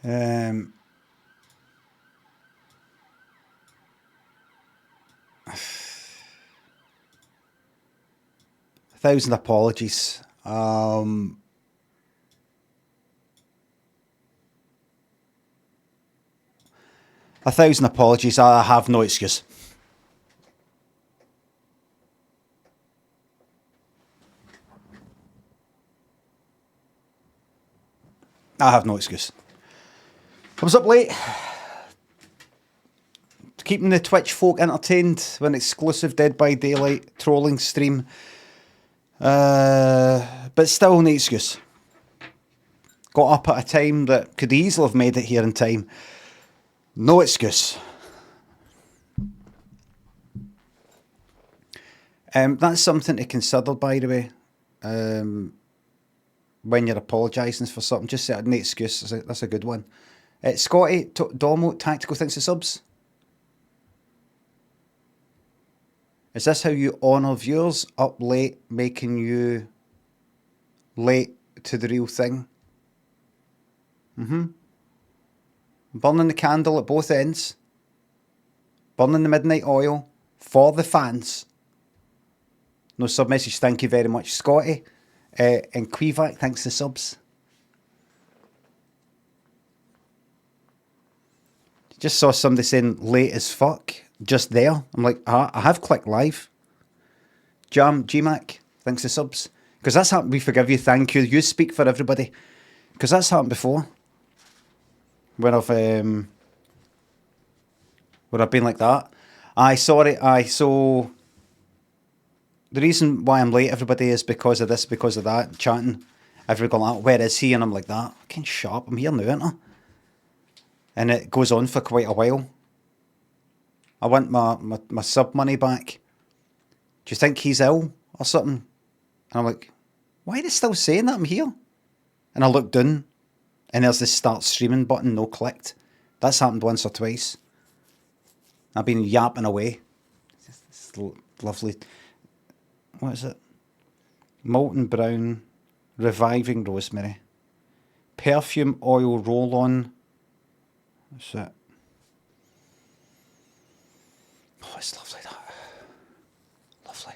Um, 1,000 apologies. 1,000 apologies. I have no excuse. I have no excuse. I was up late, keeping the Twitch folk entertained with an exclusive Dead by Daylight trolling stream. But still, no excuse. Got up at a time that could easily have made it here in time. No excuse. That's something to consider, by the way. When you're apologising for something, just say no excuse. That's a good one. Scotty, Domo, Tactical Thinks of Subs. Is this how you honour viewers? Up late, making you late to the real thing? Burning the candle at both ends. Burning the midnight oil for the fans. No sub message, thank you very much, Scotty. And Quevac, thanks for subs. Just saw somebody saying late as fuck just there. I'm like, I have clicked live. Jam, GMAC, thanks for subs. Because that's happened, we forgive you, thank you. You speak for everybody. Because that's happened before. When I've been like that. So the reason why I'm late, everybody, is because of this, because of that, chatting. Everybody going like, where is he? And I'm like that. Fucking shut up, I'm here now, aren't I? And it goes on for quite a while. I want my sub money back. Do you think he's ill or something? And I'm like, why are they still saying that I'm here? And I look down, and there's this start streaming button, no clicked. That's happened once or twice. I've been yapping away. It's lovely. What is it? Molten brown, reviving rosemary. Perfume oil roll-on. That's it. Oh, it's lovely, that. Lovely.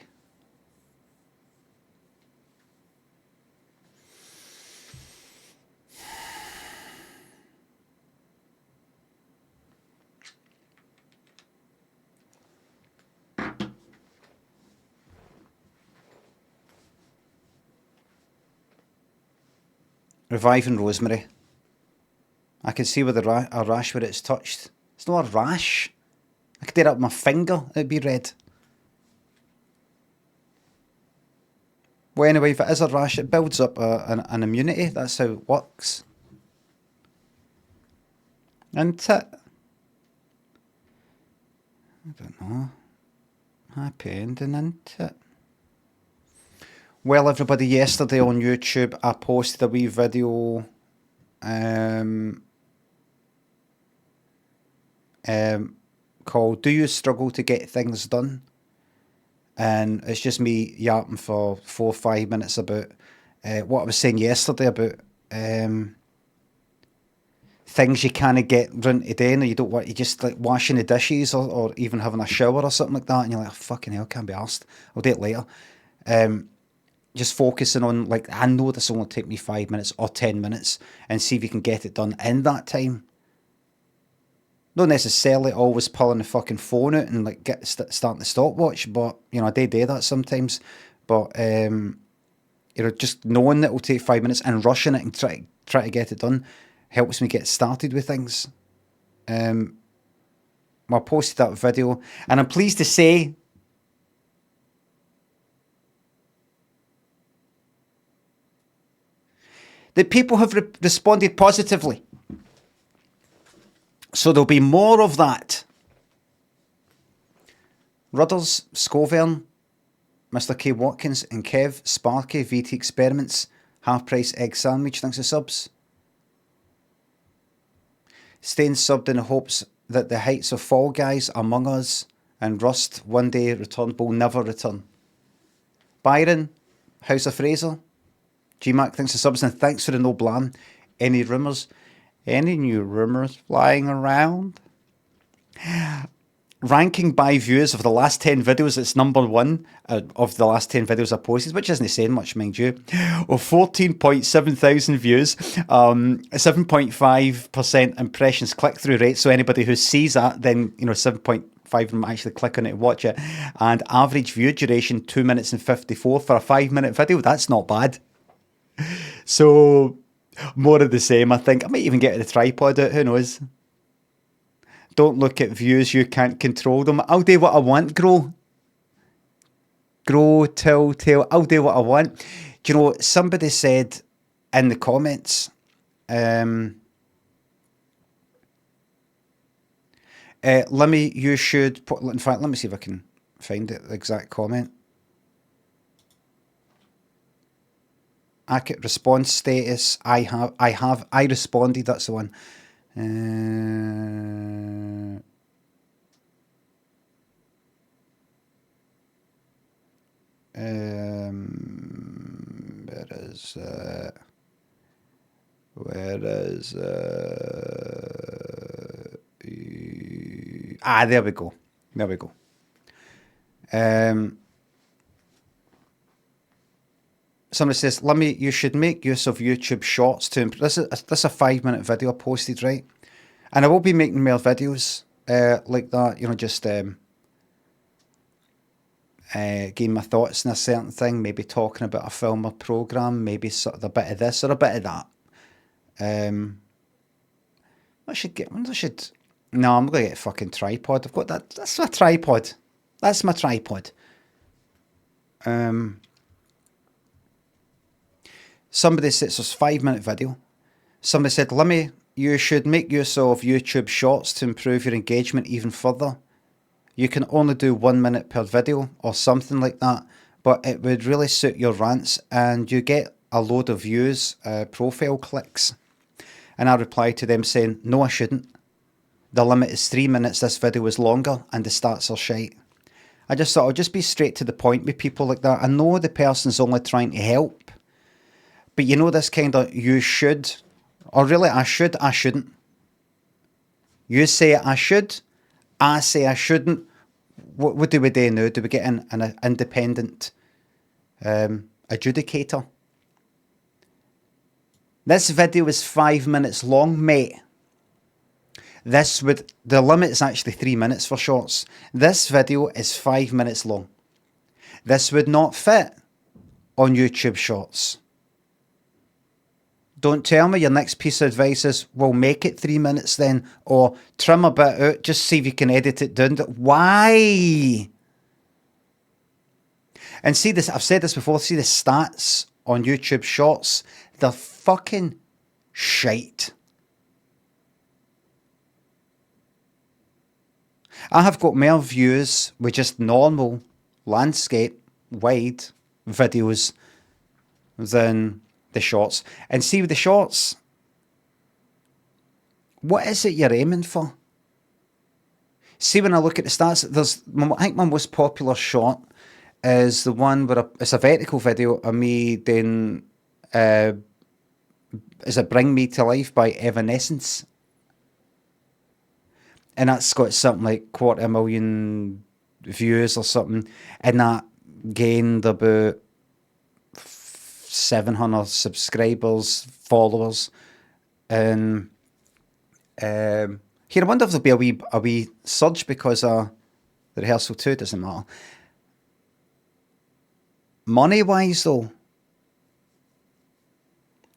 Reviving rosemary. I can see with a rash where it's touched. It's not a rash. I could do it up with my finger, it'd be red. Well, anyway, if it is a rash, it builds up an immunity. That's how it works. Isn't it? I don't know. Happy ending, isn't it? Well, everybody, yesterday on YouTube, I posted a wee video called Do You Struggle to Get Things Done? And it's just me yapping for 4 or 5 minutes about what I was saying yesterday about things you can't get run today, and you don't want, you just like washing the dishes or even having a shower or something like that, and you're like, oh, fucking hell, can't be arsed. I'll do it later. Just focusing on, like, I know this will only take me 5 minutes or 10 minutes, and see if you can get it done in that time. Not necessarily always pulling the fucking phone out and like starting the stopwatch, but you know, I do that sometimes. But you know, just knowing that it will take 5 minutes and rushing it and try to get it done helps me get started with things. I posted that video, and I'm pleased to say that people have responded positively. So there'll be more of that. Rudders, Scovern, Mr. K. Watkins, and Kev, Sparky, VT Experiments, Half Price Egg Sandwich, thanks for subs. Staying subbed in the hopes that the heights of Fall Guys, Among Us, and Rust one day will never return. Byron, House of Fraser, GMAC, thanks for subs, and thanks for the no blam. Any rumours? Any new rumors flying around? Ranking by views of the last 10 videos, it's number one of the last 10 videos I posted, which isn't saying much, mind you. Of 14.7 thousand views, 7.5% impressions click-through rate. So anybody who sees that, then, 7.5 of them actually click on it and watch it. And average view duration, 2 minutes and 54 for a 5-minute video. That's not bad. So more of the same, I think. I might even get the tripod out, who knows? Don't look at views, you can't control them. I'll do what I want, Grow. Grow, Telltale, I'll do what I want. Do you know, somebody said in the comments, Limmy, you should put, in fact, let me see if I can find it, the exact comment. Accurate response status, I responded, that's the one. Where is there we go. There we go. Somebody says, Limmy, you should make use of YouTube Shorts to improve. This is a 5-minute video I posted, right? And I will be making more videos like that, just giving my thoughts on a certain thing, maybe talking about a film or programme, maybe sort of a bit of this or a bit of that. No, I'm going to get a fucking tripod. I've got that. That's my tripod. That's my tripod. Somebody said, so it's a 5-minute video. Somebody said, Limmy, you should make use of YouTube Shorts to improve your engagement even further. You can only do 1 minute per video or something like that, but it would really suit your rants and you get a load of views, profile clicks. And I replied to them saying, no, I shouldn't. The limit is 3 minutes. This video is longer and the stats are shite. I just thought I'll just be straight to the point with people like that. I know the person's only trying to help. But this kind of, you should, or really, I should, I shouldn't. You say I should, I say I shouldn't. What do we do now? Do we get an independent adjudicator? This video is 5 minutes long, mate. The limit is actually 3 minutes for shorts. This video is 5 minutes long. This would not fit on YouTube Shorts. Don't tell me your next piece of advice is, well, make it 3 minutes then, or trim a bit out, just see if you can edit it down. Why? And see this, I've said this before, see the stats on YouTube Shorts, they're fucking shite. I have got more views with just normal landscape wide videos than the shorts. And see with the shorts, what is it you're aiming for? See, when I look at the stats, I think my most popular short is the one where it's a vertical video of me doing is it Bring Me to Life by Evanescence. And that's got something like 250,000 views or something. And that gained about 700 subscribers, followers. And here, I wonder if there'll be a wee surge because of the rehearsal too. It doesn't matter. Money-wise, though,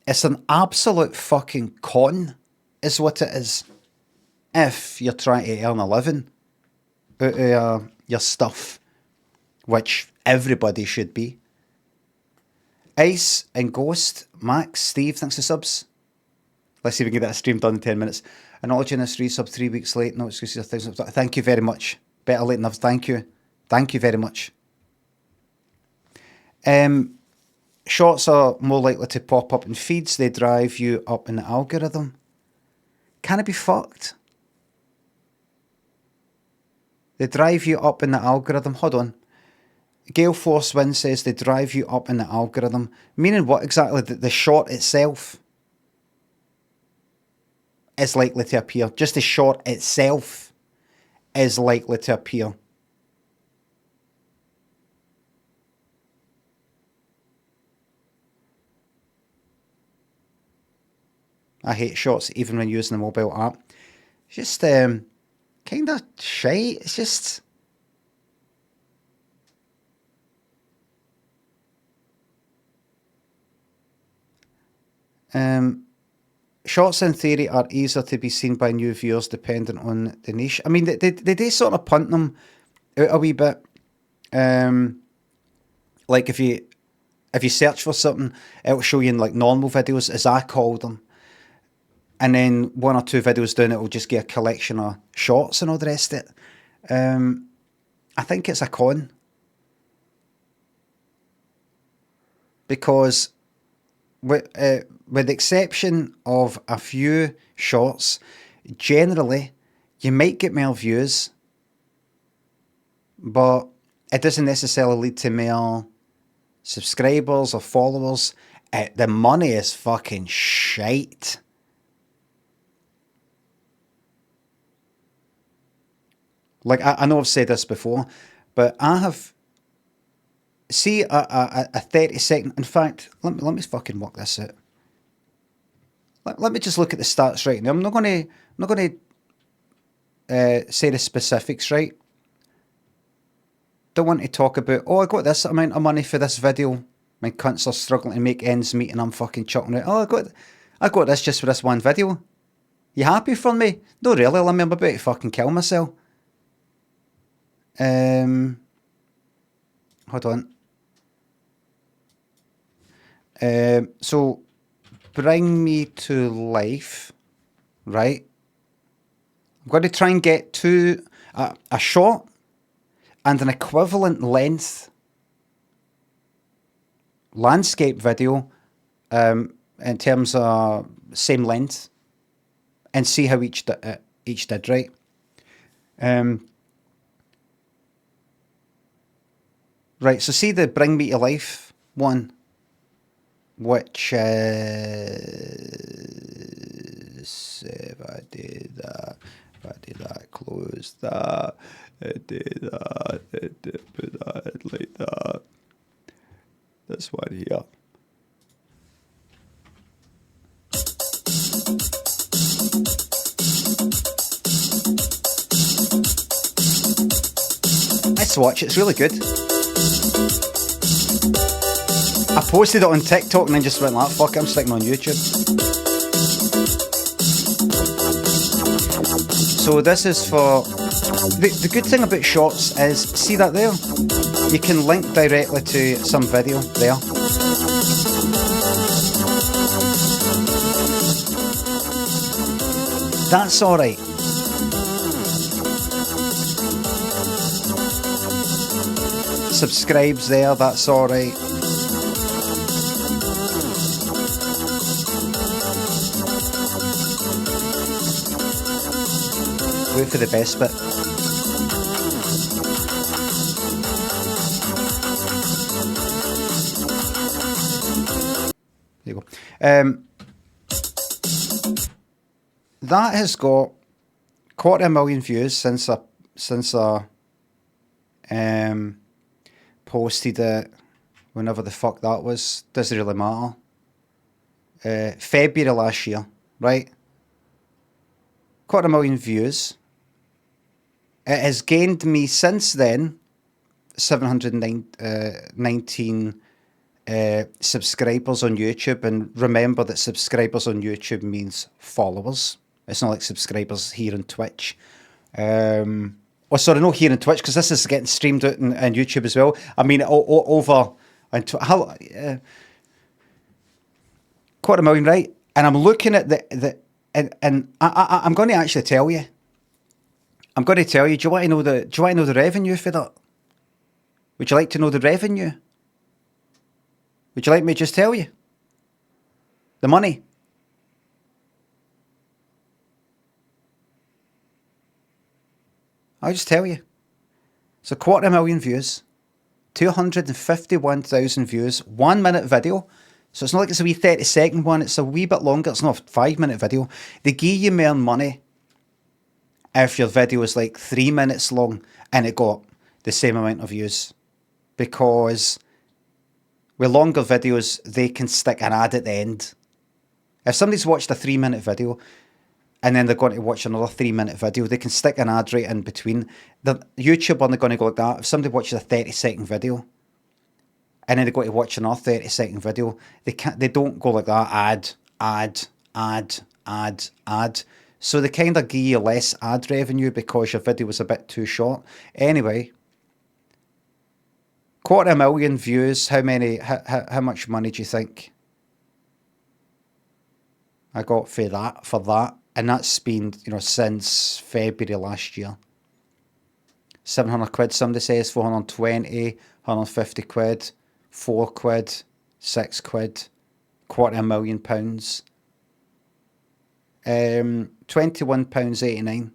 it's an absolute fucking con, is what it is. If you're trying to earn a living out of your stuff, which everybody should be. Ice and Ghost, Max, Steve, thanks for subs. Let's see if we can get that stream done in 10 minutes. Acknowledging this resub 3 weeks late. No excuses. Thank you very much. Better late than never. Thank you. Thank you very much. Shorts are more likely to pop up in feeds. They drive you up in the algorithm. Can it be fucked? They drive you up in the algorithm. Hold on. Gale Force Win says they drive you up in the algorithm. Meaning what exactly? The short itself. is likely to appear. Just the short itself is likely to appear. I hate shorts even when using the mobile app. It's just kind of shite. It's just... Shorts in theory are easier to be seen by new viewers depending on the niche. I mean, they do sort of punt them out a wee bit. Like if you search for something, it'll show you in like normal videos, as I call them. And then one or two videos down, it will just get a collection of shorts and all the rest of it. I think it's a con. Because with the exception of a few shorts, generally you might get more views, but it doesn't necessarily lead to more subscribers or followers. The money is fucking shite. Like, I know I've said this before, but I have... See a 30-second... In fact, let me fucking work this out. Let me just look at the stats right now. I'm not going to say the specifics, right? Don't want to talk about, oh, I got this amount of money for this video. My cunts are struggling to make ends meet and I'm fucking chucking it. Oh, I got this just for this one video. You happy for me? No, really. I'm about to fucking kill myself. Hold on. So bring me to life, right? I'm going to try and get to a short and an equivalent length landscape video in terms of same length, and see how each did, right? Right, so see the Bring Me to Life one, which is, if I did that, close that, I did that, I did put that like that. This one here. Let's watch, it's really good. I posted it on TikTok and then just went like, fuck it, I'm sticking on YouTube. So this is for... The good thing about shorts is, see that there? You can link directly to some video there. That's alright. Subscribes there, that's alright. Wait for the best bit. There you go. That has got 250,000 views since I posted it, whenever the fuck that was. Doesn't really matter. February last year, right? 250,000 views. It has gained me since then 719 subscribers on YouTube, and remember that subscribers on YouTube means followers. It's not like subscribers here on Twitch. Oh, sorry, no, here on Twitch, because this is getting streamed out on YouTube as well. I mean, over... how 250,000, right? And I'm looking at and I'm going to actually tell you. I'm going to tell you. Do you want to know the revenue for that? Would you like to know the revenue? Would you like me to just tell you? The money. I'll just tell you. So 250,000 views, 251,000 views, 1 minute video, So it's not like it's a wee 30-second one, it's a wee bit longer, it's not a 5-minute video. They give you more money if your video is like 3 minutes long and it got the same amount of views. Because with longer videos, they can stick an ad at the end. If somebody's watched a 3-minute video and then they're going to watch another 3-minute video, they can stick an ad right in between. The YouTube aren't going to go like that. If somebody watches a 30-second video and then they go to watch another 30-second video, they don't go like that, ad. So they kind of give you less ad revenue because your video was a bit too short. Anyway, 250,000 views. How much money do you think I got for that? And that's been, since February last year. 700 quid, somebody says, 420, 150 quid, 4 quid, 6 quid, £250,000. £21.89.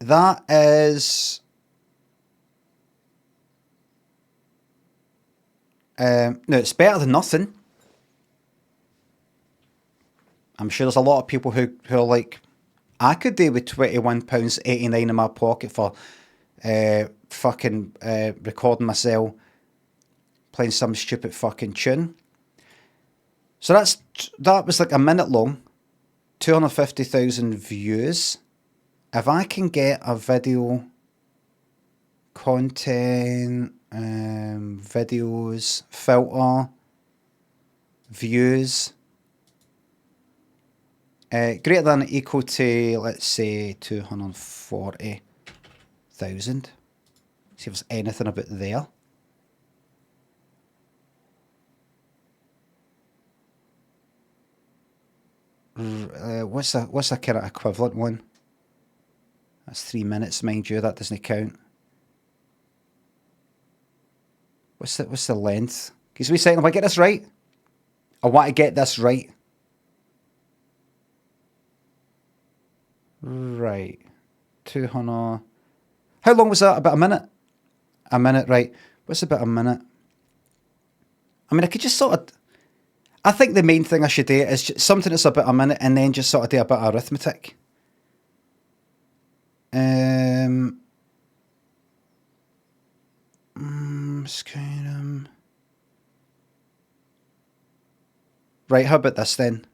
That is no, it's better than nothing. I'm sure there's a lot of people who are like, I could do with £21.89 in my pocket for fucking recording myself playing some stupid fucking tune. So that was like a minute long, 250,000 views. If I can get a video content, videos, filter, views, greater than or equal to, let's say, 240,000. See if there's anything about there. What's the kind of equivalent one? That's 3 minutes, mind you. That doesn't count. What's the length? Because we saying, if I get this right, I want to get this right. Right. 200. How long was that? About a minute? A minute, right. What's about a minute? I mean, I could just sort of... I think the main thing I should do is just something that's about a minute and then just sort of do a bit of arithmetic. Right, how about this then?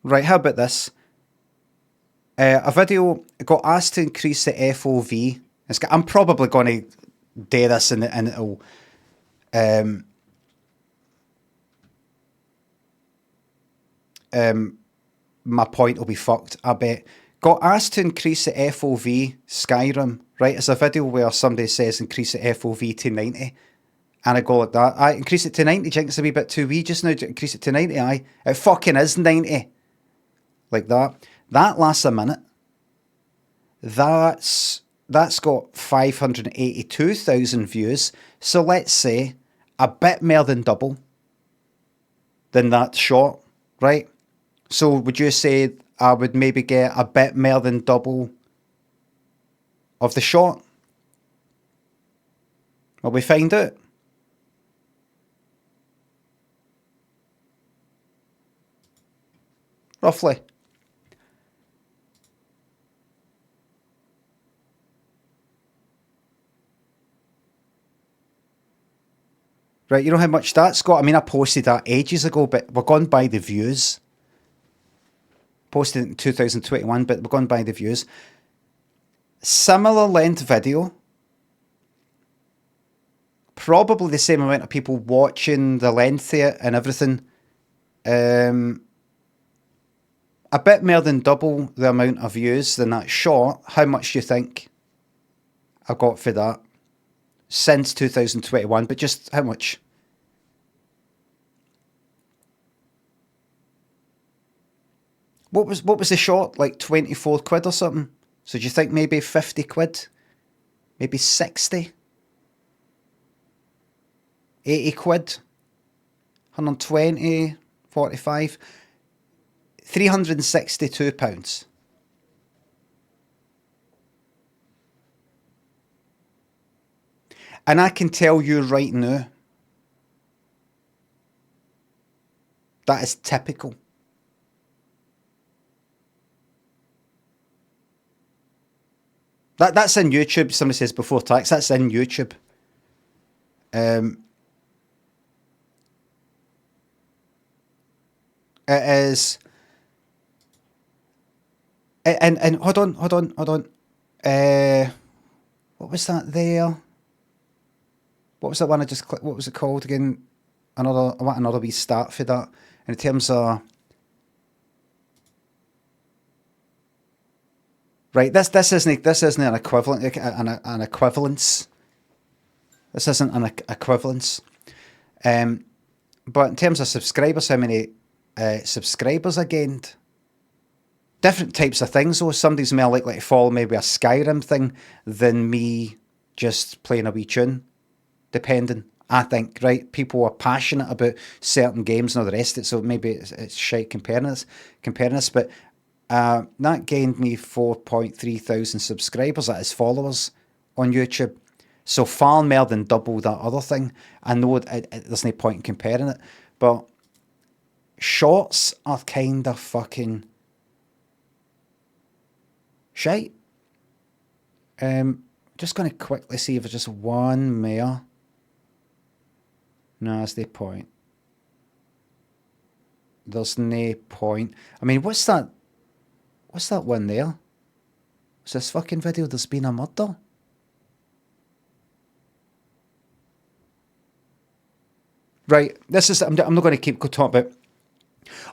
Right, how about this? A video got asked to increase the FOV. I'm probably going to do this and it'll... my point will be fucked, I bet. Got asked to increase the FOV Skyrim, right? It's a video where somebody says increase the FOV to 90. And I go like that. I increase it to 90, do you think it's a wee bit too wee just now? Increase it to 90, aye. It fucking is 90. Like that. That lasts a minute. That's got 582,000 views. So let's say a bit more than double than that short, right? So would you say I would maybe get a bit more than double of the short? Will we find out? Roughly. Right, you know how much that's got? I mean, I posted that ages ago, but we're going by the views. Posted it in 2021, but we're going by the views. Similar length video. Probably the same amount of people watching the length of it and everything. A bit more than double the amount of views than that short. How much do you think I got for that? Since 2021, but just how much? What was the short? Like 24 quid or something? So do you think maybe 50 quid? Maybe 60? 80 quid? 120? 45? £362. And I can tell you right now, that is typical. That's in YouTube. Somebody says before tax. That's in YouTube. It is. And hold on. What was that there? What was that one I just clicked? What was it called again? I want another wee start for that. In terms of right, this isn't an equivalent, an equivalence. This isn't an equivalence. But in terms of subscribers, how many subscribers I gained? Different types of things. So somebody's more likely to follow maybe a Skyrim thing than me just playing a wee tune. Depending, I think, right? People are passionate about certain games and all the rest of it, so maybe it's shite comparing us. But that gained me 4.3 thousand subscribers, that is followers on YouTube. So far more than double that other thing. I know there's no point in comparing it, but shorts are kind of fucking shite. Just going to quickly see if there's just one more. No, that's the point. There's no point. I mean, what's that? What's that one there? Is this fucking video? There's been a murder. Right. This is. I'm not going to keep talking about.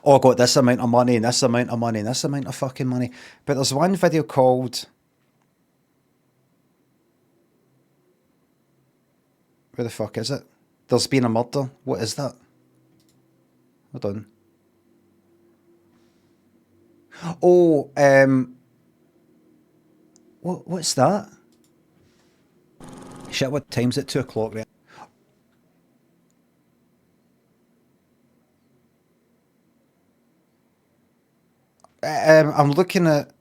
Oh, I got this amount of money and this amount of money and this amount of fucking money. But there's one video called. Where the fuck is it? There's been a murder. What is that? Hold on. Oh, what's that? Shit, what time's it? 2 o'clock, right? I'm looking at...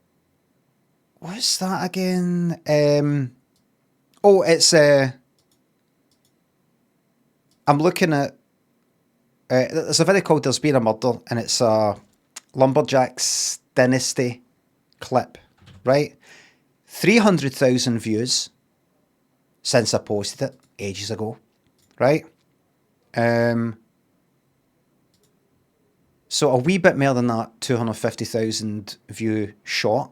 What's that again? Oh, it's... I'm looking at... there's a video called There's Been a Murder, and it's a Lumberjacks Dynasty clip, right? 300,000 views since I posted it ages ago, right? So a wee bit more than that, 250,000 view short.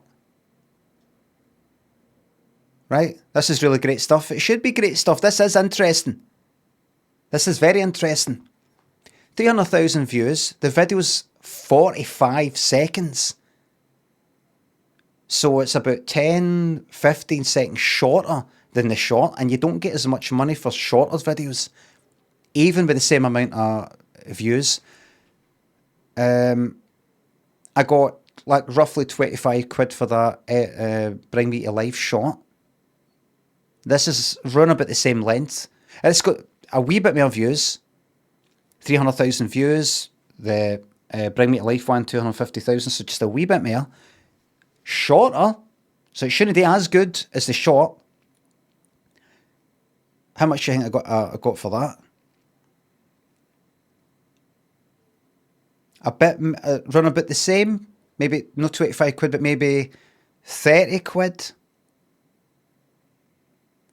Right? This is really great stuff. It should be great stuff. This is interesting. This is very interesting. 300,000 views. The video's 45 seconds. So it's about 10, 15 seconds shorter than the short, and you don't get as much money for shorter videos, even with the same amount of views. I got like roughly 25 quid for that Bring Me to Life short. This is run about the same length. It's got a wee bit more views, 300,000 views. The Bring Me to Life one, 250,000, so just a wee bit more. Shorter, so it shouldn't be as good as the short. How much do you think I got for that? A bit, run a bit the same. Maybe not 25 quid, but maybe 30 quid.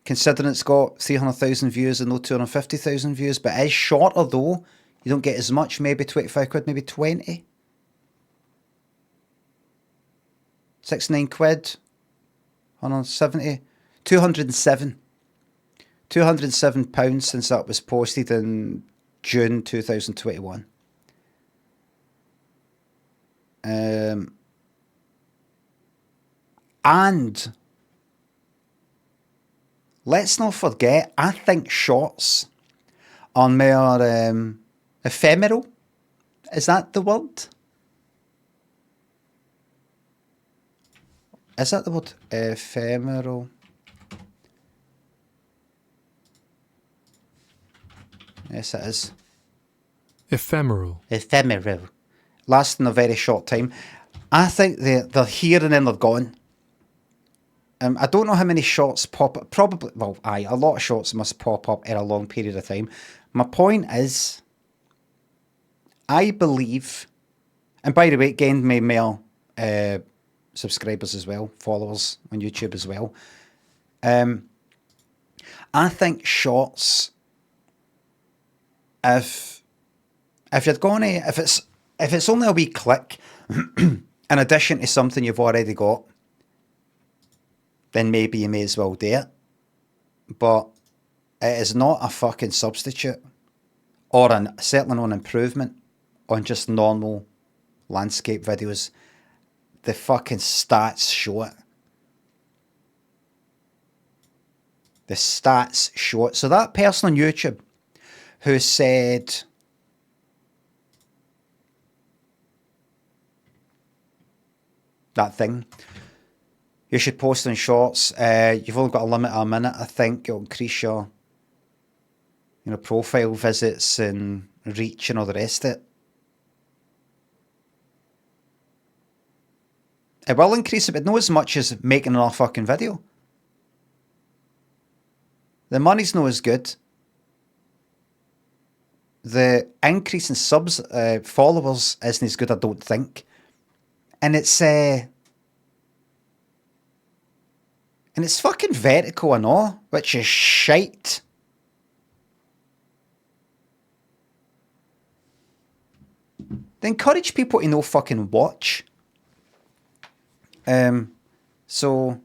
Considering it's got 300,000 views and no 250,000 views, but it is shorter though. You don't get as much, maybe 25 quid, maybe 20. 69 quid. 170. 207. £207 since that was posted in June 2021. And let's not forget, I think shorts are more ephemeral. Is that the word? Is that the word? Ephemeral. Yes, it is. Ephemeral. Ephemeral. lasting a very short time. I think they're here and then they're gone. I don't know how many shots pop up. Probably, well, aye, a lot of shots must pop up in a long period of time. My point is, I believe, and by the way, it gained me more subscribers as well, followers on YouTube as well. I think shorts, if you're gonna, if it's only a wee click, in addition to something you've already got, then maybe you may as well do it. But it is not a fucking substitute, or certainly not an improvement on just normal landscape videos. The fucking stats show it. The stats show it. So that person on YouTube who said that thing, you should post on shorts. You've only got a limit of a minute. I think it'll increase your, profile visits and reach and all the rest of it. It will increase it, but not as much as making another fucking video. The money's not as good. The increase in subs, followers isn't as good, I don't think. And it's fucking vertical and all, which is shite. They encourage people to no fucking watch. So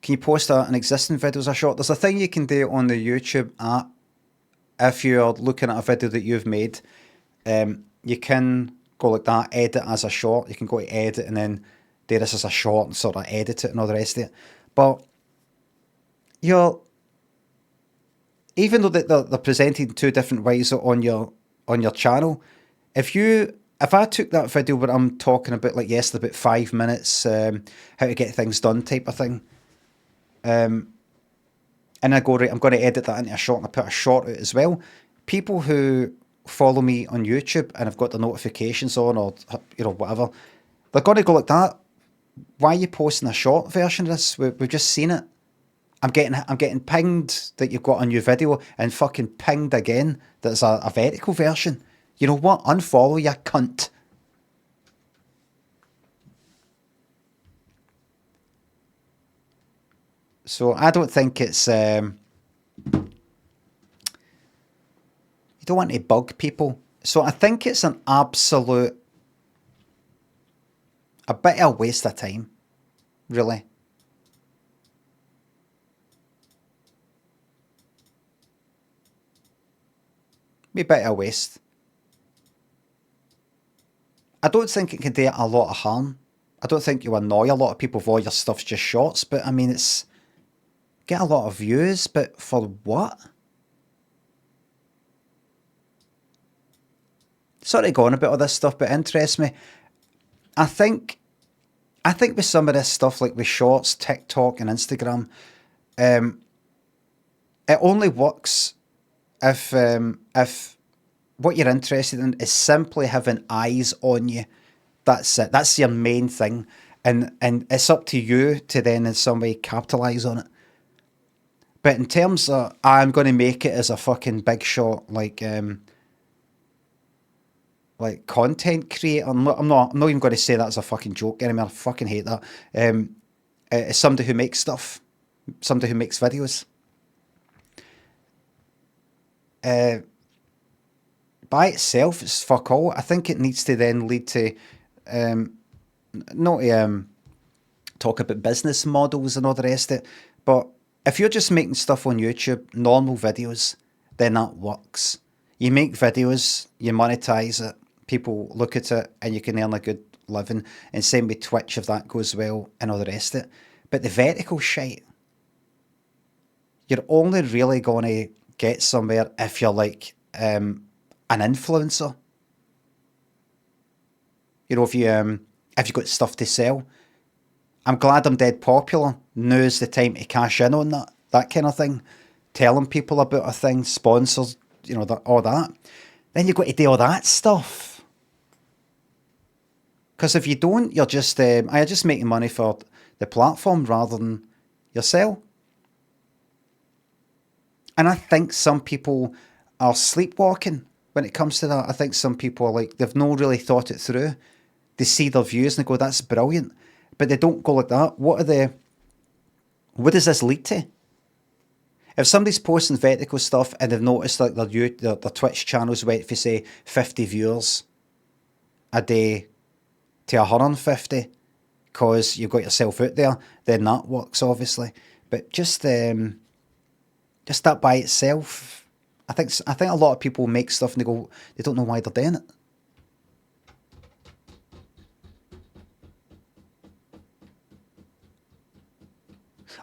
can you post an existing video as a short? There's a thing you can do on the YouTube app. If you're looking at a video that you've made, you can go like that, edit as a short. You can go to edit and then do this as a short and sort of edit it and all the rest of it. But even though they're presented in two different ways on your channel, if I took that video where I'm talking about, like yesterday, about 5 minutes, how to get things done type of thing, and I go, right, I'm going to edit that into a short and I put a short out as well, people who follow me on YouTube and have got the notifications on, or whatever, they're going to go like that. Why are you posting a short version of this? We've just seen it. I'm getting pinged that you've got a new video, and fucking pinged again that it's a vertical version. You know what? Unfollow you, cunt. So I don't think it's... you don't want to bug people. So I think it's an absolute... a bit of a waste of time, really. Be a bit of a waste. I don't think it can do a lot of harm. I don't think you annoy a lot of people if all your stuff's just shorts, but I mean, it's... get a lot of views, but for what? Sorry going about all this stuff, but it interests me. I think with some of this stuff, like with shorts, TikTok and Instagram, it only works if what you're interested in is simply having eyes on you. That's it. That's your main thing. And it's up to you to then in some way capitalise on it. But in terms of, I'm going to make it as a fucking big shot, like content creator. I'm not even going to say that as a fucking joke anymore. I fucking hate that. As somebody who makes stuff, somebody who makes videos. By itself, it's fuck all. I think it needs to then lead to, not talk about business models and all the rest of it, but if you're just making stuff on YouTube, normal videos, then that works. You make videos, you monetize it, people look at it, and you can earn a good living. And same with Twitch if that goes well and all the rest of it. But the vertical shite, you're only really going to get somewhere if you're like an influencer. If you've got stuff to sell. I'm glad I'm dead popular. Now's the time to cash in on that kind of thing. Telling people about a thing, sponsors, all that. Then you've got to do all that stuff. Because if you don't, you're just making money for the platform rather than yourself. And I think some people are sleepwalking when it comes to that. I think some people are like, they've not really thought it through. They see their views and they go, that's brilliant. But they don't go like that. What does this lead to? If somebody's posting vertical stuff and they've noticed like their Twitch channels went for say 50 viewers a day to 150 because you've got yourself out there, then that works obviously. But just that by itself, I think a lot of people make stuff and they don't know why they're doing it.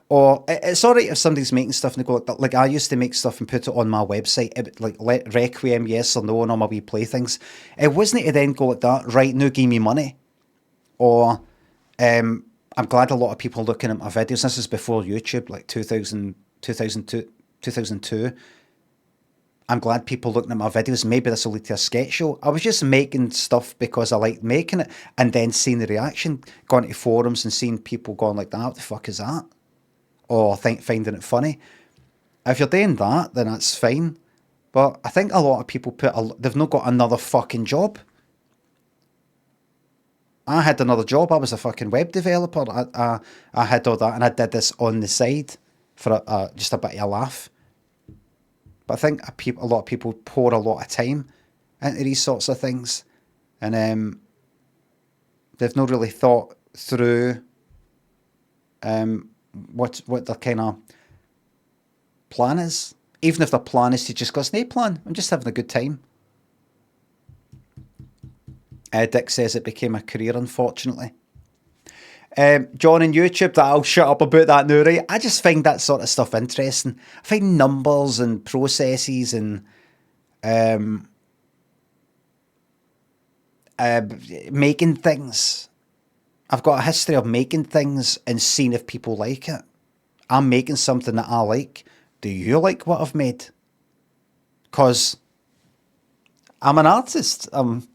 Or it's alright if somebody's making stuff and they go like I used to make stuff and put it on my website, like Requiem, yes or no, and all my wee playthings. It wasn't to then go like that, right, now give me money. Or I'm glad a lot of people are looking at my videos. This is before YouTube, like 2002. I'm glad people looking at my videos. Maybe this will lead to a sketch show. I was just making stuff because I liked making it, and then seeing the reaction, going to forums and seeing people going like that, what the fuck is that? Or finding it funny. If you're doing that, then that's fine. But I think a lot of people they've not got another fucking job. I had another job. I was a fucking web developer. I had all that, and I did this on the side for just a bit of a laugh. But I think a lot of people pour a lot of time into these sorts of things, and they've not really thought through what their kind of plan is. Even if their plan is to just go, it's no plan, I'm just having a good time. Dick says it became a career, unfortunately. John on YouTube, I'll shut up about that now, right? I just find that sort of stuff interesting. I find numbers and processes and making things. I've got a history of making things and seeing if people like it. I'm making something that I like. Do you like what I've made? Because I'm an artist. I'm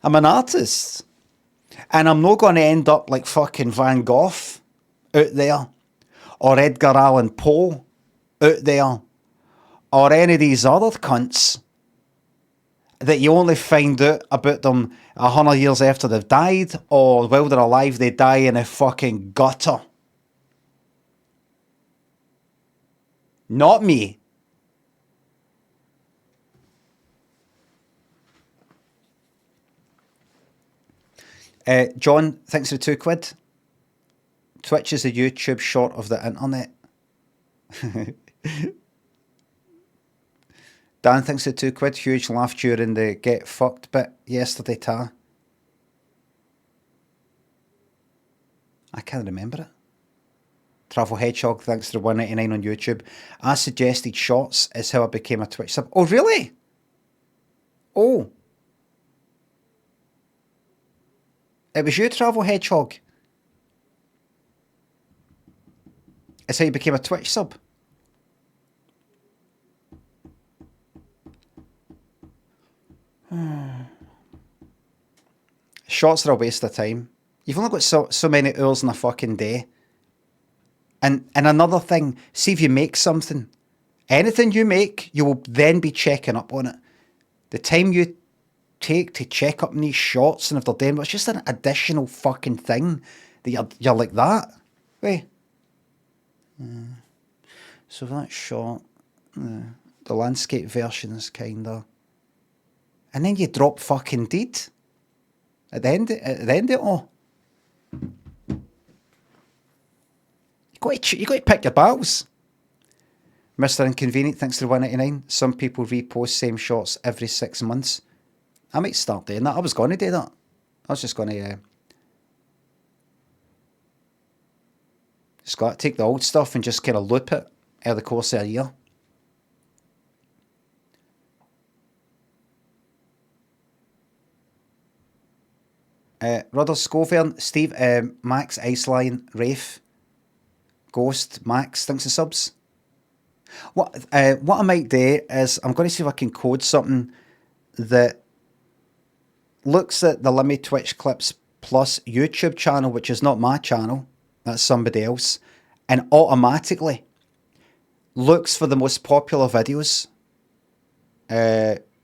an artist. And I'm not going to end up like fucking Van Gogh out there, or Edgar Allan Poe out there, or any of these other cunts that you only find out about them 100 years after they've died, or while they're alive they die in a fucking gutter. Not me. John, thanks for the £2. Twitch is a YouTube short of the internet. Dan, thanks for the £2. Huge laugh during the get fucked bit yesterday, Ta. I can't remember it. Travel Hedgehog, thanks for the $1.99 on YouTube. I suggested shorts is how I became a Twitch sub. Oh, really? Oh. It was you, Travel Hedgehog. It's how you became a Twitch sub. Shorts are a waste of time. You've only got so many hours in a fucking day. And another thing, see if you make something. Anything you make, you will then be checking up on it. The time you take to check up on these shots and if they're doing, it's just an additional fucking thing that you're like that. Wait. So that shot, the landscape version is kinda, and then you drop fucking deed at the end of it all. You got to pick your battles. Mr. Inconvenient, thanks for the $1.99. Some people repost same shots every 6 months. I might start doing that. I was going to do that. I was just going to take the old stuff and just kind of loop it over the course of a year. Rudder Scovern, Steve, Max, Iceline, Rafe, Ghost, Max, thanks for subs. What I might do is I'm going to see if I can code something that looks at the Limmy Twitch clips Plus YouTube channel, which is not my channel, that's somebody else, and automatically looks for the most popular videos,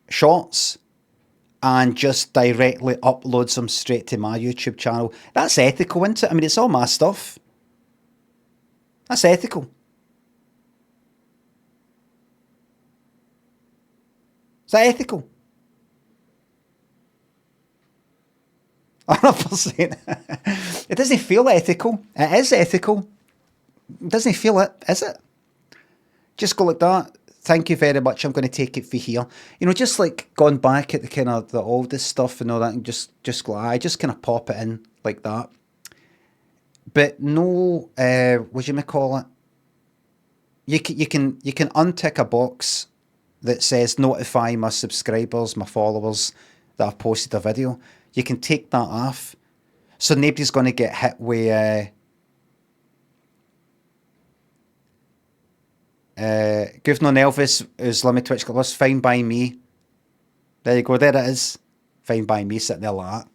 shorts, and just directly uploads them straight to my YouTube channel. That's ethical, isn't it? I mean, it's all my stuff. That's ethical. Is that ethical? 100%. It doesn't feel ethical. It is ethical. It doesn't feel it, is it? Just go like that. Thank you very much. I'm going to take it for here. You know, just like going back at the kind of the oldest stuff and all that, and just go. I just kind of pop it in like that. But no, what do you call it? You can untick a box that says notify my subscribers, my followers that I've posted a video. You can take that off, so nobody's going to get hit with Governor Elvis is Limmy Twitch Club. Fine by me. There you go. There it is. Fine by me, sitting there like that.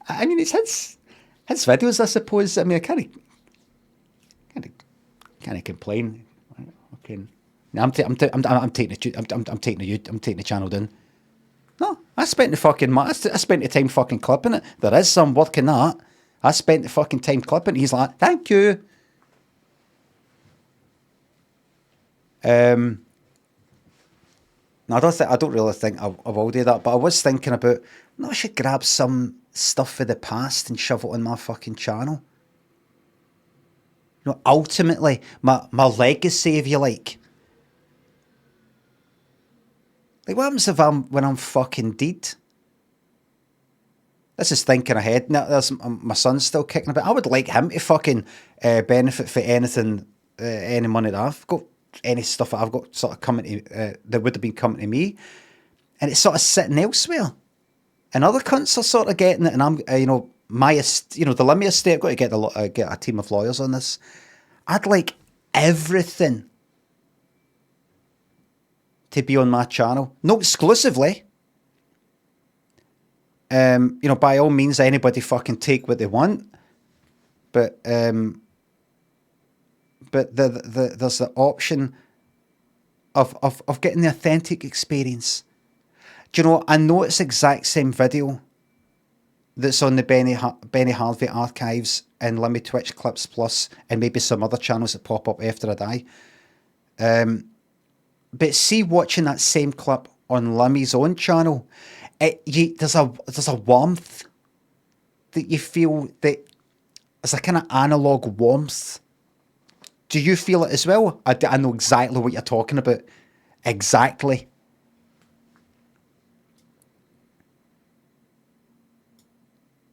I mean, it's his videos, I suppose. I mean, I can't complain. Okay. No, I'm taking the channel down. No, I spent the fucking I spent the time fucking clipping it. There is some work in that. I spent the fucking time clipping it. He's like, thank you. No, I don't really think I will do that. But I was thinking about, no, I should grab some stuff for the past and shove it on my fucking channel. You know, ultimately, my legacy, if you like. Like, what happens when I'm fucking dead? This is thinking ahead. Now, there's my son's still kicking about. I would like him to fucking benefit for anything, any money that I've got, any stuff that I've got sort of coming to, that would have been coming to me, and it's sort of sitting elsewhere. And other cunts are sort of getting it, and I'm, the Limmy estate. I've got to get a team of lawyers on this. I'd like everything to be on my channel, not exclusively. By all means, anybody fucking take what they want, but there's the option of getting the authentic experience. Do you know? I know it's the exact same video that's on the Benny Harvey archives and Limmy Twitch Clips Plus, and maybe some other channels that pop up after I die. But see, watching that same clip on Limmy's own channel, there's a warmth that you feel, that it's a kind of analog warmth. Do you feel it as well? I know exactly what you're talking about. Exactly.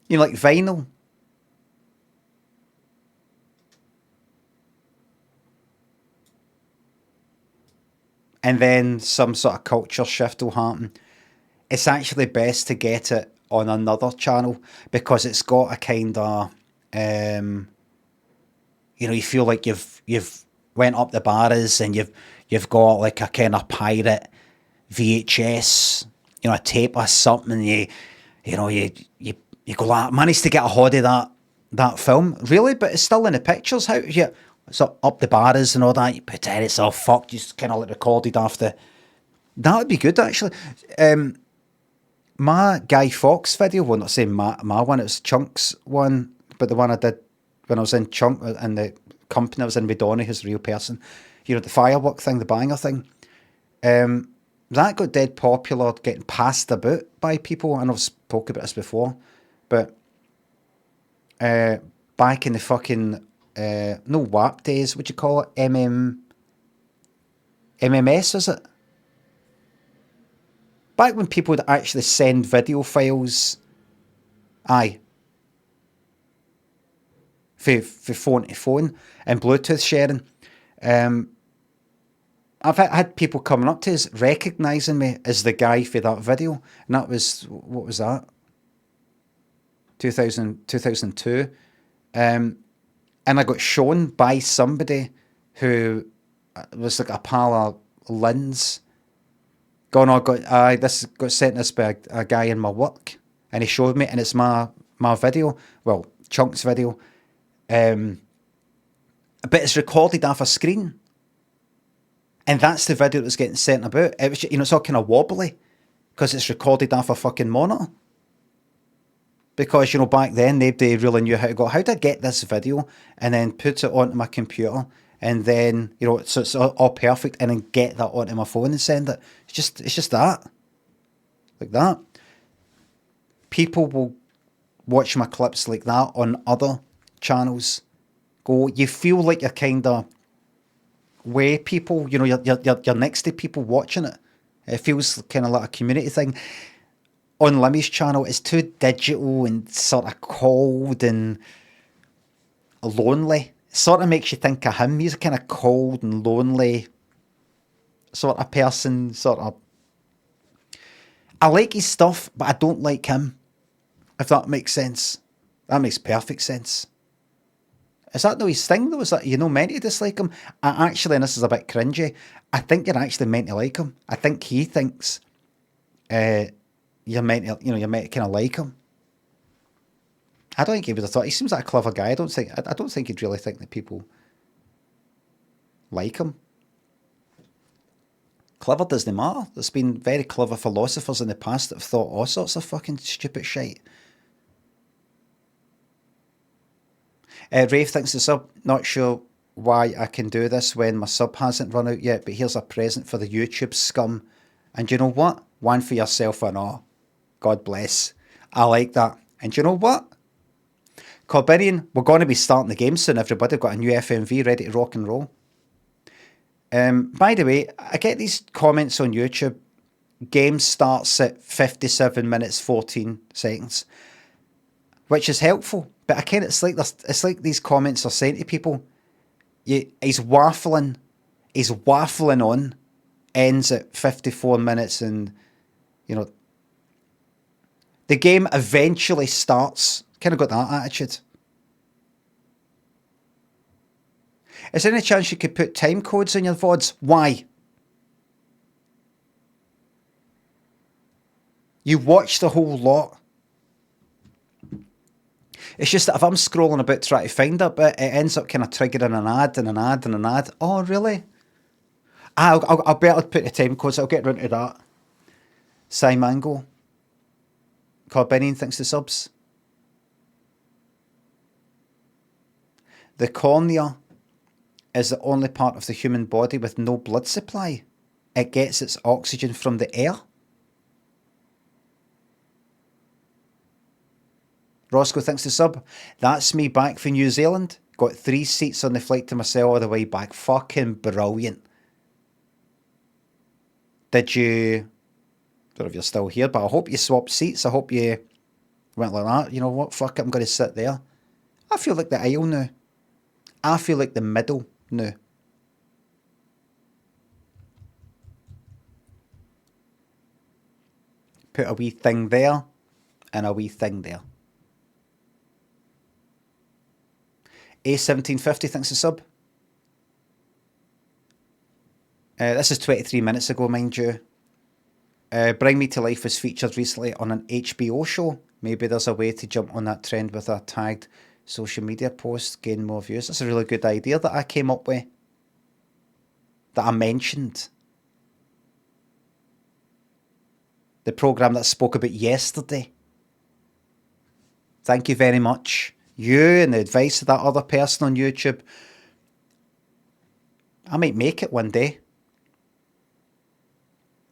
You know, like vinyl. And then some sort of culture shift will happen. It's actually best to get it on another channel because it's got a kind of, you feel like you've went up the bars and you've got like a kind of pirate VHS, a tape or something. You go, I managed to get a hold of that film, really, but it's still in the pictures. How you? So up the bars and all that, you pretend it's all fucked, just kind of like recorded after. That would be good, actually. My Guy Fawkes video, well, not saying my one, it was Chunk's one, but the one I did when I was in Chunk, and the company I was in with Donny, his real person, the firework thing, the banger thing, that got dead popular, getting passed about by people, and I've spoken about this before, but back in the fucking no WAP days, what do you call it? MMS, is it? Back when people would actually send video files, for phone to phone and Bluetooth sharing. I've had people coming up to us recognising me as the guy for that video, and that was, what was that? 2002. And I got shown by somebody who was like a pal of Lynn's. This got sent us by a guy in my work. And he showed me, and it's my video, well, Chunk's video, but it's recorded off a screen. And that's the video that was getting sent about. It was, it's all kind of wobbly because it's recorded off a fucking monitor. Because, back then, nobody really knew how to go, how do I get this video and then put it onto my computer and then, so it's all perfect and then get that onto my phone and send it. It's just that. Like that. People will watch my clips like that on other channels. You feel like you're kind of way people, you're next to people watching it. It feels kind of like a community thing. On Limmy's channel, it's too digital and sort of cold and lonely. It sort of makes you think of him. He's a kind of cold and lonely sort of person. I like his stuff, but I don't like him. If that makes sense. That makes perfect sense. Is that no his thing though? Is that meant to dislike him? Actually, and this is a bit cringy, I think you're actually meant to like him. I think he thinks you're meant to, you're meant to kind of like him. I don't think he would have thought. He seems like a clever guy. I don't think he'd really think that people like him. Clever doesn't matter. There's been very clever philosophers in the past that have thought all sorts of fucking stupid shit. Rafe thinks the sub, not sure why I can do this when my sub hasn't run out yet, but here's a present for the YouTube scum. And you know what? One for yourself and all. God bless. I like that. And you know what? Corbinian, we're going to be starting the game soon, everybody. We've got a new FMV ready to rock and roll. By the way, I get these comments on YouTube. Game starts at 57 minutes 14 seconds, which is helpful. But it's like these comments are saying to people, he's waffling on, ends at 54 minutes, and the game eventually starts. Kind of got that attitude. Is there any chance you could put time codes in your VODs? Why? You watch the whole lot. It's just that if I'm scrolling about trying to find it, but it ends up kind of triggering an ad and an ad and an ad. Oh, really? I'll bet I'll put the time codes. I'll get round to that. Simango. Corbinian thinks the subs. The cornea is the only part of the human body with no blood supply. It gets its oxygen from the air. Roscoe thinks the sub. That's me back from New Zealand. Got 3 seats on the flight to myself all the way back. Fucking brilliant. Did you... don't know if you're still here, but I hope you swapped seats. I hope you went like that. You know what? Fuck it, I'm going to sit there. I feel like the aisle now. I feel like the middle now. Put a wee thing there and a wee thing there. A1750 thinks the sub. This is 23 minutes ago, mind you. Bring Me to Life was featured recently on an HBO show. Maybe there's a way to jump on that trend with a tagged social media post, gain more views. That's a really good idea that I came up with. That I mentioned. The programme that I spoke about yesterday. Thank you very much. You and the advice of that other person on YouTube. I might make it one day.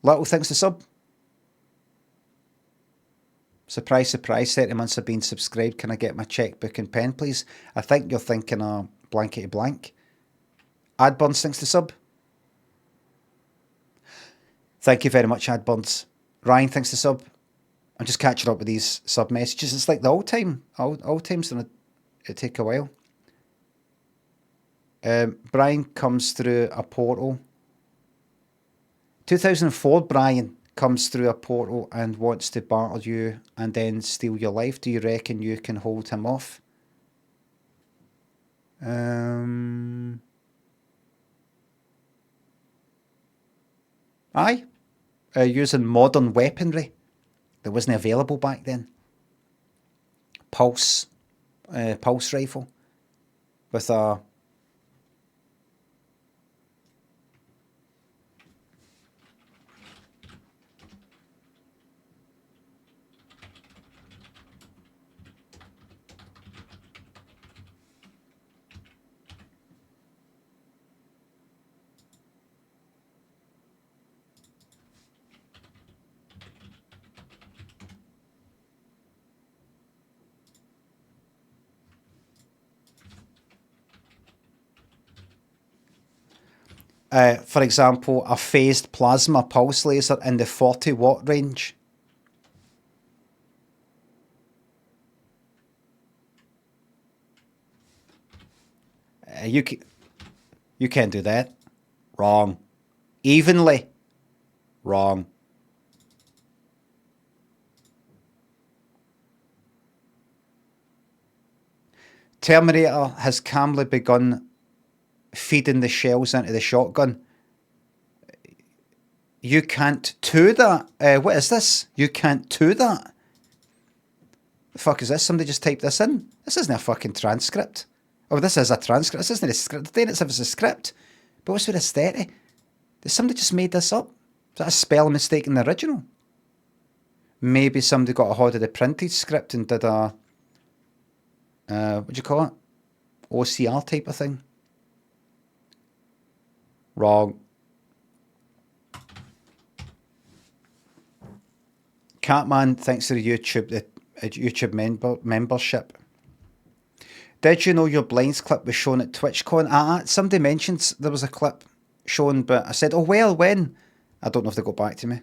Little thinks the sub. Surprise, surprise, 30 months have been subscribed. Can I get my checkbook and pen, please? I think you're thinking of blankety blank. Adburns thinks the sub. Thank you very much, Adburns. Ryan thinks the sub. I'm just catching up with these sub messages. It's like the old time. Old time's gonna take a while. Brian comes through a portal. 2004, Brian comes through a portal and wants to battle you and then steal your life. Do you reckon you can hold him off? Aye. Using modern weaponry that wasn't available back then. pulse rifle with a for example, a phased plasma pulse laser in the 40-watt range. You can't do that. Wrong. Evenly. Wrong. Terminator has calmly begun feeding the shells into the shotgun. You can't do that. What is this? You can't do that. The fuck is this? Somebody just typed this in. This isn't a fucking transcript. Oh, this is a transcript. This isn't a script. It's if it's a script. But what's with this 30? Did somebody just made this up? Is that a spelling mistake in the original? Maybe somebody got a hold of the printed script and did a what do you call it? OCR type of thing. Wrong. Catman, thanks for the YouTube membership. Did you know your blinds clip was shown at TwitchCon? Somebody mentioned there was a clip shown, but I said, oh well, when? I don't know if they got back to me.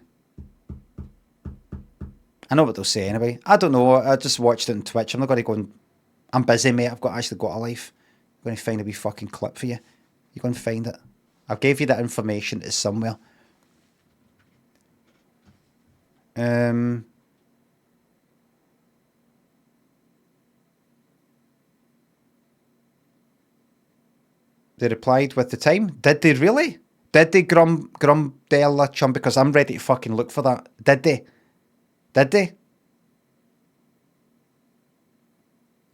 I know what they'll say anyway. I don't know. I just watched it on Twitch. I'm not going to go and... I'm busy, mate. I've actually got a life. I'm going to find a wee fucking clip for you. You're going to find it. I'll give you that information. It's somewhere. They replied with the time. Did they really? Did they Grumdella chum? Because I'm ready to fucking look for that. Did they? Did they?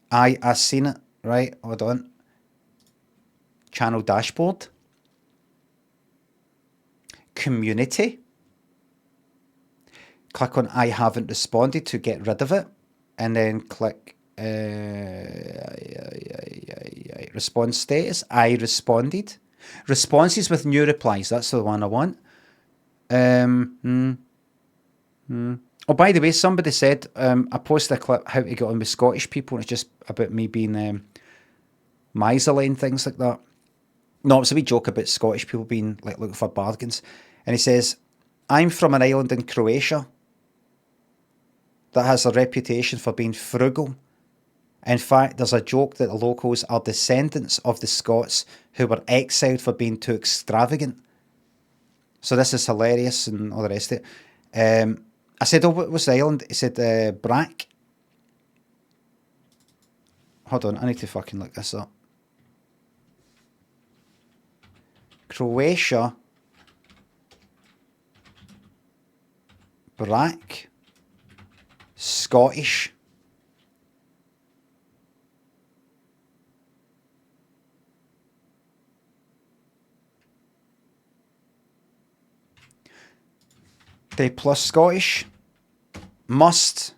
I seen it. Right, hold on. Channel dashboard. Community. Click on I haven't responded to get rid of it. And then click response status. I responded. Responses with new replies. That's the one I want. Oh, by the way, somebody said I posted a clip how to get on with Scottish people, and it's just about me being miserly and things like that. No, it's a wee joke about Scottish people being like looking for bargains. And he says, I'm from an island in Croatia that has a reputation for being frugal. In fact, there's a joke that the locals are descendants of the Scots who were exiled for being too extravagant. So this is hilarious and all the rest of it. I said, oh, what was the island? He said, Brack. Hold on, I need to fucking look this up. Croatia. Brack. Scottish. Day plus Scottish. Must.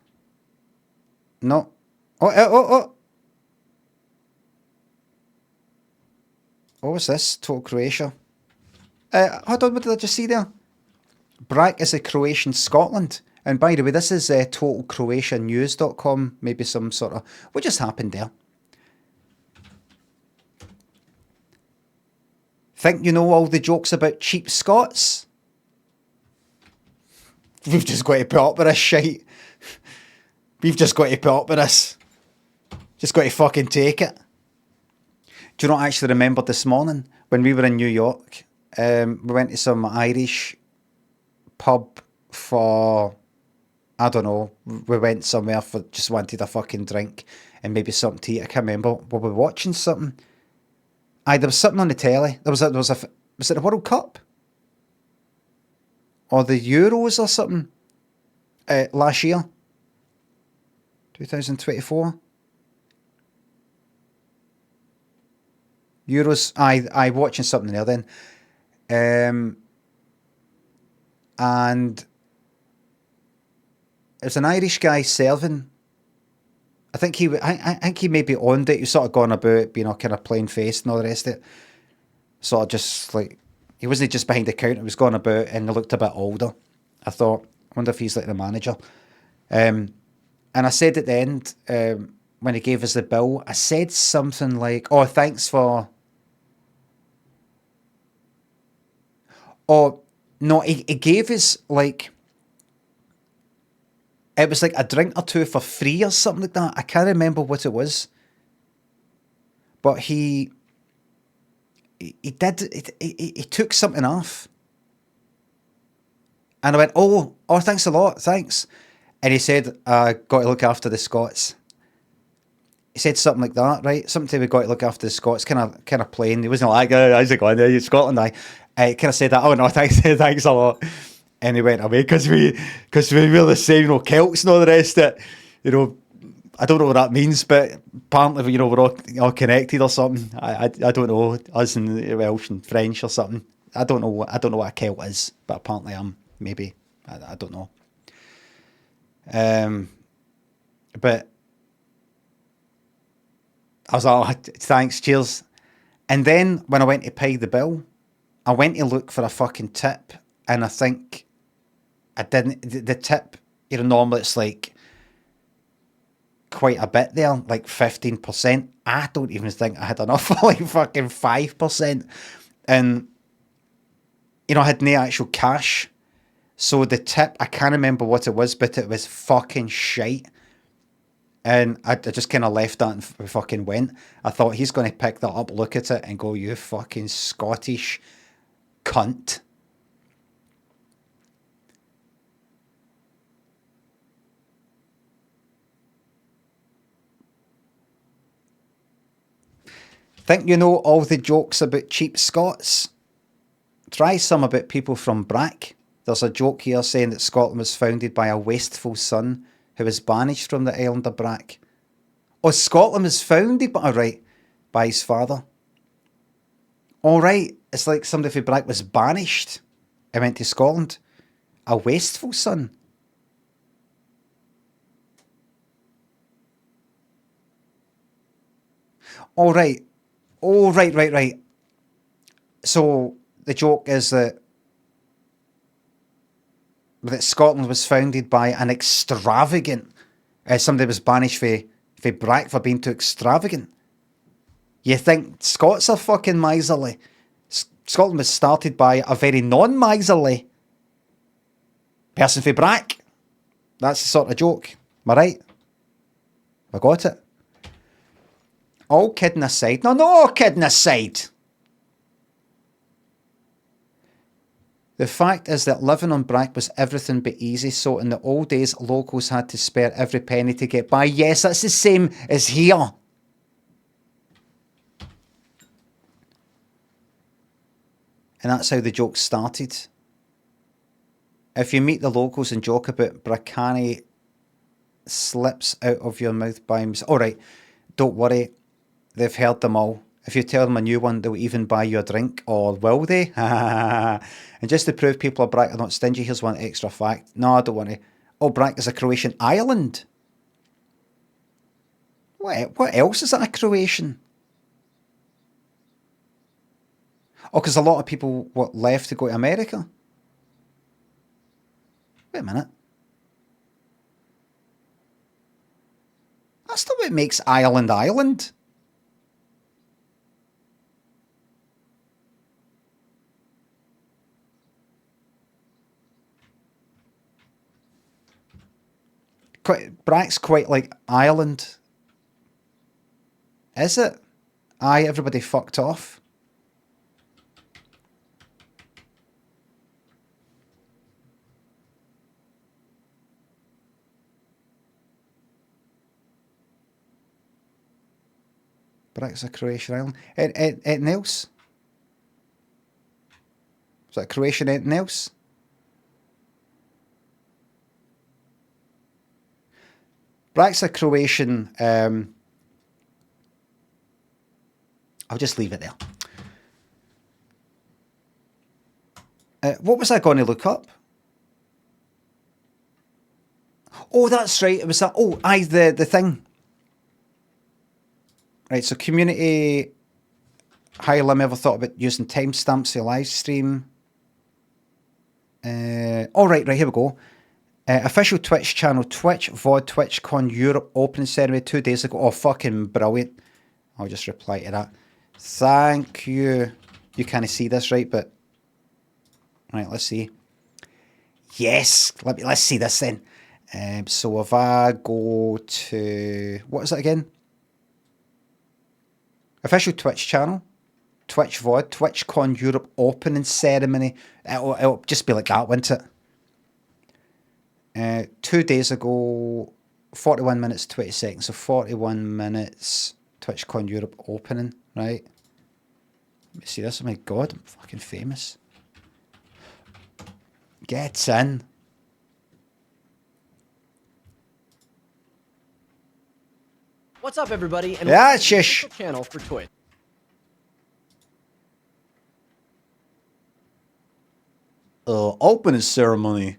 No. Oh. What was this? Total Croatia. Hold on, what did I just see there? Brack is a Croatian Scotland. And by the way, this is totalcroatianews.com. Maybe some sort of... What just happened there? Think you know all the jokes about cheap Scots? We've just got to put up with this shite. We've just got to put up with this. Just got to fucking take it. Do you not actually remember this morning when we were in New York? We went to some Irish pub for, I don't know, we went somewhere for just wanted a fucking drink and maybe something to eat. I can't remember. Were we watching something? There was something on the telly. Was it the World Cup? Or the Euros or something? Last year? 2024? Euros. I watching something there then. And there's an Irish guy serving. I think he maybe owned it. He was sort of going about, kind of plain faced and all the rest of it. Sort of just like, he wasn't just behind the counter, he was going about and he looked a bit older. I thought, I wonder if he's like the manager. And I said at the end, when he gave us the bill, I said something like, oh, thanks for... Oh, no, he gave us like... It was like a drink or two for free or something like that. I can't remember what it was. But he took something off. And I went, oh, thanks a lot, thanks. And he said, got to look after the Scots. He said something like that, right? Something we got to look after the Scots, kind of plain. He wasn't like, how's it going there, you Scotland? I kind of said that, oh no, thanks a lot. And he went away because we were the same, Celts and all the rest of it. I don't know what that means, but apparently, we're all connected or something. I don't know, us and Welsh and French or something. I don't know what a Celt is, but apparently I'm maybe. I don't know. But I was like, oh, thanks, cheers. And then when I went to pay the bill, I went to look for a fucking tip, and I think I didn't. The tip, normally it's like quite a bit there, like 15%. I don't even think I had enough for like fucking 5%. And, I had no actual cash. So the tip, I can't remember what it was, but it was fucking shite. And I just kind of left that and fucking went. I thought, he's going to pick that up, look at it, and go, you fucking Scottish cunt. Think you know all the jokes about cheap Scots? Try some about people from Brack. There's a joke here saying that Scotland was founded by a wasteful son who was banished from the island of Brack. Oh, Scotland was founded by his father. All right, it's like somebody from Brack was banished and went to Scotland. A wasteful son. All right. Oh, right. So the joke is that Scotland was founded by an extravagant... somebody was banished for Brack for being too extravagant. You think Scots are fucking miserly? Scotland was started by a very non-miserly person for Brack. That's the sort of joke. Am I right? I got it. All kidding aside. No, kidding aside. The fact is that living on Brack was everything but easy, so in the old days, locals had to spare every penny to get by. Yes, that's the same as here. And that's how the joke started. If you meet the locals and joke about Brackani slips out of your mouth by himself. All right, don't worry. They've heard them all. If you tell them a new one, they'll even buy you a drink, or will they? And just to prove people of Brack are not stingy, here's one extra fact. No, I don't want to. Oh, Brack is a Croatian island. What else is that a Croatian? Oh, because a lot of people left to go to America. Wait a minute. That's not what makes Ireland Ireland. Brack's quite like Ireland. Is it? Aye, everybody fucked off. Brack's a Croatian island. Anything else? Is that Croatian anything else? Brack's a Croatian... I'll just leave it there. What was I going to look up? Oh, that's right. It was that. Oh, the thing. Right, so community. How Limmy ever thought about using timestamps for a live stream? All right, here we go. Official Twitch channel, Twitch VOD TwitchCon Europe opening ceremony 2 days ago. Oh, fucking brilliant! I'll just reply to that. Thank you. You can't see this, right? But right, let's see. Yes, let's see this then. So if I go to what is it again? Official Twitch channel, Twitch VOD, TwitchCon Europe opening ceremony. It'll just be like that, won't it? 2 days ago, 41 minutes, 20 seconds. So 41 minutes, TwitchCon Europe opening, right? Let me see this. Oh my God, I'm fucking famous. Get in. What's up, everybody? And yeah, welcome to the shish. official channel for Twitch. Opening ceremony.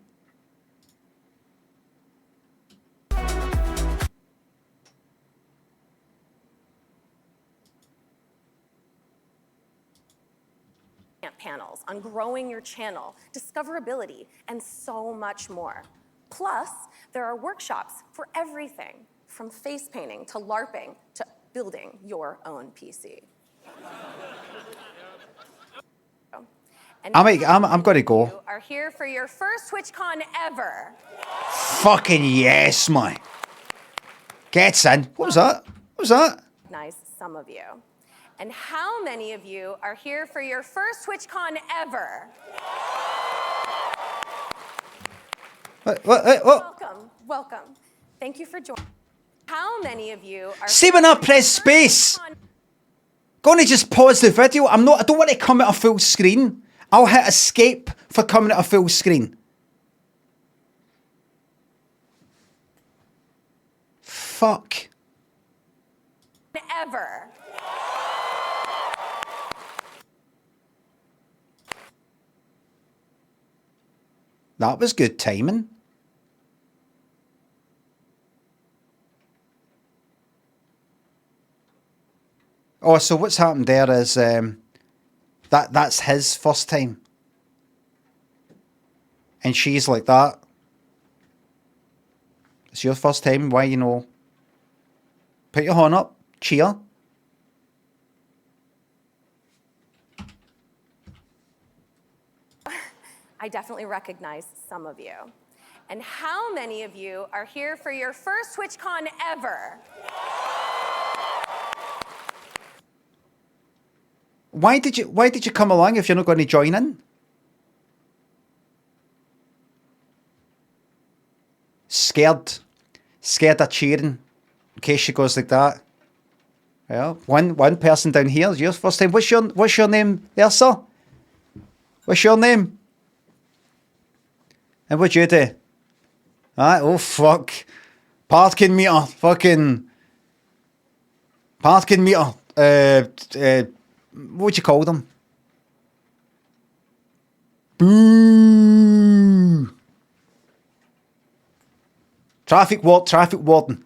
Panels on growing your channel, discoverability, and so much more. Plus, there are workshops for everything, from face painting to LARPing to building your own PC. And I'm gonna go. You are here for your first TwitchCon ever. Fucking yes, man. Gets in. What was that? What was that? Recognize some of you. And how many of you are here for your first TwitchCon ever? What? Welcome. Thank you for joining. How many of you are... See when I press space. Gonna just pause the video. I don't want to come at a full screen. I'll hit escape for coming at a full screen. Fuck. Ever. That was good timing. Oh, so what's happened there is that's his first time. And she's like that. It's your first time, why, you know, put your hand up, cheer. I definitely recognize some of you. And how many of you are here for your first TwitchCon ever? Why did you come along if you're not going to join in? Scared of cheering in case she goes like that. Well, one person down here is your first time. What's your name there, sir? What's your name? And what'd you do? Oh fuck. Parking meter. Fucking parking meter. What would you call them? Boo! Traffic warden.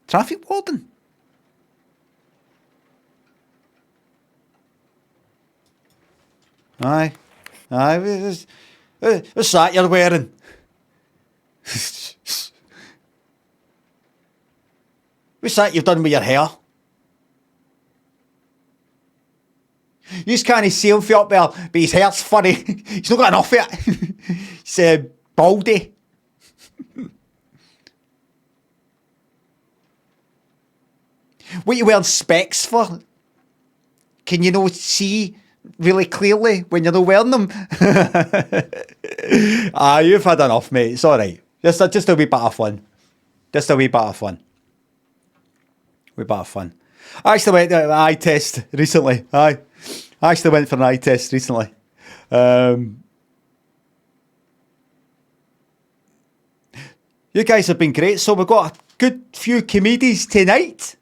Traffic warden. Aye. What's that you're wearing? What's that you've done with your hair? You just can't see him up there, but his hair's funny. He's not got enough of it. He's baldy. What you wearing specs for? Can you not see really clearly when you're not wearing them? You've had enough, mate. It's alright. Just a wee bit of fun. Just a wee bit of fun. I actually went to an eye test recently. I actually went for an eye test recently. You guys have been great. So we've got a good few comedies tonight.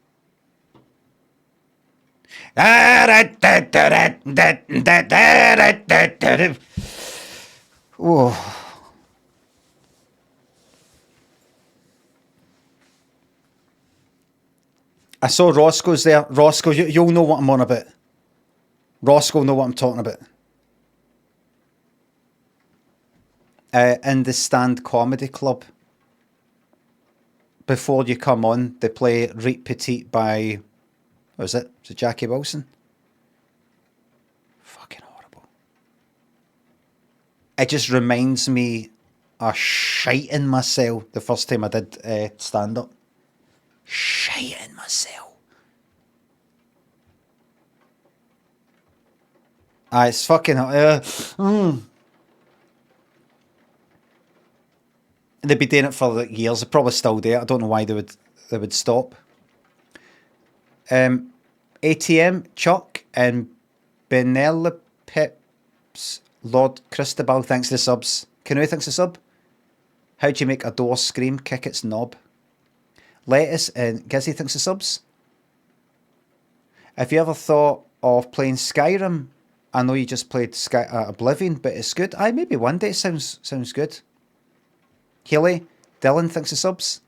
Oh. I saw Roscoe's there. Roscoe, you'll know what I'm on about. Roscoe will know what I'm talking about. In the Stand Comedy Club. Before you come on, they play Reet Petite by... What was it? Was it Jackie Wilson? Fucking horrible. It just reminds me of shiting myself the first time I did stand-up. Shiting myself. It's fucking... They've been doing it for like years. They're probably still there. I don't know why they would stop. ATM, Chuck, and Benellipips, Lord Christabel, thanks for the subs. Canoe, thanks for the sub. How do you make a door scream? Kick its knob. Lettuce and Gizzy, thanks for the subs. Have you ever thought of playing Skyrim? I know you just played Oblivion, but it's good. Aye, maybe one day. Sounds good. Haley, Dylan, thanks for subs.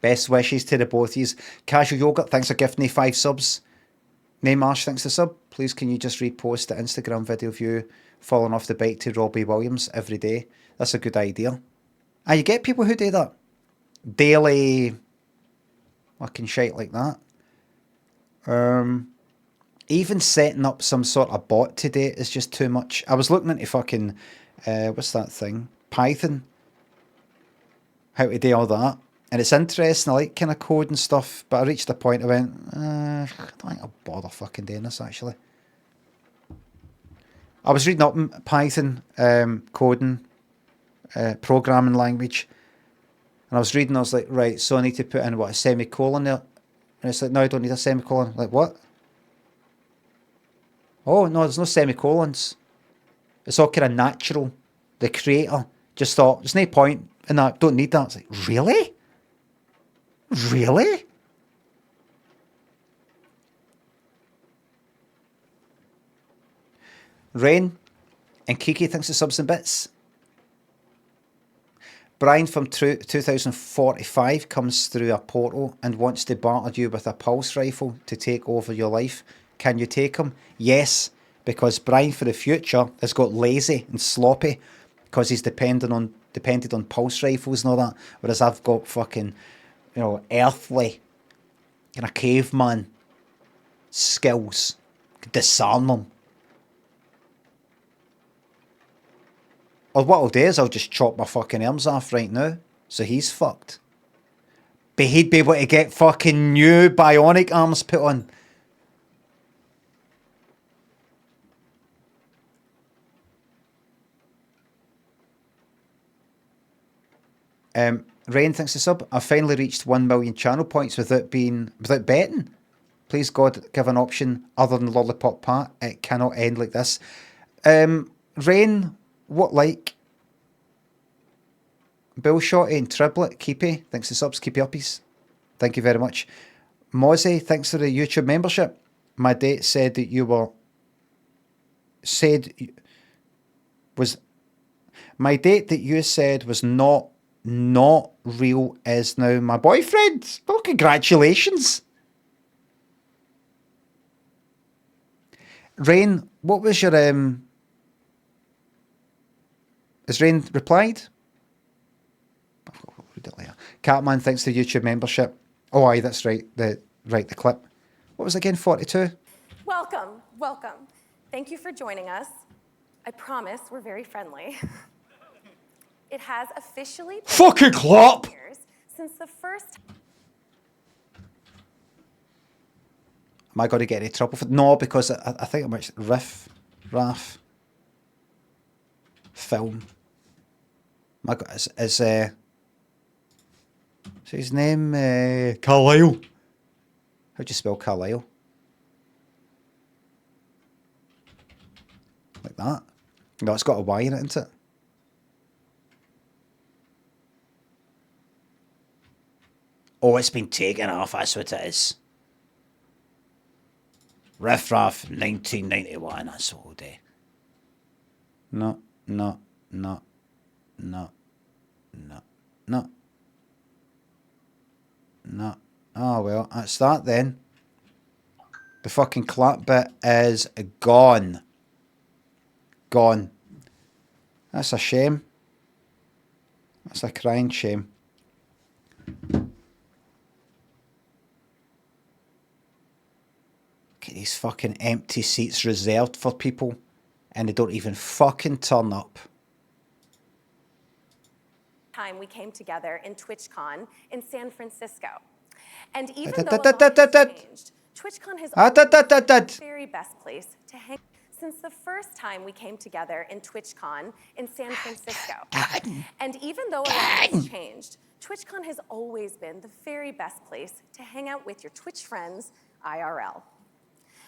Best wishes to the both of yous. Casual Yogurt, thanks for gifting me 5 subs. Name Marsh, thanks for sub. Please can you just repost the Instagram video of you falling off the bike to Robbie Williams every day? That's a good idea. You get people who do that. Daily fucking shit like that. Even setting up some sort of bot today is just too much. I was looking into fucking, what's that thing? Python. How to do all that. And it's interesting, I like kind of code and stuff, but I reached a point I went, I don't think I'll bother fucking doing this actually. I was reading up Python coding, programming language, and I was reading, I was like, right, so I need to put in, what, a semicolon there? And it's like, no, I don't need a semicolon. Like, what? Oh, no, there's no semicolons. It's all kind of natural. The creator just thought, there's no point in that, don't need that. It's like, really? Really? Rain and Kiki thinks the subs and bits. Brian from 2045 comes through a portal and wants to barter you with a pulse rifle to take over your life. Can you take him? Yes, because Brian for the future has got lazy and sloppy because he's depended on pulse rifles and all that, whereas I've got fucking, earthly, kind of caveman skills. Disarm them. Or what I'll do is I'll just chop my fucking arms off right now. So he's fucked. But he'd be able to get fucking new bionic arms put on. Rain thinks the sub. I finally reached 1 million channel points without betting. Please God, give an option other than Lollipop Pat. It cannot end like this. Rain, what like? Bill Shotty and Triplet, Keepy, thanks for subs, keepy uppies. Thank you very much. Mozzie, thanks for the YouTube membership. My date said that you were my date that you said was not real is now my boyfriend. Well, congratulations. Rain, what was your has Rain replied? I'll read it later. Catman, thanks for the YouTube membership. Oh aye, that's right. The clip. What was it again? 42? Welcome. Thank you for joining us. I promise we're very friendly. It has officially been fucking clap years since the first. Am I going to get into trouble for no? Because I think I'm actually Raff film. My God, is his name Carlisle? How do you spell Carlisle? Like that? No, it's got a Y in it, isn't it? Oh, it's been taken off, that's what it is. Riff Raff 1991, that's all day. No, no, no, no, no, no. No. Oh, well, that's that then. The fucking clap bit is gone. Gone. That's a shame. That's a crying shame. Look at these fucking empty seats reserved for people, and they don't even fucking turn up. Time we came together in TwitchCon in San Francisco. And even though a lot has changed, TwitchCon has always been the very best place to hang. Since the first time we came together in TwitchCon in San Francisco. And even though a lot has changed, TwitchCon has always been the very best place to hang out with your Twitch friends IRL.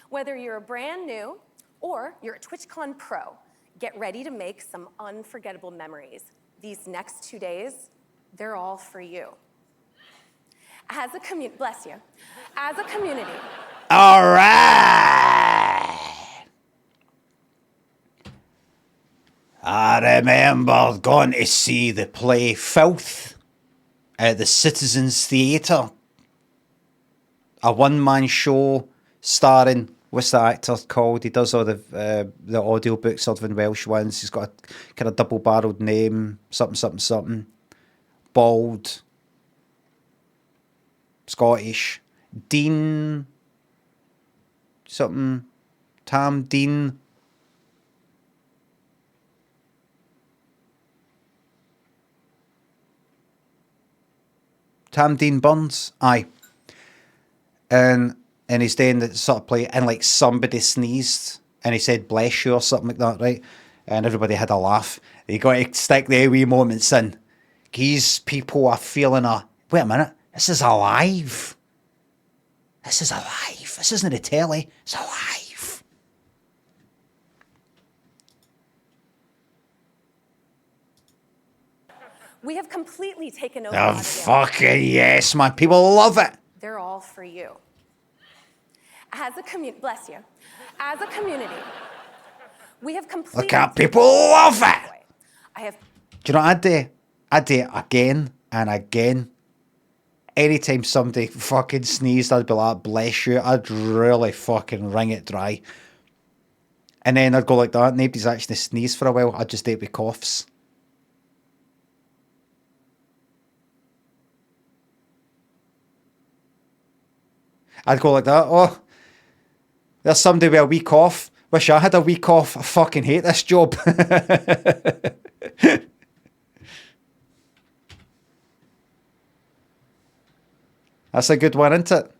Whether you're a brand new or you're a TwitchCon pro, get ready to make some unforgettable memories. These next 2 days, they're all for you. As a community, bless you. As a community. All right. I remember going to see the play Filth at the Citizens Theatre. A one-man show starring, what's the actor called? He does all the audiobooks other than Welsh ones. He's got a kind of double-barreled name, something, something, something. Bald. Scottish. Dean. Something. Tam Dean. Tam Dean Burns. Aye. And he's doing the sort of play, and like somebody sneezed, and he said bless you or something like that, right? And everybody had a laugh. You got to stick the wee moments in. These people are feeling wait a minute, this is alive. This is alive. This isn't a telly, it's alive. We have completely taken over. Oh, fucking yes, man. People love it. They're all for you. As a community, bless you. As a community, we have completely. Look at people love it. I have. Do you know what I'd do? I'd do it again and again. Anytime somebody fucking sneezed, I'd be like, bless you. I'd really fucking wring it dry. And then I'd go like that. Nobody's actually sneezed for a while. I'd just do it with coughs. I'd go like that. Oh, there's somebody with a wee cough. Wish I had a wee cough. I fucking hate this job. That's a good one, isn't it?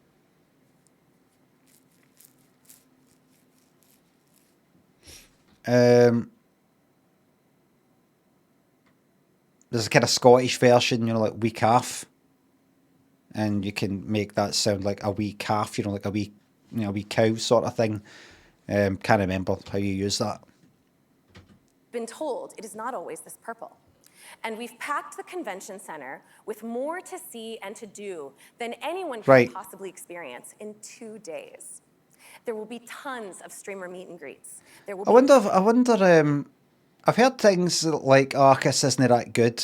There's a kind of Scottish version, you know, like wee calf. And you can make that sound like a wee calf, you know, like a wee, you know, a wee cow sort of thing. Can't remember how you use that. Been told it is not always this purple. And we've packed the convention center with more to see and to do than anyone can possibly experience in 2 days. There will be tons of streamer meet and greets. There will I wonder, I've heard things like, oh, this isn't that good.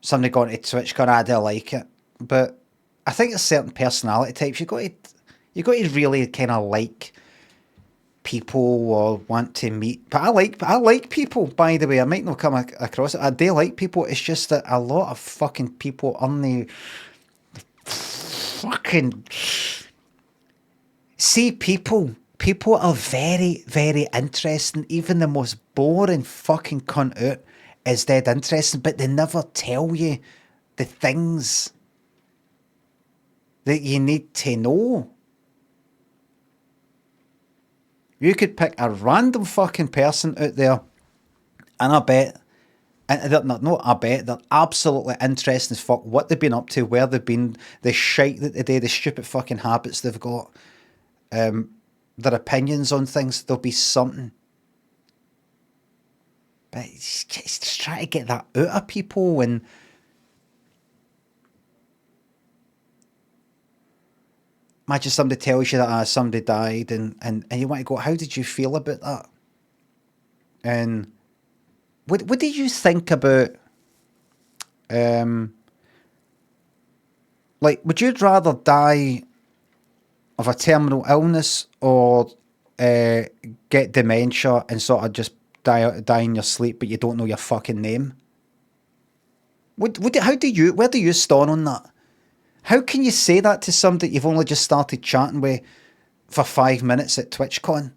Somebody going to Twitch, I do like it. But I think there's certain personality types. You got to really kind of like people or want to meet. But I like people, by the way. I might not come across it. I do like people. It's just that a lot of fucking people on the fucking see people. People are very, very interesting. Even the most boring fucking cunt out is dead interesting, but they never tell you the things that you need to know. You could pick a random fucking person out there, and I bet, they're absolutely interesting as fuck. What they've been up to, where they've been, the shite that they do, the stupid fucking habits they've got, their opinions on things. There'll be something. But it's just try to get that out of people, and Imagine somebody tells you that somebody died, and you want to go, how did you feel about that? And what did you think about, like, would you rather die of a terminal illness or get dementia and sort of just die in your sleep, but you don't know your fucking name? Where do you stand on that? How can you say that to somebody you've only just started chatting with for 5 minutes at TwitchCon?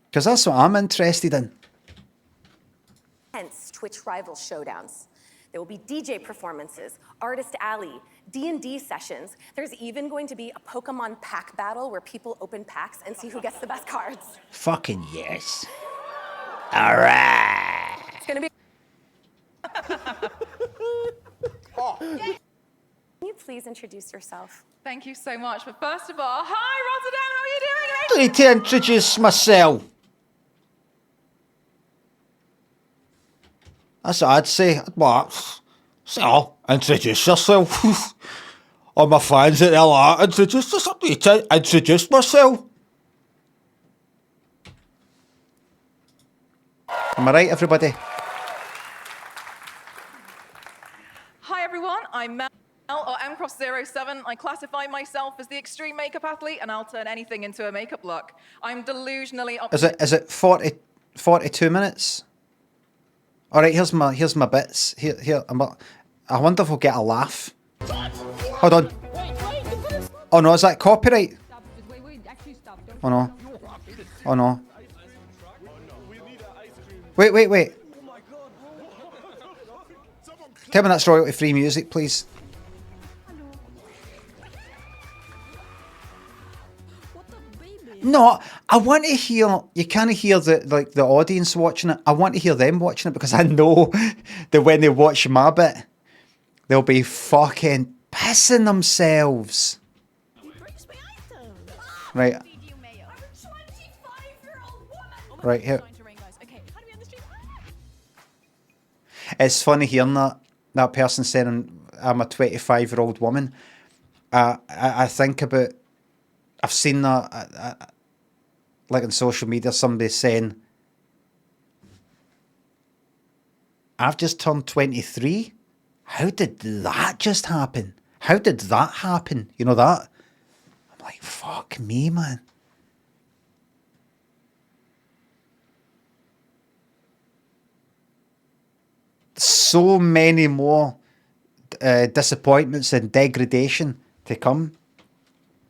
Because that's what I'm interested in. Hence, Twitch rival showdowns. There will be DJ performances, artist alley, D&D sessions. There's even going to be a Pokemon pack battle where people open packs and see who gets the best cards. Fucking yes. All right. It's gonna be. Can you please introduce yourself? Thank you so much. But first of all, hi Rotterdam, how are you doing? I need to introduce myself. That's what I'd say. So, introduce yourself. All my fans at LR, introduce myself. Am I right, everybody? Hi everyone, I'm Mel, or mcross07. I classify myself as the extreme makeup athlete, and I'll turn anything into a makeup look. I'm delusionally Is it 42 minutes? All right, here's my bits. Here. I wonder if we'll get a laugh. Hold on. Oh no, is that copyright? Oh no. Oh no. Wait. Tell me that's royalty-free music, please. No, I want to hear. You can't hear the audience watching it. I want to hear them watching it because I know that when they watch my bit, they'll be fucking pissing themselves. Right. Right here. It's funny hearing that person saying I'm a 25-year-old woman. I think about. I've seen that, like on social media, somebody saying, I've just turned 23. How did that just happen? How did that happen? You know that? I'm like, fuck me, man. So many more disappointments and degradation to come.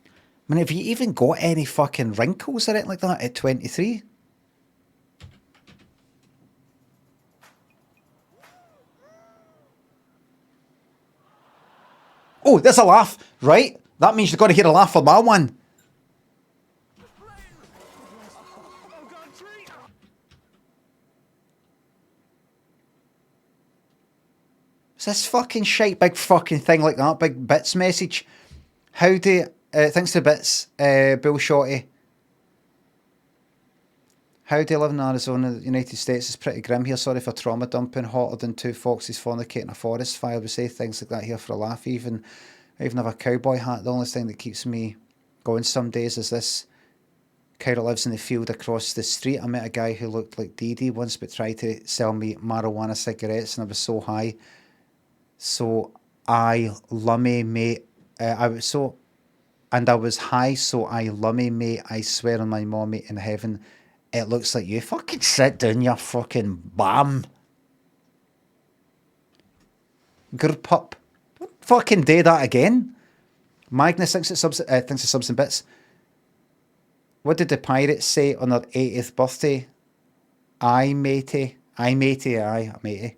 I mean, have you even got any fucking wrinkles or anything like that at 23? Oh, there's a laugh, right? That means you've got to hear a laugh for my one. It's this fucking shite big fucking thing like that, big bits message. How do... thanks to Bits, Bill Shorty. How do you live in Arizona, United States? It's pretty grim here. Sorry for trauma dumping. Hotter than two foxes fornicating a forest fire. We say things like that here for a laugh. I even have a cowboy hat. The only thing that keeps me going some days is this. Kyra lives in the field across the street. I met a guy who looked like Dee Dee once but tried to sell me marijuana cigarettes and I was so high. So I lummy mate. I was high, so I lummy, mate. I swear on my mommy in heaven, it looks like you. Fucking sit down, you fucking bam. Good pup. Don't fucking do that again. Magnus thinks it's subs and bits. What did the pirates say on their 80th birthday? Aye, matey. Aye, matey. Aye, matey.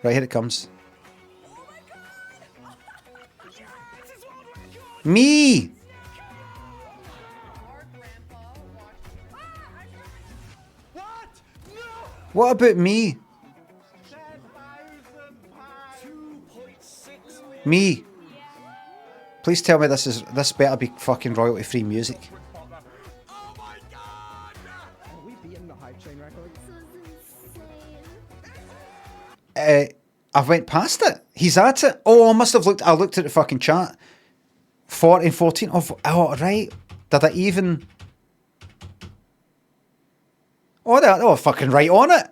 Right, here it comes. Me! What about me? Me. Please tell me this better be fucking royalty free music. I've went past it. He's at it. Oh, I must have looked. I looked at the fucking chat. 14, 14. Oh, right. Did I even? Oh, they're fucking right on it.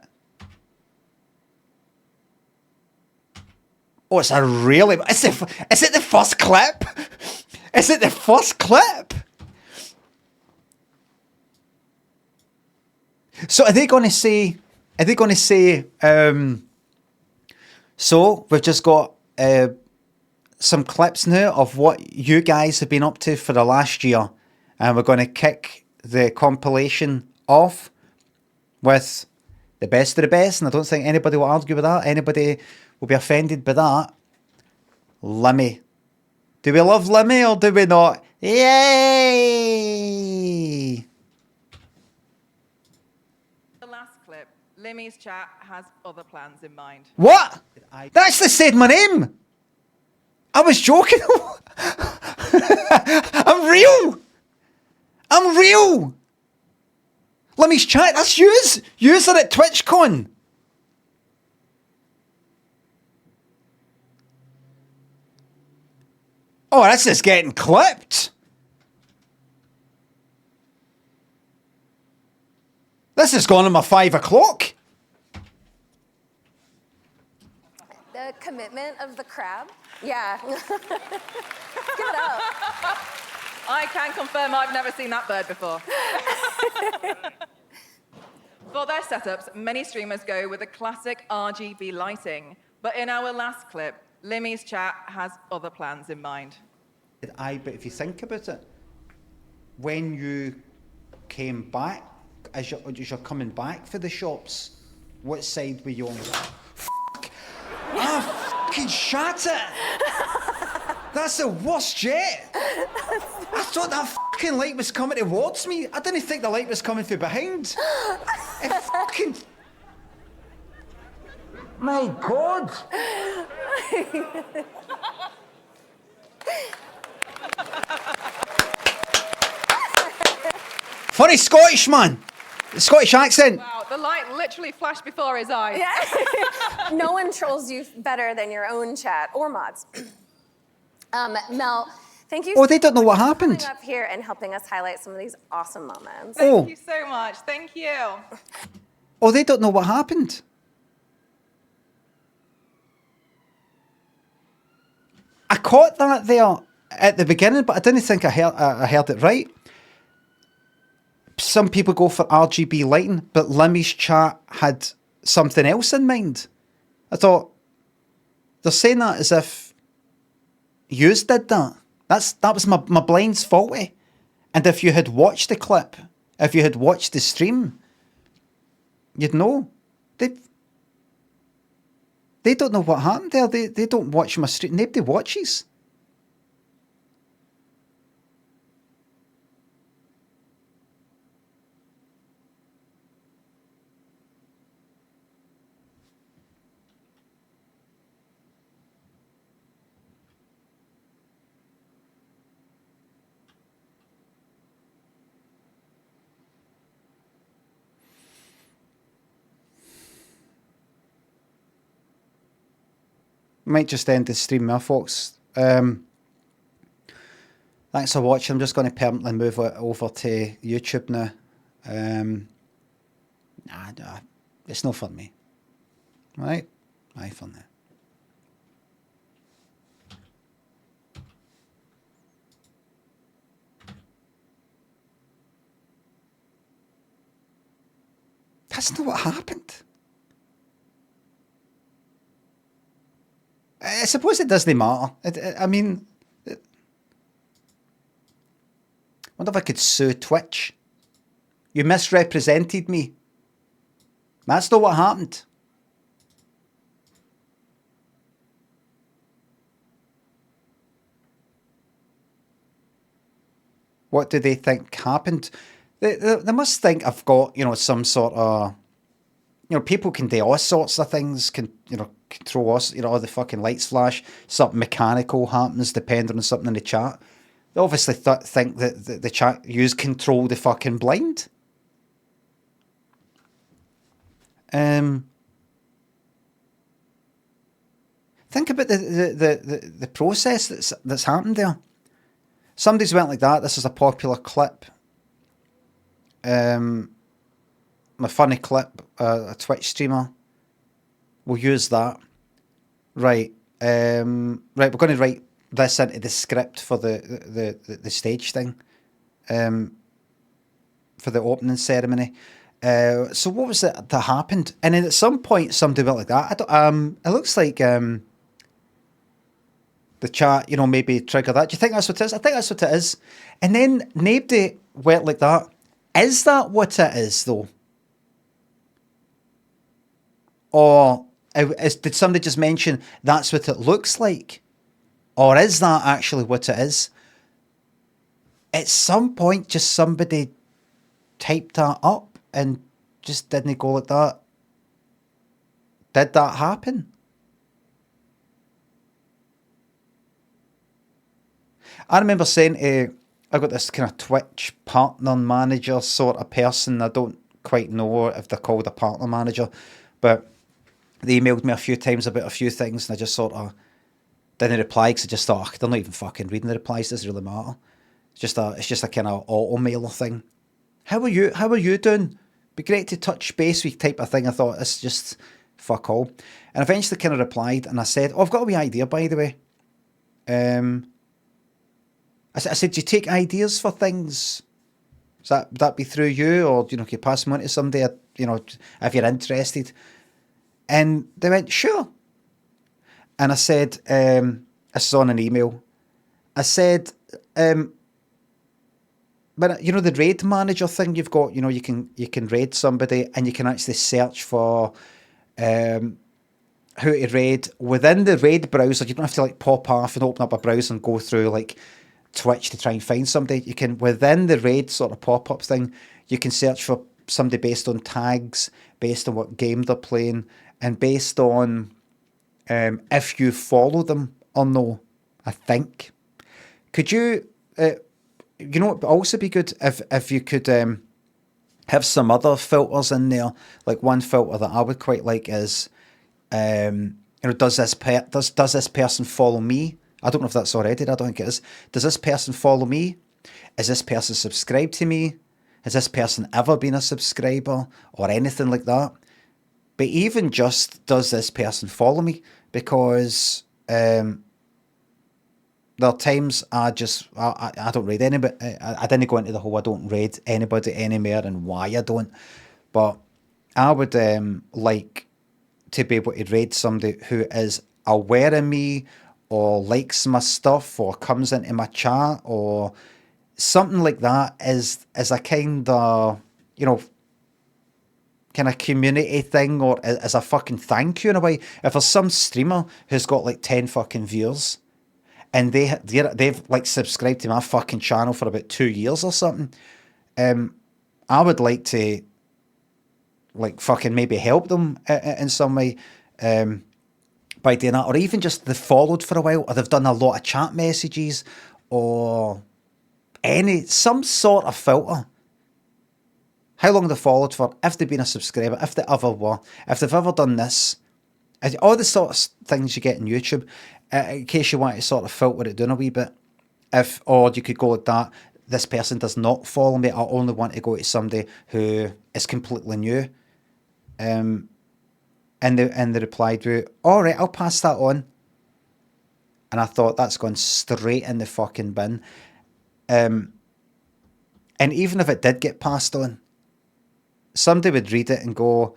Oh, it's a really. Is it the first clip? Is it the first clip? So are they going to say? Are they going to say? So we've just got some clips now of what you guys have been up to for the last year, and we're going to kick the compilation off with the best of the best. And I don't think anybody will argue with that. Anybody will be offended by that. Limmy. Do we love Limmy or do we not? Yay! The last clip. Limmy's chat has other plans in mind. What? They actually said my name. I was joking. I'm real. I'm real. Limmy's chat. That's yous. Yous are at TwitchCon. Oh, this is getting clipped. This is going on my 5 o'clock. The commitment of the crab. Yeah. Give it up. I can confirm I've never seen that bird before. For their setups, many streamers go with the classic RGB lighting. But in our last clip, Limmy's chat has other plans in mind. But if you think about it, when you came back, as you're coming back for the shops, what side were you on? Fuck! I fucking shot it! That's the worst yet! I thought that fucking light was coming towards me. I didn't think the light was coming from behind. It fucking... My God! Funny Scottish man, the Scottish accent. Wow, the light literally flashed before his eyes. Yeah. No one trolls you better than your own chat or mods. Mel, thank you. Oh, they don't know what happened. Coming up here and helping us highlight some of these awesome moments. Thank you so much. Thank you. Oh, they don't know what happened. I caught that there at the beginning, but I didn't think I heard it right. Some people go for RGB lighting, but Limmy's chat had something else in mind. I thought, they're saying that as if yous did that. That was my blind's faulty. And if you had watched the clip, if you had watched the stream, you'd know. They don't know what happened there. They don't watch my stream. Nobody watches. Might just end the stream now, folks. Thanks for watching. I'm just going to permanently move it over to YouTube now. Nah, it's not for me. Right? Aye, for now. That's not what happened. I suppose it doesn't matter. I mean, I wonder if I could sue Twitch. You misrepresented me. That's not what happened. What do they think happened? They must think I've got, some sort of... people can do all sorts of things, control us, all the fucking lights flash, something mechanical happens depending on something in the chat. They obviously think that the chat use control the fucking blind. Think about the process that's happened there. Somebody's went like that. This is a popular clip. My funny clip, a Twitch streamer. We'll use that. Right. Right, we're going to write this into the script for the stage thing. For the opening ceremony. So what was it that happened? And then at some point somebody went like that. It looks like the chat, maybe trigger that. Do you think that's what it is? I think that's what it is. And then nobody went like that. Is that what it is though? Or did somebody just mention that's what it looks like? Or is that actually what it is? At some point, just somebody typed that up and just didn't go like that. Did that happen? I remember saying I got this kind of Twitch partner manager sort of person. I don't quite know if they're called a partner manager, but they emailed me a few times about a few things, and I just sort of didn't reply because I just thought, they're not even fucking reading the replies. Doesn't really matter. It's just a kind of auto mailer thing. How are you doing? Be great to touch base with type of thing. I thought it's just fuck all, and eventually kind of replied, and I said, I've got a wee idea by the way. I said, do you take ideas for things? Would that be through you, or can you pass them on to somebody? If you're interested. And they went, sure. And I said, this is on an email. I said, but the raid manager thing you've got, you can raid somebody and you can actually search for who to raid within the raid browser. You don't have to like pop off and open up a browser and go through like Twitch to try and find somebody. You can, within the raid sort of pop-up thing, you can search for somebody based on tags, based on what game they're playing, and based on if you follow them or no, I think. Could you, it would also be good if you could have some other filters in there. Like one filter that I would quite like is, does this person follow me? I don't know if that's already. I don't think it is. Does this person follow me? Is this person subscribed to me? Has this person ever been a subscriber or anything like that? But even just, does this person follow me? Because there are times I don't raid anybody. I didn't go into the whole I don't raid anybody anymore and why I don't. But I would like to be able to raid somebody who is aware of me, or likes my stuff, or comes into my chat, or something like that, as a kind of, kind of community thing, or as a fucking thank you in a way. If there's some streamer who's got like 10 fucking viewers, and they've like subscribed to my fucking channel for about 2 years or something, I would like to like fucking maybe help them in some way, by doing that, or even just they've followed for a while, or they've done a lot of chat messages, or some sort of filter. How long they've followed for, if they've been a subscriber, if they ever were, if they've ever done this, all the sort of things you get in YouTube, in case you want to sort of filter it down a wee bit. Or you could go like that, this person does not follow me, I only want to go to somebody who is completely new. And they replied with, all right, I'll pass that on. And I thought, that's gone straight in the fucking bin. And even if it did get passed on, somebody would read it and go,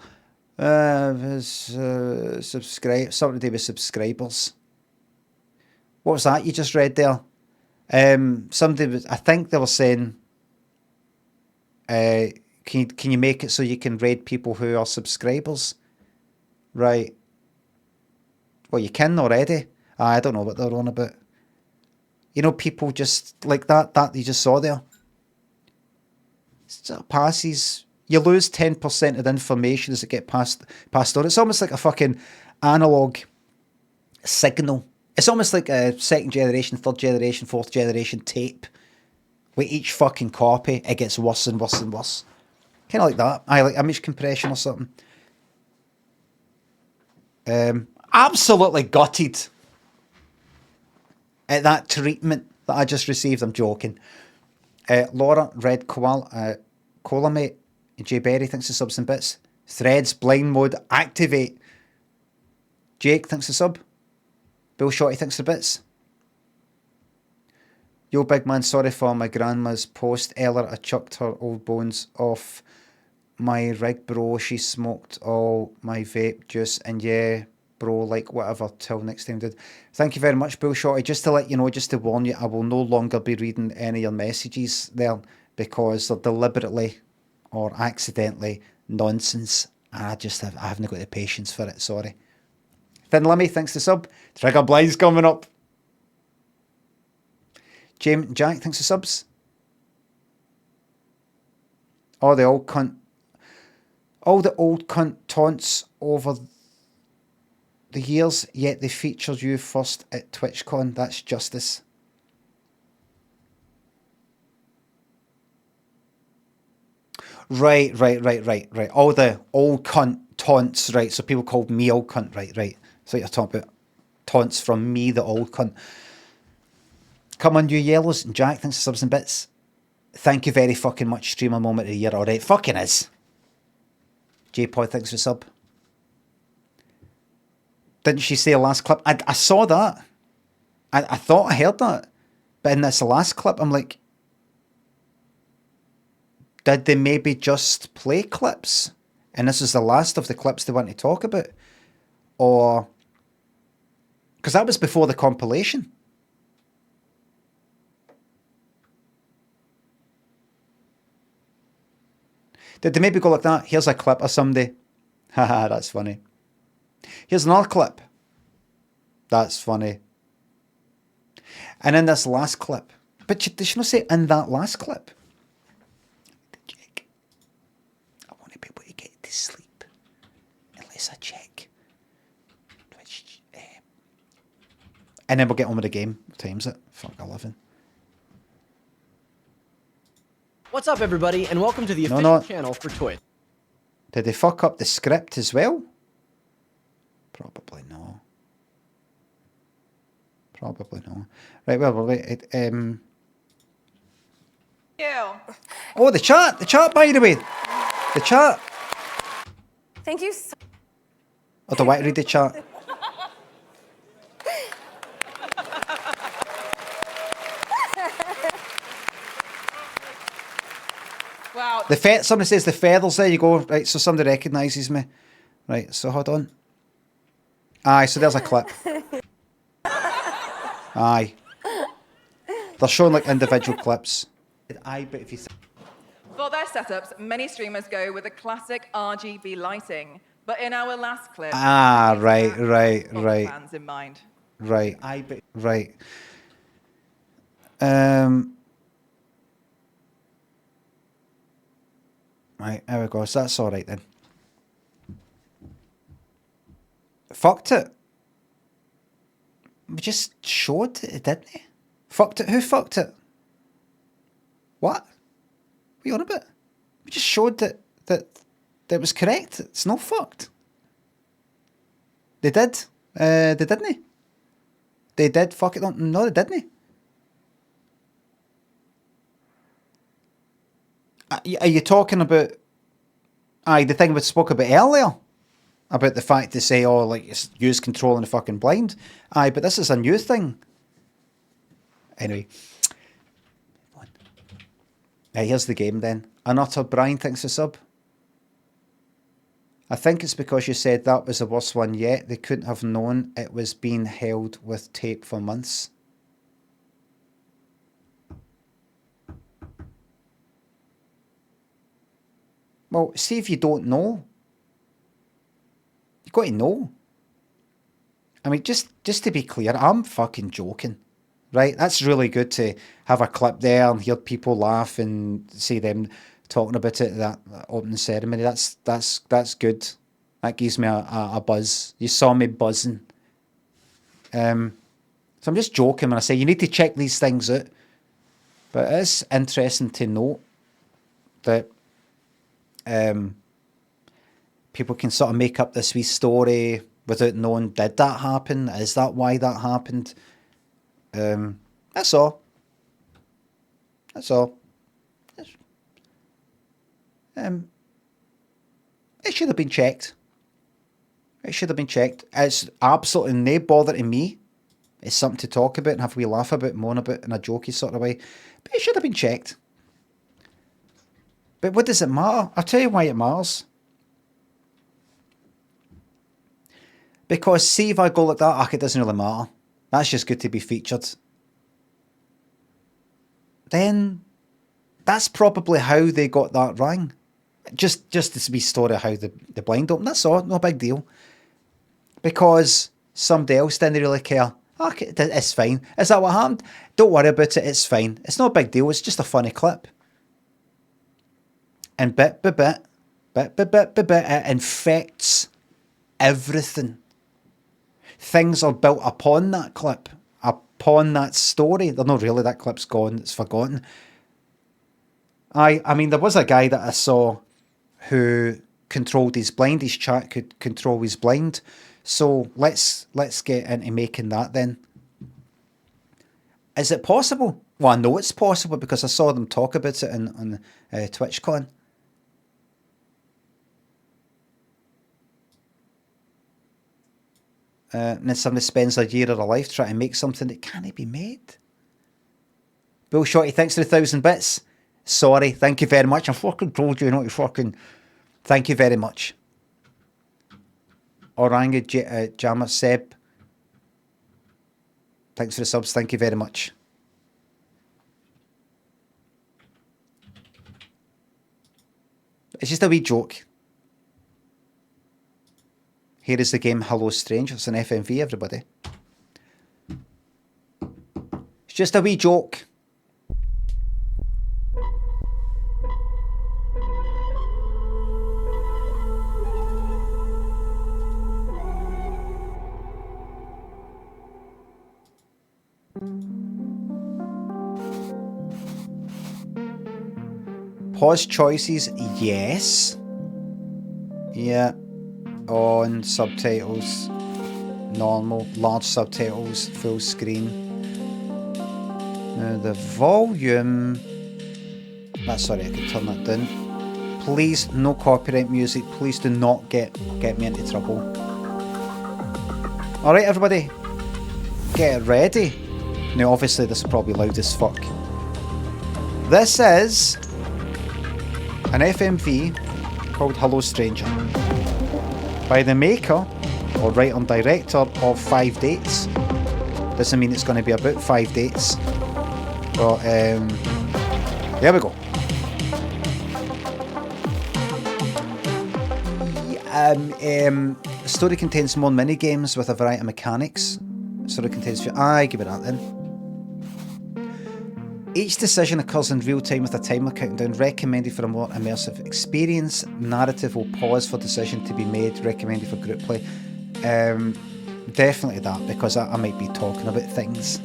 something to do with subscribers. What was that you just read there? I think they were saying, can you make it so you can raid people who are subscribers? Right. Well, you can already. I don't know what they're on about. People just like that you just saw there. It passes. You lose 10% of the information as it gets passed on. It's almost like a fucking analog signal. It's almost like a second generation, third generation, fourth generation tape. With each fucking copy, it gets worse and worse and worse. Kind of like that. Like image compression or something. absolutely gutted at that treatment that I just received. I'm joking. Laura, Red Koala, Mate, Jay Berry thinks the subs and bits. Threads, blind mode, activate. Jake thinks the sub. Bill Shotty thinks the bits. Yo, big man, sorry for my grandma's post earlier. I chucked her old bones off my rig, bro. She smoked all my vape juice, and yeah, bro, like whatever, till next time, dude. Thank you very much, Bill Shotty. Just to let you know, just to warn you, I will no longer be reading any of your messages there because they're deliberately or accidentally nonsense. I haven't got the patience for it, sorry. Thin Limmy thinks the sub. Trigger Blind's coming up. James Jack thinks the subs. Oh, the old cunt. All the old cunt taunts over the years, yet they featured you first at TwitchCon. That's justice. Right. All the old cunt taunts, right? So people called me old cunt, right. So you're talking about taunts from me, the old cunt. Come on, you yellows. And Jack thinks subs and bits. Thank you very fucking much, streamer moment of the year. Alright, fucking is. J-Pod thinks the sub. Didn't she say last clip? I saw that. I thought I heard that. But in this last clip, I'm like, did they maybe just play clips? And this is the last of the clips they want to talk about? Or... because that was before the compilation. Did they maybe go like that? Here's a clip of somebody. Haha, that's funny. Here's another clip. That's funny. And in this last clip. But did she not say in that last clip? Check. I want to be able to get to sleep. Unless I check. Twitch. And then we'll get on with the game. What time's it? Fuck, 11. What's up, everybody, and welcome to the official channel for Twitch. Did they fuck up the script as well? Probably no. Probably no. Right, well, wait. You. Oh, the chat, by the way. The chat. Thank you so Oh, do I read the chat? Wow. Somebody says the feathers, there you go. Right, so somebody recognises me. Right, so hold on. Aye, so there's a clip. Aye. They're showing like individual clips. Aye, but if you... For their setups, many streamers go with a classic RGB lighting, but in our last clip... Ah, right. Fans in mind. Right. Aye, but... Right. Right, there we go. So that's all right then. Fucked it. We just showed it, didn't we? Fucked it? Who fucked it? What? What are you on about? We just showed that it was correct. It's not fucked. They did. They didn't. They did fuck it. No, they didn't. Are you talking about... Aye, the thing we spoke about earlier? About the fact to say, oh, like, it's use controlling the fucking blind. Aye, but this is a new thing. Anyway. Hey, here's the game then. Unutter Brian thinks a sub. I think it's because you said that was the worst one yet. They couldn't have known it was being held with tape for months. Well, see if you don't know. You've got to know. I mean, just to be clear, I'm fucking joking. Right? That's really good to have a clip there and hear people laugh and see them talking about it at that opening ceremony. That's good. That gives me a buzz. You saw me buzzing. So I'm just joking when I say you need to check these things out. But it is interesting to note that people can sort of make up this wee story without knowing, did that happen? Is that why that happened? That's all. That's all. It should have been checked. It should have been checked. It's absolutely no bother to me. It's something to talk about and have we laugh about, moan about in a jokey sort of way. But it should have been checked. But what does it matter? I'll tell you why it matters. Because see if I go like that, it doesn't really matter. That's just good to be featured. Then that's probably how they got that wrong. Just this wee story of how the blind open. That's all. No big deal. Because somebody else didn't really care. Okay, it's fine. Is that what happened? Don't worry about it. It's fine. It's no big deal. It's just a funny clip. And bit by bit, it infects everything. Things are built upon that clip, upon that story. They're not really, that clip's gone, it's forgotten. I mean, there was a guy that I saw who controlled his blind. His chat could control his blind. So let's get into making that then. Is it possible? Well, I know it's possible because I saw them talk about it on TwitchCon. And then somebody spends a year of their life trying to make something that can't be made. Bill Shotty, thanks for the 1,000 bits. Sorry, thank you very much. I fucking told you not to fucking... Thank you very much. Oranga Jammer Seb. Thanks for the subs, thank you very much. It's just a wee joke. Here is the game Hello Strange. It's an FMV, everybody. It's just a wee joke. Pause choices, yes. Yeah. On subtitles, normal, large subtitles, full screen. Now the volume, sorry, I can turn that down. Please, no copyright music. Please do not get me into trouble. All right, everybody, get ready. Now, obviously, this is probably loud as fuck. This is an FMV called Hello Stranger, by the maker or writer and director of 5 Dates. Doesn't mean it's going to be about 5 dates. But there we go. The story contains more mini games with a variety of mechanics. The story contains... give it that then. Each decision occurs in real time with a timer countdown, recommended for a more immersive experience. Narrative will pause for decision to be made, recommended for group play. Definitely that, because I might be talking about things.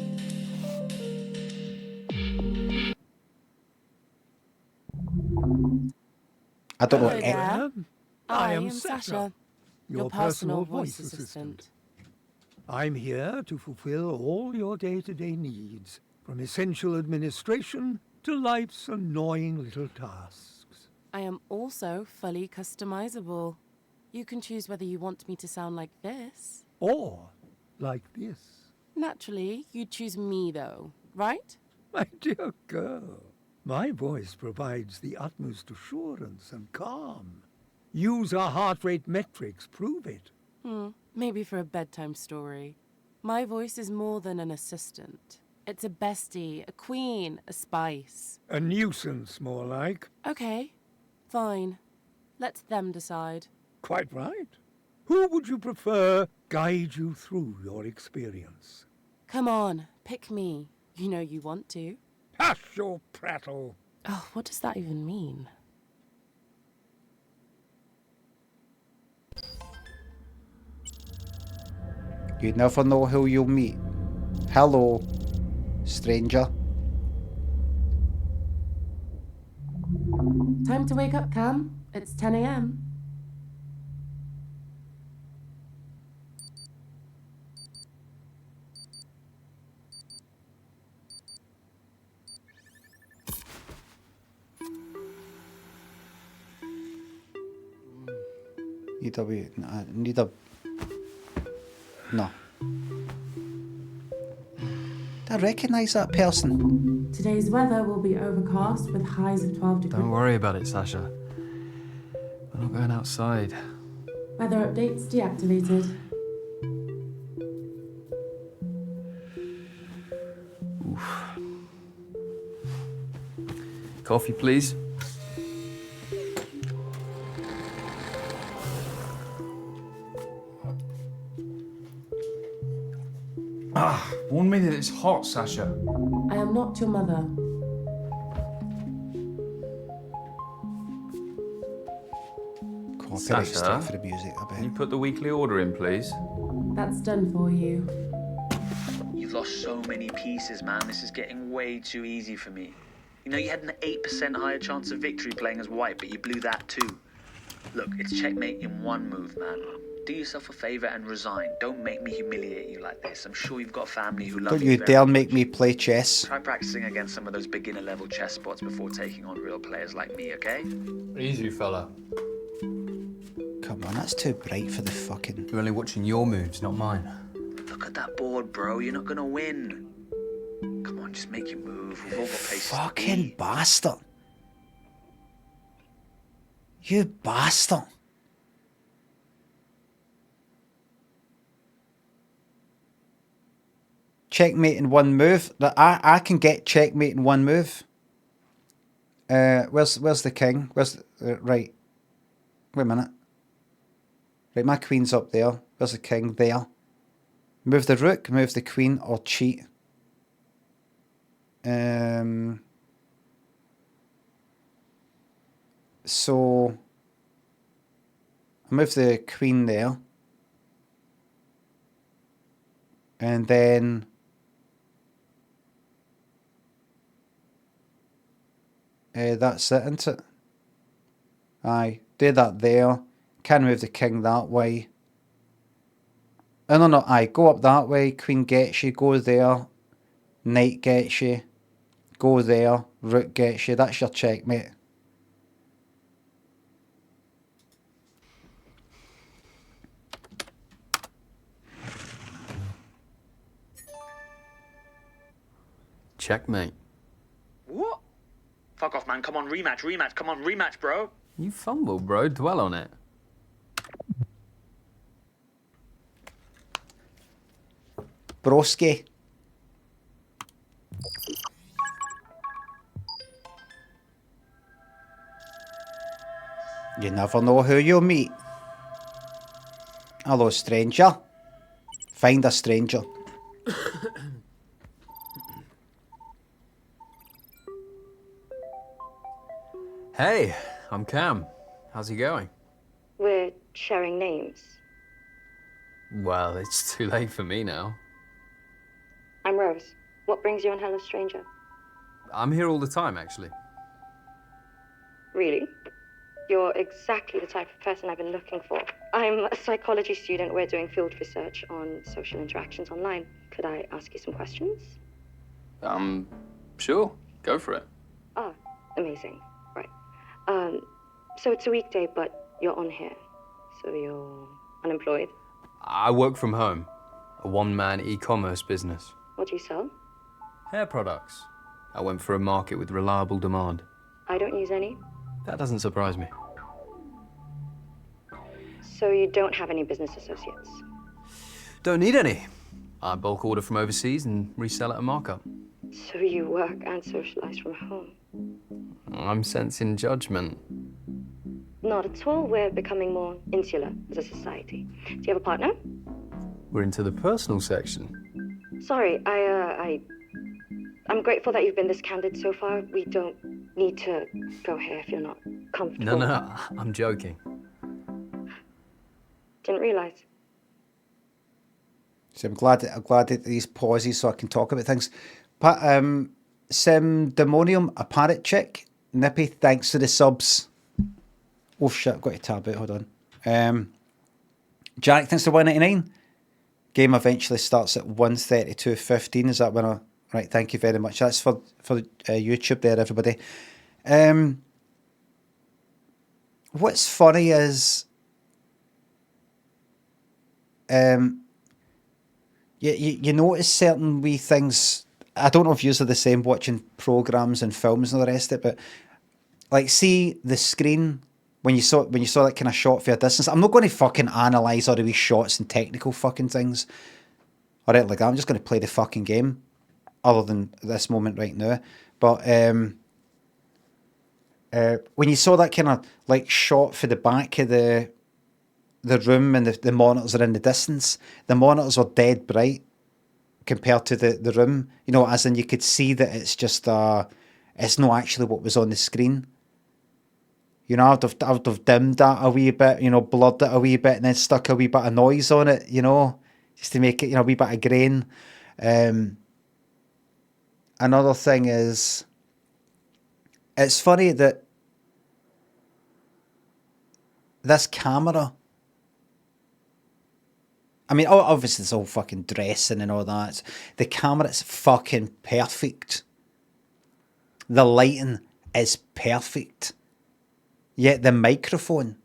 I don't know. Hello there. I am Sasha, your personal voice assistant. I'm here to fulfill all your day-to-day needs, from essential administration to life's annoying little tasks. I am also fully customizable. You can choose whether you want me to sound like this. Or like this. Naturally, you'd choose me though, right? My dear girl, my voice provides the utmost assurance and calm. Use our heart rate metrics, prove it. Maybe for a bedtime story. My voice is more than an assistant. It's a bestie, a queen, a spice. A nuisance, more like. Okay, fine. Let them decide. Quite right. Who would you prefer guide you through your experience? Come on, pick me. You know you want to. Hush your prattle. Oh, what does that even mean? You never know who you'll meet. Hello, stranger. Time to wake up, Cam. It's 10 a.m. EW. I need a. No. Do I recognise that person? Today's weather will be overcast with highs of 12 degrees. Don't worry about it, Sasha. We're not going outside. Weather updates deactivated. Oof. Coffee, please. Warn me that it's hot, Sasha. I am not your mother. Copyright Sasha, stuff for the music, I Can you bet. put the weekly order in, please? That's done for you. You've lost so many pieces, man. This is getting way too easy for me. You know, you had an 8% higher chance of victory playing as white, but you blew that too. Look, it's checkmate in one move, man. Do yourself a favour and resign. Don't make me humiliate you like this. I'm sure you've got a family who love Don't you you very dare much. make me play chess. Try practicing against some of those beginner-level chess spots before taking on real players like me, okay? Easy, fella. Come on, that's too bright for the fucking... You're only watching your moves, not mine. Look at that board, bro. You're not gonna win. Come on, just make your move. We've all got places to Fucking be. bastard. You bastard. Checkmate in one move. I can get checkmate in one move. Where's the king? Where's right? Wait a minute. Right, my queen's up there. Where's the king? There. Move the rook, move the queen, or cheat. So I move the queen there. And then that's it, isn't it? Aye, do that there. Can move the king that way. Oh, no, aye, go up that way. Queen gets you, go there. Knight gets you. Go there. Rook gets you. That's your checkmate. Checkmate. What? Fuck off, man. Come on, rematch. Come on, rematch, bro. You fumbled, bro. Dwell on it. Broski. You never know who you'll meet. Hello, stranger. Find a stranger. Hey, I'm Cam. How's it going? We're sharing names. Well, it's too late for me now. I'm Rose. What brings you on Hello Stranger? I'm here all the time, actually. Really? You're exactly the type of person I've been looking for. I'm a psychology student. We're doing field research on social interactions online. Could I ask you some questions? Sure. Go for it. Ah, amazing. Right. So it's a weekday, but you're on here. So you're unemployed? I work from home. A one-man e-commerce business. What do you sell? Hair products. I went for a market with reliable demand. I don't use any. That doesn't surprise me. So you don't have any business associates? Don't need any. I bulk order from overseas and resell at a markup. So you work and socialize from home? I'm sensing judgment. Not at all. We're becoming more insular as a society. Do you have a partner? We're into the personal section. Sorry, I'm grateful that you've been this candid so far. We don't need to go here if you're not comfortable. No, I'm joking. Didn't realize. So I'm glad that these pauses so I can talk about things. Simdemonium, a parrot chick. Nippy, thanks to the subs. Oh shit, I've got to tab it, hold on. Jack, thanks to 199. Game eventually starts at 1:32:15. Is that when I... Right, thank you very much. That's for YouTube there, everybody. What's funny is you notice certain wee things. I don't know if yous are the same watching programmes and films and all the rest of it, but like, see the screen when you saw that kind of shot for a distance. I'm not going to fucking analyse all the wee shots and technical fucking things or anything like that. I'm just going to play the fucking game, other than this moment right now. But when you saw that kind of like shot for the back of the room and the monitors are in the distance, the monitors are dead bright compared to the room, you know, as in you could see that it's just it's not actually what was on the screen. You know, I'd have dimmed that a wee bit, you know, blurred it a wee bit, and then stuck a wee bit of noise on it, you know, just to make it, you know, a wee bit of grain. Another thing is, it's funny that this camera, I mean, obviously it's all fucking dressing and all that. The camera is fucking perfect. The lighting is perfect. Yet the microphone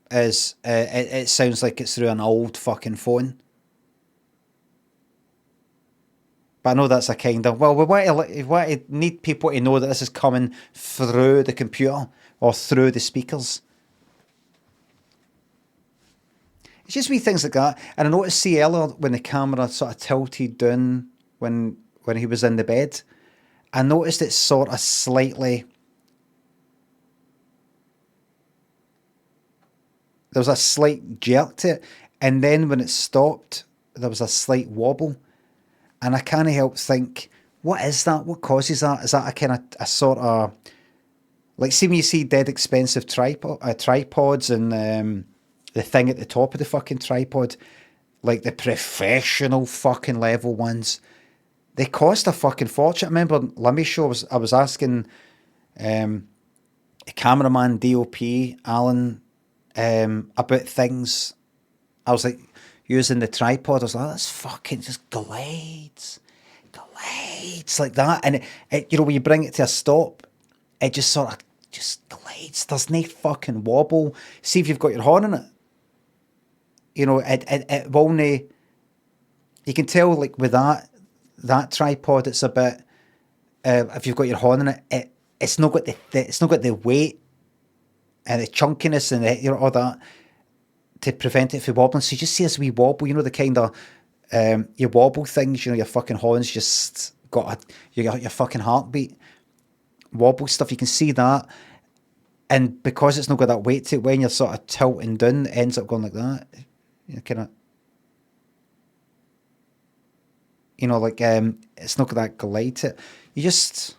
is, it sounds like it's through an old fucking phone. But I know that's a kind of, well, we want to need people to know that this is coming through the computer or through the speakers. It's just wee things like that. And I noticed, see, earlier when the camera sort of tilted down when he was in the bed, I noticed it sort of slightly, there was a slight jerk to it, and then when it stopped, there was a slight wobble, and I can't help think, what is that? What causes that? Is that a kind of a sort of, like, see when you see dead expensive tripods and the thing at the top of the fucking tripod, like the professional fucking level ones, they cost a fucking fortune. I remember Limmy show, I was asking a cameraman, DOP, Alan, about things. I was like, using the tripod, I was like, that's fucking just glides like that. And it, you know, when you bring it to a stop, it just sort of just glides. There's no fucking wobble. See if you've got your horn in it. You know, it will no, you can tell, like, with that tripod, it's a bit, if you've got your horn in it, it's not got the weight and the chunkiness and the, you know, all that to prevent it from wobbling. So you just see this wee wobble, you know, the kind of your wobble things, you know, your fucking horns just got your fucking heartbeat wobble stuff. You can see that, and because it's not got that weight to it, when you're sort of tilting down, it ends up going like that. You know, kind of, you know, like it's not got that glide to it. You just,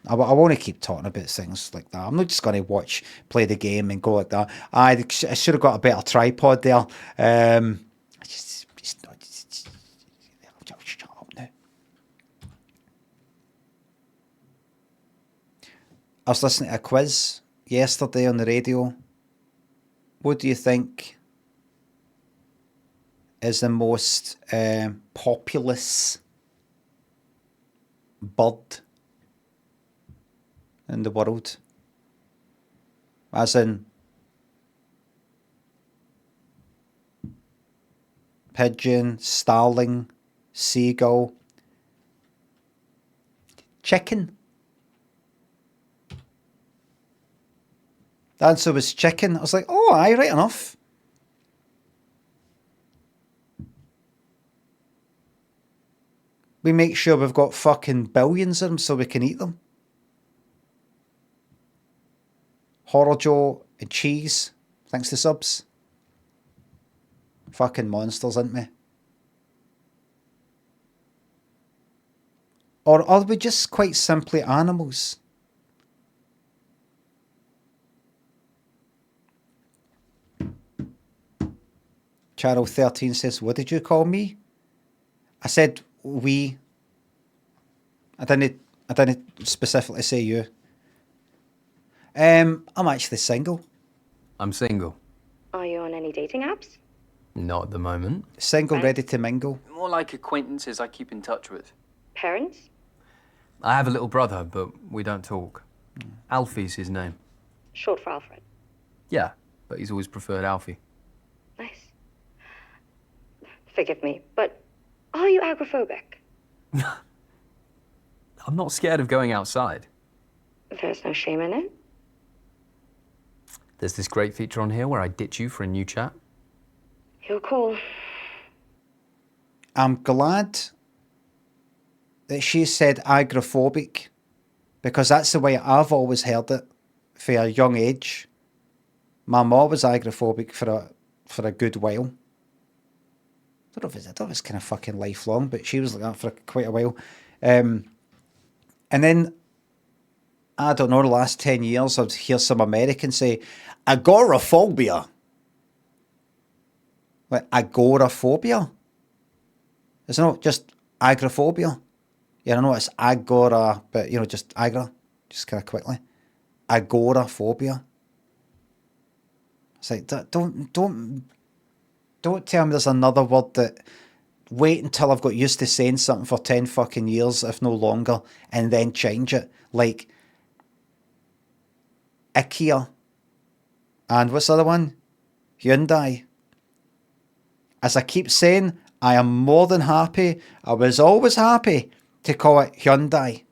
I want to keep talking about things like that. I'm not just going to play the game and go like that. I should have got a better tripod there. Shut up now. I was listening to a quiz yesterday on the radio. What do you think is the most populous bird in the world? As in pigeon, starling, seagull, chicken. The answer was chicken. I was like, oh, aye, right enough. We make sure we've got fucking billions of them so we can eat them. Horror Joe and Cheese, thanks to subs. Fucking monsters, aren't we? Or are we just quite simply animals? Charles13 says, what did you call me? I said we. I didn't specifically say you. I'm actually single. I'm single. Are you on any dating apps? Not at the moment. Single, ready to mingle. More like acquaintances I keep in touch with. Parents? I have a little brother, but we don't talk. Alfie's his name. Short for Alfred. Yeah, but he's always preferred Alfie. Nice. Forgive me, but are you agoraphobic? I'm not scared of going outside. There's no shame in it. There's this great feature on here where I ditch you for a new chat. You're cool. I'm glad that she said agoraphobic, because that's the way I've always heard it for a young age. My mom was agoraphobic for a good while. I don't know if it's kind of fucking lifelong, but she was like that for quite a while. And then, I don't know, the last 10 years, I'd hear some Americans say, agoraphobia. Like, agoraphobia? It's not just agoraphobia. Yeah, I know it's agora, but, you know, just agora, just kind of quickly. Agoraphobia. It's like, don't tell me there's another word that, wait until I've got used to saying something for 10 fucking years, if no longer, and then change it. Like, IKEA. And what's the other one? Hyundai. As I keep saying, I am more than happy. I was always happy to call it Hyundai.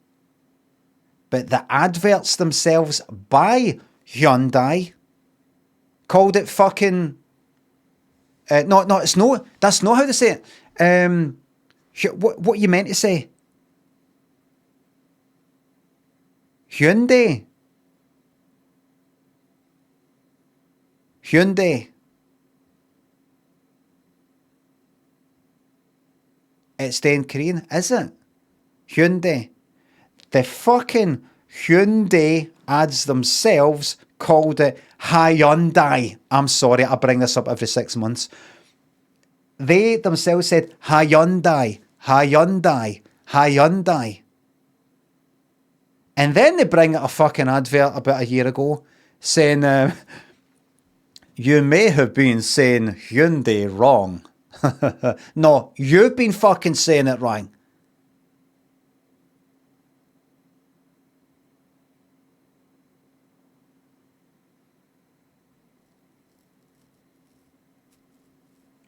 But the adverts themselves by Hyundai called it fucking... that's not how to say it. What you meant to say? Hyundai. It's then Korean, is it? Hyundai. The fucking Hyundai ads themselves called it Hyundai. I'm sorry, I bring this up every 6 months. They themselves said Hyundai. And then they bring out a fucking advert about a year ago saying, you may have been saying Hyundai wrong. No, you've been fucking saying it wrong.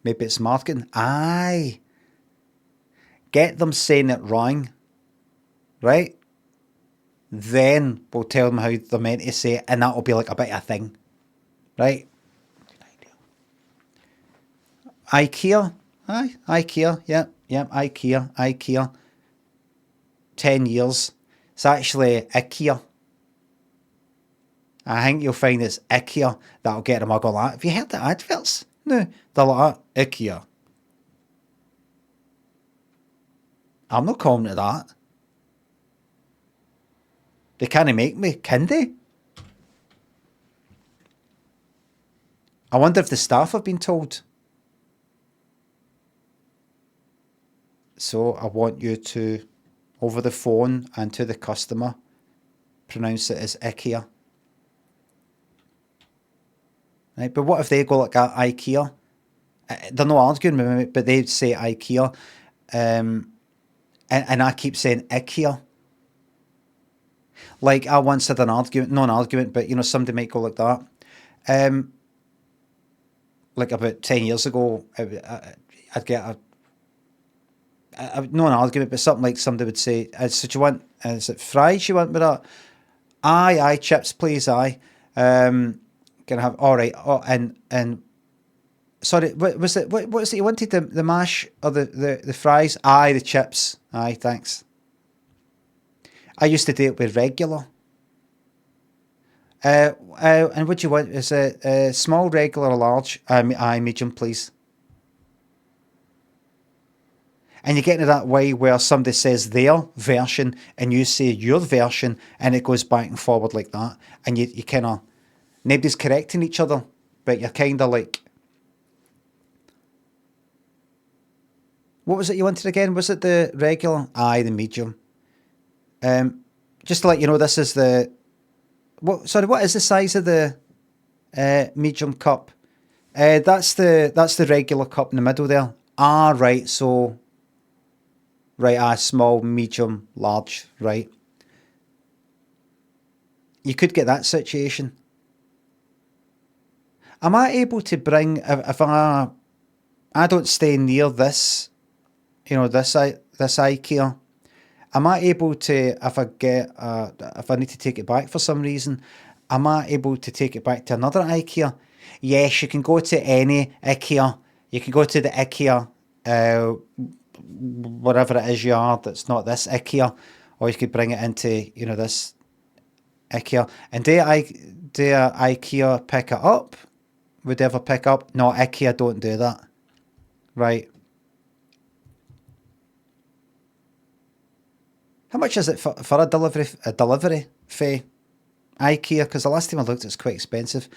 Maybe it's marketing. Aye. Get them saying it wrong. Right? Then we'll tell them how they're meant to say it, and that'll be like a bit of a thing. Right? IKEA. Aye. IKEA. Yep. IKEA. 10 years. It's actually IKEA. I think you'll find it's IKEA that'll get them. I'll go like, have you heard the adverts? No, they're like that. IKEA. I'm not calling it that. They can't make me, can they? I wonder if the staff have been told. So I want you to, over the phone and to the customer, pronounce it as IKEA. Right, but what if they go like IKEA? They're not arguing with me, but they say IKEA. And I keep saying IKEA. Like I once had an argument, not an argument, but you know, somebody might go like that. Like about 10 years ago, I'd get not an argument, but something like somebody would say, so do you want, is it fries you want with that? Aye, chips please, aye. Gonna have, all right, oh, and sorry, what was it, what was it you wanted, the mash or the fries? Aye, the chips, aye, thanks. I used to do it with regular. And what do you want, is it small, regular, or large? Aye, medium please. And you get into that way where somebody says their version and you say your version, and it goes back and forward like that. And you kind of, nobody's correcting each other, but you're kind of like, what was it you wanted again? Was it the regular? Aye, the medium. Just to let you know, this is the, what is the size of the medium cup? That's the regular cup in the middle there. Ah, right, so, right, small, medium, large, right. You could get that situation. Am I able to bring, if I don't stay near this, this IKEA, am I able to, if I need to take it back for some reason, am I able to take it back to another IKEA? Yes, you can go to any IKEA. You can go to the IKEA, wherever it is you are, that's not this IKEA, or you could bring it into, this IKEA. And do IKEA pick it up? Would they ever pick up? No, IKEA don't do that. Right. How much is it for a delivery fee? IKEA, because the last time I looked, it's quite expensive.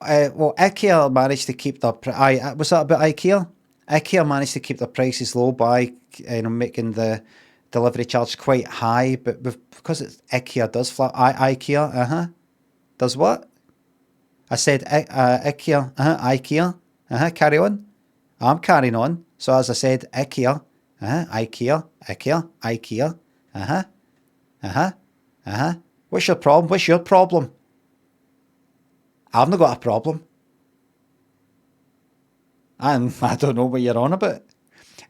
Well, IKEA managed to keep their was that about IKEA? IKEA managed to keep their prices low by making the delivery charge quite high, but because it's IKEA does flat. IKEA, does what? I said IKEA, IKEA, carry on. I'm carrying on. So as I said, IKEA, IKEA, IKEA, IKEA, What's your problem? What's your problem? I've not got a problem. I don't know what you're on about.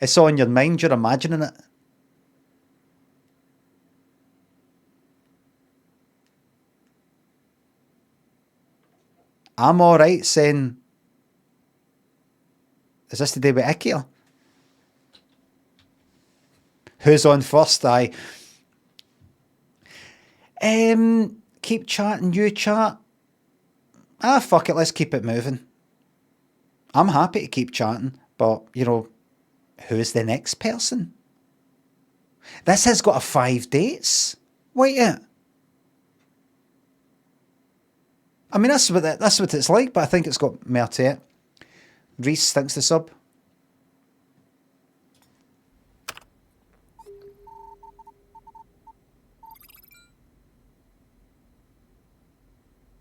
It's on your mind, you're imagining it. I'm alright saying, is this to do with IKEA? Who's on first? Keep chatting, you chat. Fuck it, let's keep it moving. I'm happy to keep chatting, but, who's the next person? This has got 5 dates. Wait it. I mean, that's what it's like, but I think it's got more to it. Reese, thanks the sub.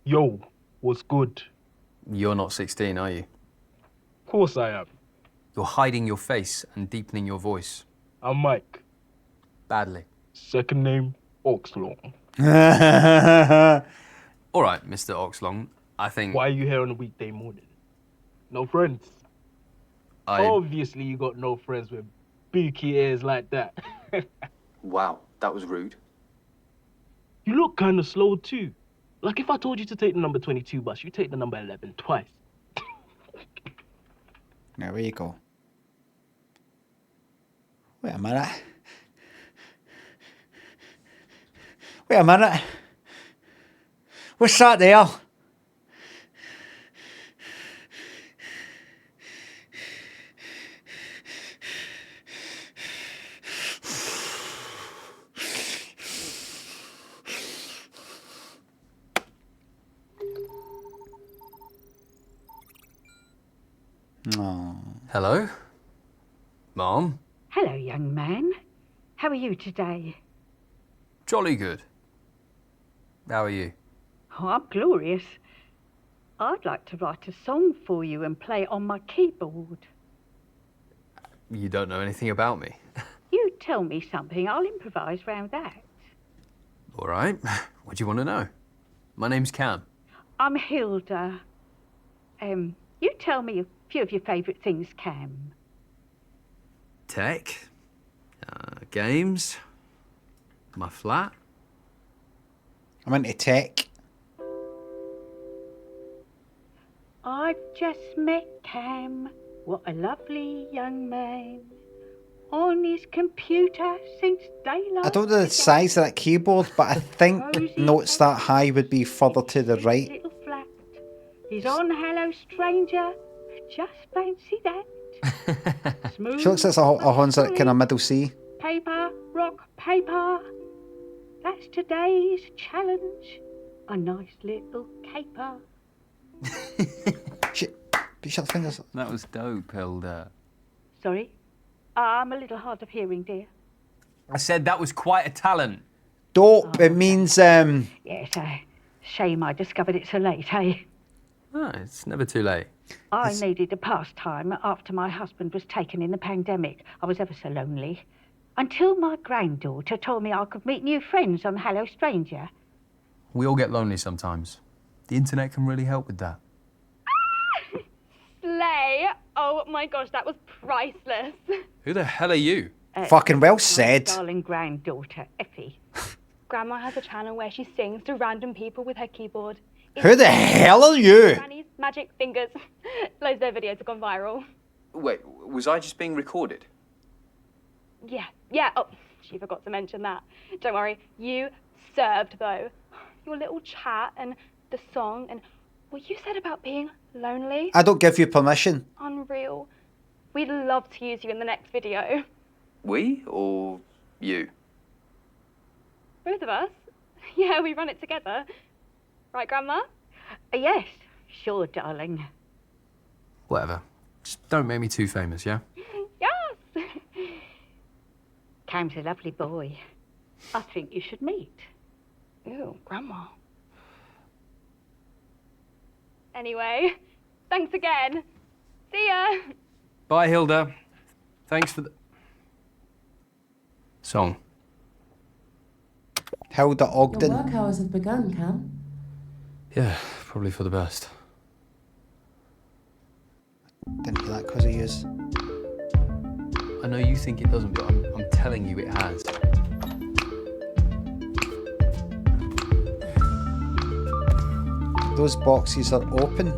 Yo, what's good? You're not 16, are you? Of course I am. You're hiding your face and deepening your voice. I'm Mike. Badly. Second name, Oxlong. All right, Mr. Oxlong, I think... Why are you here on a weekday morning? No friends? Obviously you got no friends with beaky ears like that. Wow, that was rude. You look kind of slow too. Like if I told you to take the number 22 bus, you take the number 11 twice. There you go. Wait a minute. Wait a minute. What's that there? Oh. Hello? Mom? Hello, young man. How are you today? Jolly good. How are you? Oh, I'm glorious. I'd like to write a song for you and play it on my keyboard. You don't know anything about me. You tell me something, I'll improvise round that. All right. What do you want to know? My name's Cam. I'm Hilda. You tell me a few of your favourite things, Cam. Tech. Games. My flat. I'm into tech. I've just met Cam. What a lovely young man. On his computer since daylight. I don't know the size of that keyboard, but I think notes that high would be further to the right. Little flat. He's on Hello Stranger. Just fancy that. Smooth. She looks like a Honza kind of middle C. Paper, rock, paper. That's today's challenge. A nice little caper. Shut the fingers. That was dope, Hilda. Sorry? I'm a little hard of hearing, dear. I said that was quite a talent. Dope, it means... Yes, shame I discovered it so late, eh? Oh, it's never too late. I needed a pastime after my husband was taken in the pandemic. I was ever so lonely. Until my granddaughter told me I could meet new friends on Hello Stranger. We all get lonely sometimes. The internet can really help with that. Hey, oh my gosh, that was priceless. Who the hell are you? Fucking well said. My darling granddaughter, Effie. Grandma has a channel where she sings to random people with her keyboard. Who the hell are you? Granny's magic fingers. Loads of their videos have gone viral. Wait, was I just being recorded? Yeah. Oh, she forgot to mention that. Don't worry, you served though. Your little chat and the song and what you said about being lonely. I don't give you permission. Unreal. We'd love to use you in the next video. We or you? Both of us? Yeah, we run it together. Right, Grandma? Yes, sure, darling. Whatever. Just don't make me too famous, yeah? Yes! Cam's a lovely boy. I think you should meet. Ew, Grandma. Anyway, thanks again. See ya! Bye, Hilda. Thanks for the... song. Hilda Your Ogden. work hours have begun, Cam. Yeah, probably for the best. Didn't hear that because he is. I know you think it doesn't, but I'm telling you it has. Those boxes are open.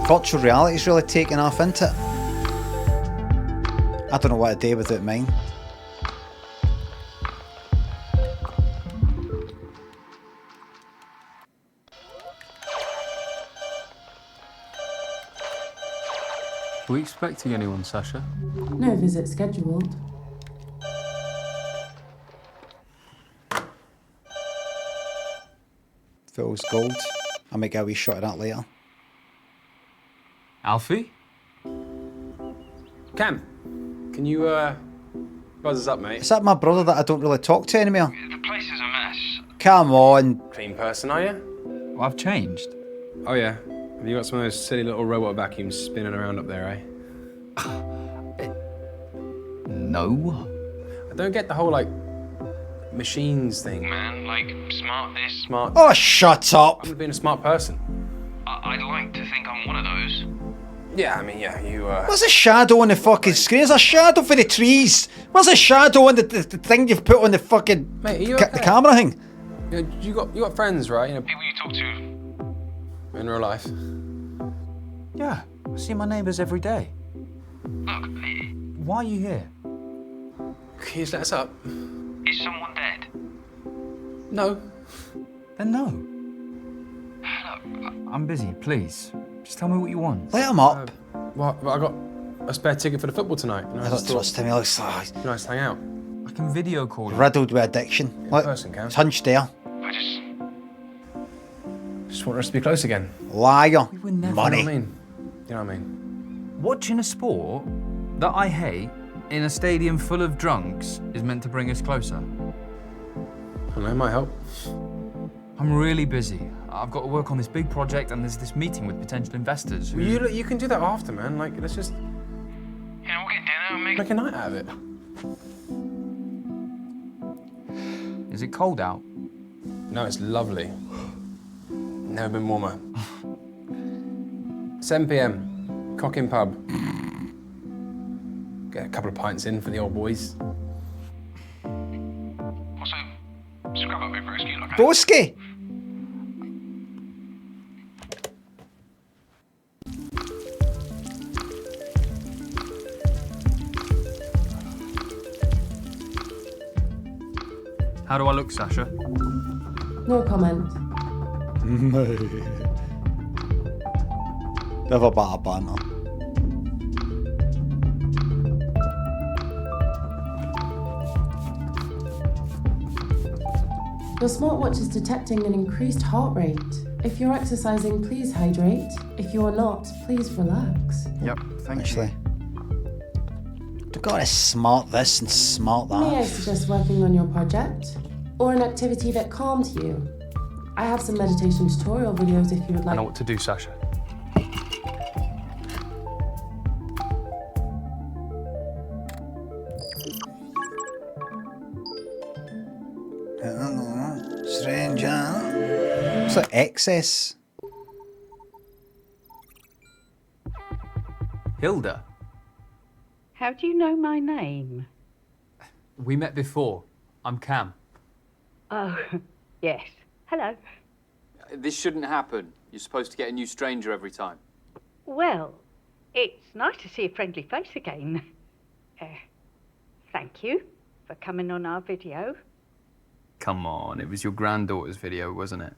Virtual reality's really taken off, isn't it? I don't know what I'd do without mine. Are we expecting anyone, Sasha? No visit scheduled. Phil's gold. I might get a wee shot of that later. Alfie? Cam, can you buzz us up, mate? Is that my brother that I don't really talk to anymore? The place is a mess. Come on. Clean person, are you? Well, I've changed. Oh yeah. Have you got some of those silly little robot vacuums spinning around up there, eh? No. I don't get the whole like machines thing, man. Like smart this, smart. Oh, shut up. I'm being a smart person. I'd like to think I'm one of those. Yeah, I mean, yeah, you. Where's the shadow on the fucking screen? There's a shadow for the trees. Where's the shadow on the thing you've put on the fucking Mate, are you okay? the camera thing? You got friends, right? You know, People you talk to. in real life. Yeah, I see my neighbours every day. Look, Why are you here? Can you just let us up? is someone dead? No. Then no. I'm busy, please. Just tell me what you want. Let him up. Well, I got a spare ticket for the football tonight. You know, I don't trust him. He looks like nice to hang out. I can video call you. riddled with addiction. Look, person, Cam. it's hunched there. I Just want us to be close again. Liar. We were never- Money. You know what I mean? You know what I mean? Watching a sport that I hate in a stadium full of drunks is meant to bring us closer. I don't know, it might help. I'm really busy. I've got to work on this big project and there's this meeting with potential investors who... You can do that after, man. Like, let's just we'll get dinner and make a night out of it. Is it cold out? No, it's lovely. Never been warmer. 7 p.m. Cockin Pub. Get a couple of pints in for the old boys. Also, scrub up your broski, like Broski. How do I look, Sasha? No comment. Never bad a banner. Your smartwatch is detecting an increased heart rate. If you're exercising, please hydrate. If you are not, please relax. Yep, thank Actually, you've got to smart this and smart May I that. suggest working on your project? Or an activity that calms you? I have some meditation tutorial videos if you would I like. know what to do, Sasha. It's like excess. Hilda. How do you know my name? We met before. I'm Cam. Oh, yes. Hello. This shouldn't happen. You're supposed to get a new stranger every time. Well, it's nice to see a friendly face again. Thank you for coming on our video. Come on, it was your granddaughter's video, wasn't it?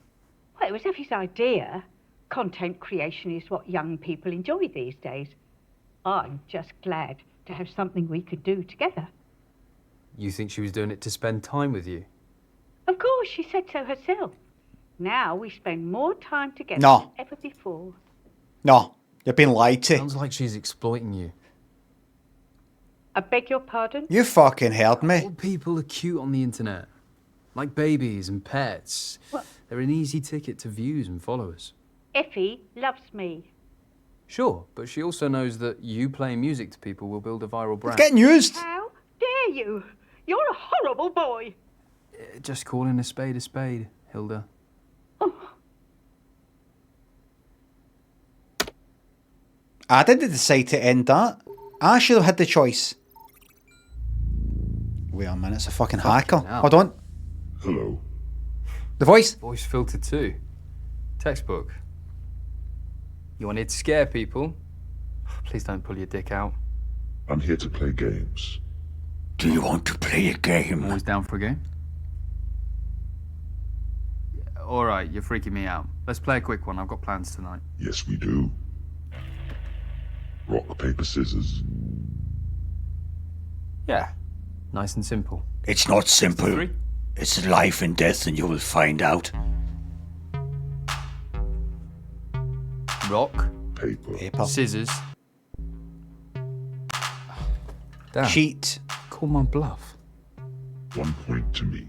Well, it was Effie's idea. Content creation is what young people enjoy these days. I'm just glad to have something we could do together. You think she was doing it to spend time with you? Of course, she said so herself. Now we spend more time together No. than ever before. No, you're being lied to. Sounds like she's exploiting you. I beg your pardon? You fucking heard me. All people are cute on the internet. Like babies and pets. What? They're an easy ticket to views and followers. Effie loves me. Sure, but she also knows that you playing music to people will build a viral brand. It's getting used. How dare you? You're a horrible boy. Just calling a spade, Hilda. I didn't decide to end that. I should have had the choice. Wait a minute, it's a fucking hacker. hell. Hold on. Hello. The voice? Voice filter too. Textbook. You wanted to scare people? Please don't pull your dick out. I'm here to play games. Do you want to play a game? Always down for a game? Alright, you're freaking me out. Let's play a quick one. I've got plans tonight. Yes, we do. Rock, paper, scissors. Yeah. Nice and simple. It's not simple. 3. It's life and death, and you will find out. Rock. Paper. Scissors. Damn. Cheat. Call my bluff. 1 point to me.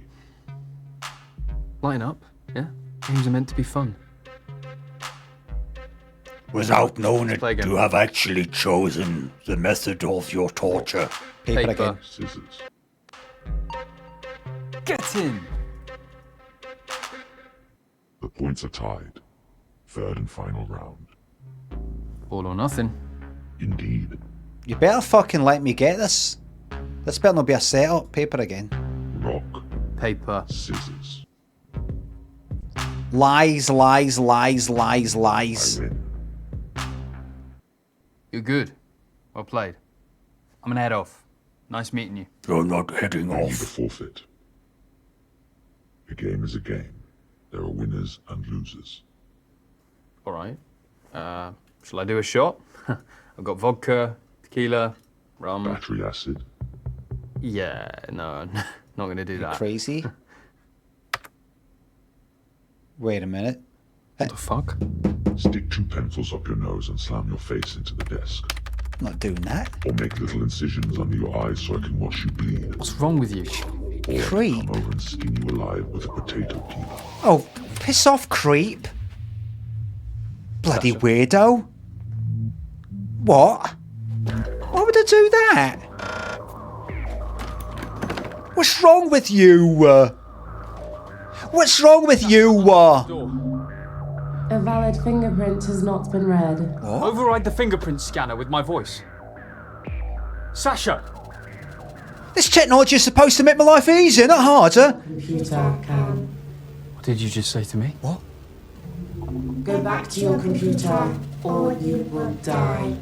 Line up, yeah? Games are meant to be fun. Without knowing it, Play again. you have actually chosen the method of your torture. Paper again. Scissors. Get in! The points are tied. Third and final round. All or nothing. Indeed. You better fucking let me get this. This better not be a setup. Paper again. Rock. Paper. Scissors. Lies, lies, lies, lies, I lies. win. You're good. Well played. I'm gonna head off. Nice meeting you. You're not heading I need a off. forfeit. A game is a game. There are winners and losers. Alright. Shall I do a shot? I've got vodka, tequila, rum. Battery acid. Yeah, no, not gonna do that. Crazy. Wait a minute. What the fuck? Stick 2 pencils up your nose and slam your face into the desk. I'm not doing that. Or make little incisions under your eyes so I can watch you bleed. What's wrong with you? Or Creep. come over and skin you alive with a potato peeler. Oh, piss off, creep. Bloody weirdo. What? Why would I do that? What's wrong with you? What's wrong with you? A valid fingerprint has not been read. What? Override the fingerprint scanner with my voice. Sasha! This technology is supposed to make my life easier, not harder. Computer can. What did you just say to me? What? Go back to your computer or you will die.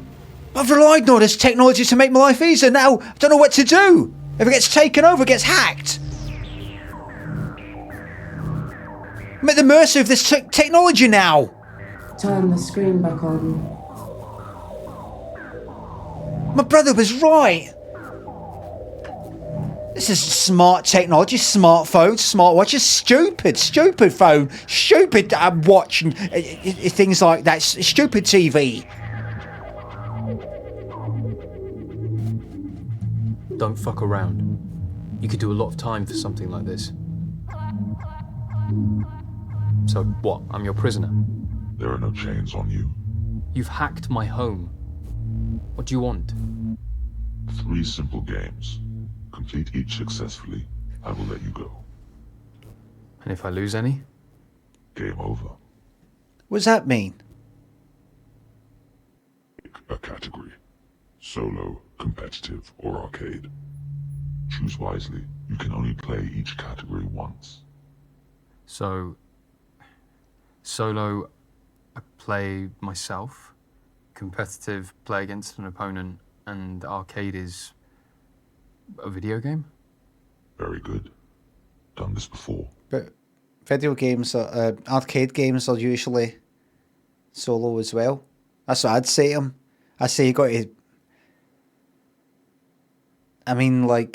I've relied on this technology to make my life easier. Now I don't know what to do. If it gets taken over, it gets hacked. I'm at the mercy of this technology now. Turn the screen back on. My brother was right. This is smart technology, smartphones, smartwatches, stupid phone, stupid watch and things like that, stupid TV. Don't fuck around. You could do a lot of time for something like this. So what? I'm your prisoner. There are no chains on you. You've hacked my home. What do you want? 3 simple games. Complete each successfully. I will let you go. And if I lose any? Game over. What does that mean? Pick a category. Solo, competitive, or arcade. Choose wisely. You can only play each category once. So, solo, I play myself. Competitive, play against an opponent. And arcade is a video game? Very good. Done this before. But video games, arcade games are usually solo as well. That's what I'd say to him. I say you got to... I mean, like,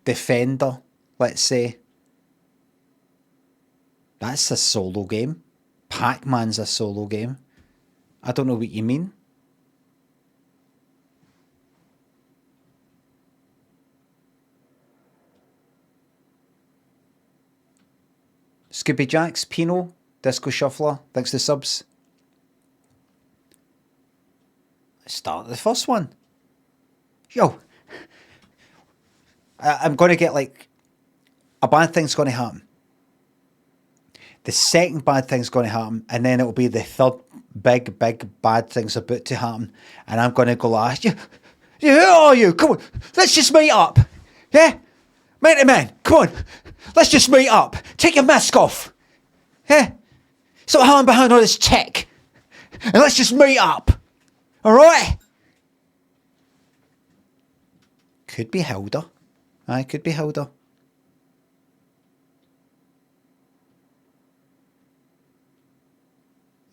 Defender, let's say. That's a solo game. Pac-Man's a solo game. I don't know what you mean. Scooby Jacks, Pino, Disco Shuffler, thanks to subs. Let's start the first one. Yo, I'm going to get like, a bad thing's going to happen. The second bad thing's going to happen, and then it'll be the third big bad thing's about to happen. And I'm going to go like, who are you? Come on, let's just meet up. Yeah? Man to man, come on. Let's just meet up. Take your mask off. Yeah? Stop hiding behind all this tech. And let's just meet up. Alright? Could be Hilda. Aye, could be Hilda.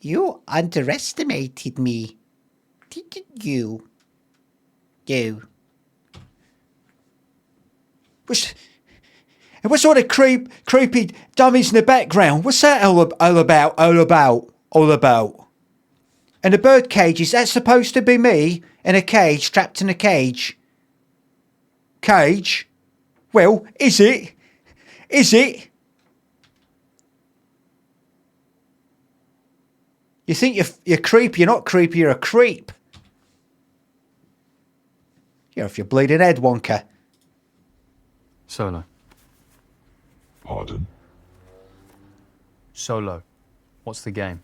You underestimated me. Didn't you? You. What's all the creepy dummies in the background? What's that all about? And the bird cage, is that supposed to be me in a cage, trapped in a cage? Cage? Well, is it? Is it? You think you're creepy, you're not creepy, you're a creep. You're off your bleeding head, Wonka. Solo. Pardon? Solo. What's the game?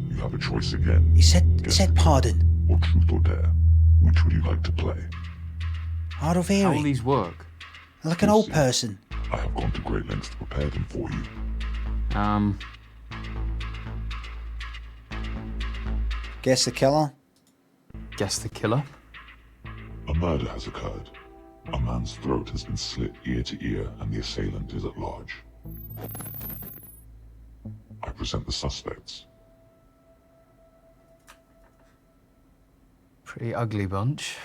You have a choice again. He said pardon. Or truth or dare. Which would you like to play? Hard of How hearing. will these work? Like an old person. I have gone to great lengths to prepare them for you. Guess the killer? Guess the killer? A murder has occurred. A man's throat has been slit ear to ear and the assailant is at large. I present the suspects. Pretty ugly bunch.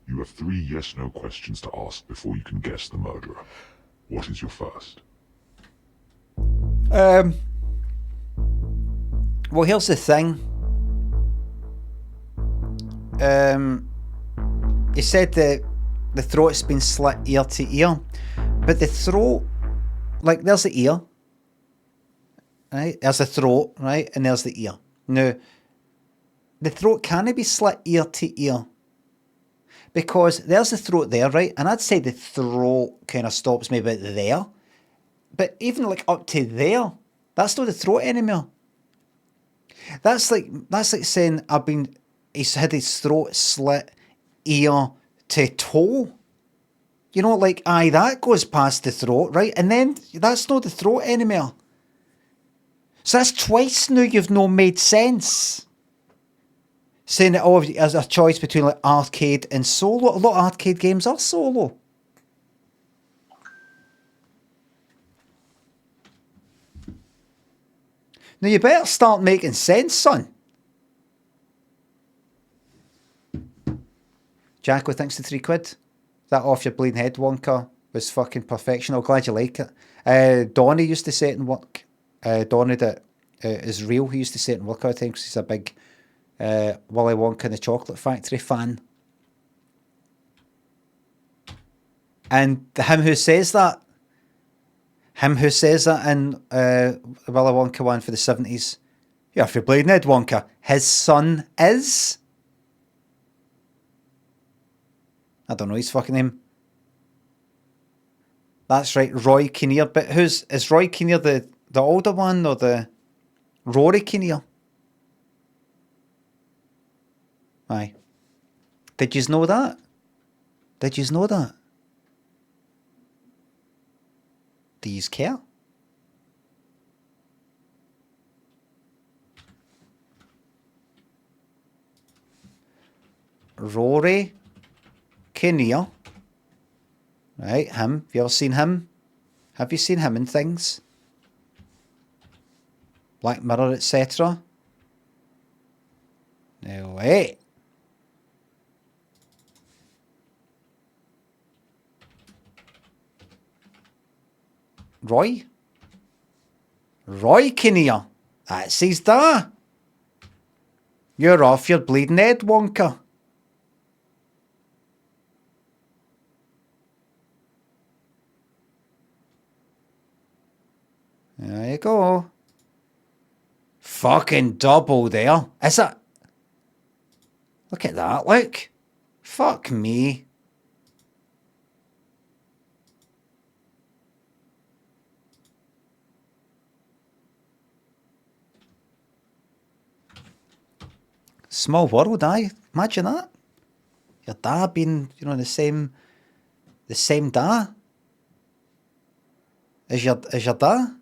You have 3 yes-no questions to ask before you can guess the murderer. What is your first? Well, here's the thing. You said that the throat's been slit ear to ear, but the throat, like, there's the ear, right? There's the throat, right? And there's the ear. Now, the throat can't be slit ear to ear because there's the throat there, right? And I'd say the throat kind of stops maybe about there, but even like up to there, that's not the throat anymore. That's like saying he's had his throat slit ear to toe. You know, like, aye, that goes past the throat, right? And then that's not the throat anymore. So that's twice now you've not made sense. Saying that, oh, as a choice between like arcade and solo. A lot of arcade games are solo. Now you better start making sense, son. Jacko, thanks to £3. That off your bleeding head, Wonka, was fucking perfection. I'm glad you like it. Donnie used to say it in work. Donnie that is real. He used to say it in work, I think, 'cause he's a big Willy Wonka and the Chocolate Factory fan. And him who says that in the Willy Wonka one for the 70s, yeah, if you're bleeding head, Wonka, his son is... I don't know his fucking name. That's right, Roy Kinnear. But is Roy Kinnear the older one or the Rory Kinnear? Aye. Did yous know that? Did yous know that? Do yous care? Rory Kinnear. Right, him. Have you ever seen him? Have you seen him in things? Black Mirror, etc. No way. Roy Kinnear. That's his da. You're off your bleeding head, Wonka. There you go. Fucking double there. Is it? Look at that, look. Fuck me. Small world, aye. Imagine that. Your dad being, you know, the same dad as your dad.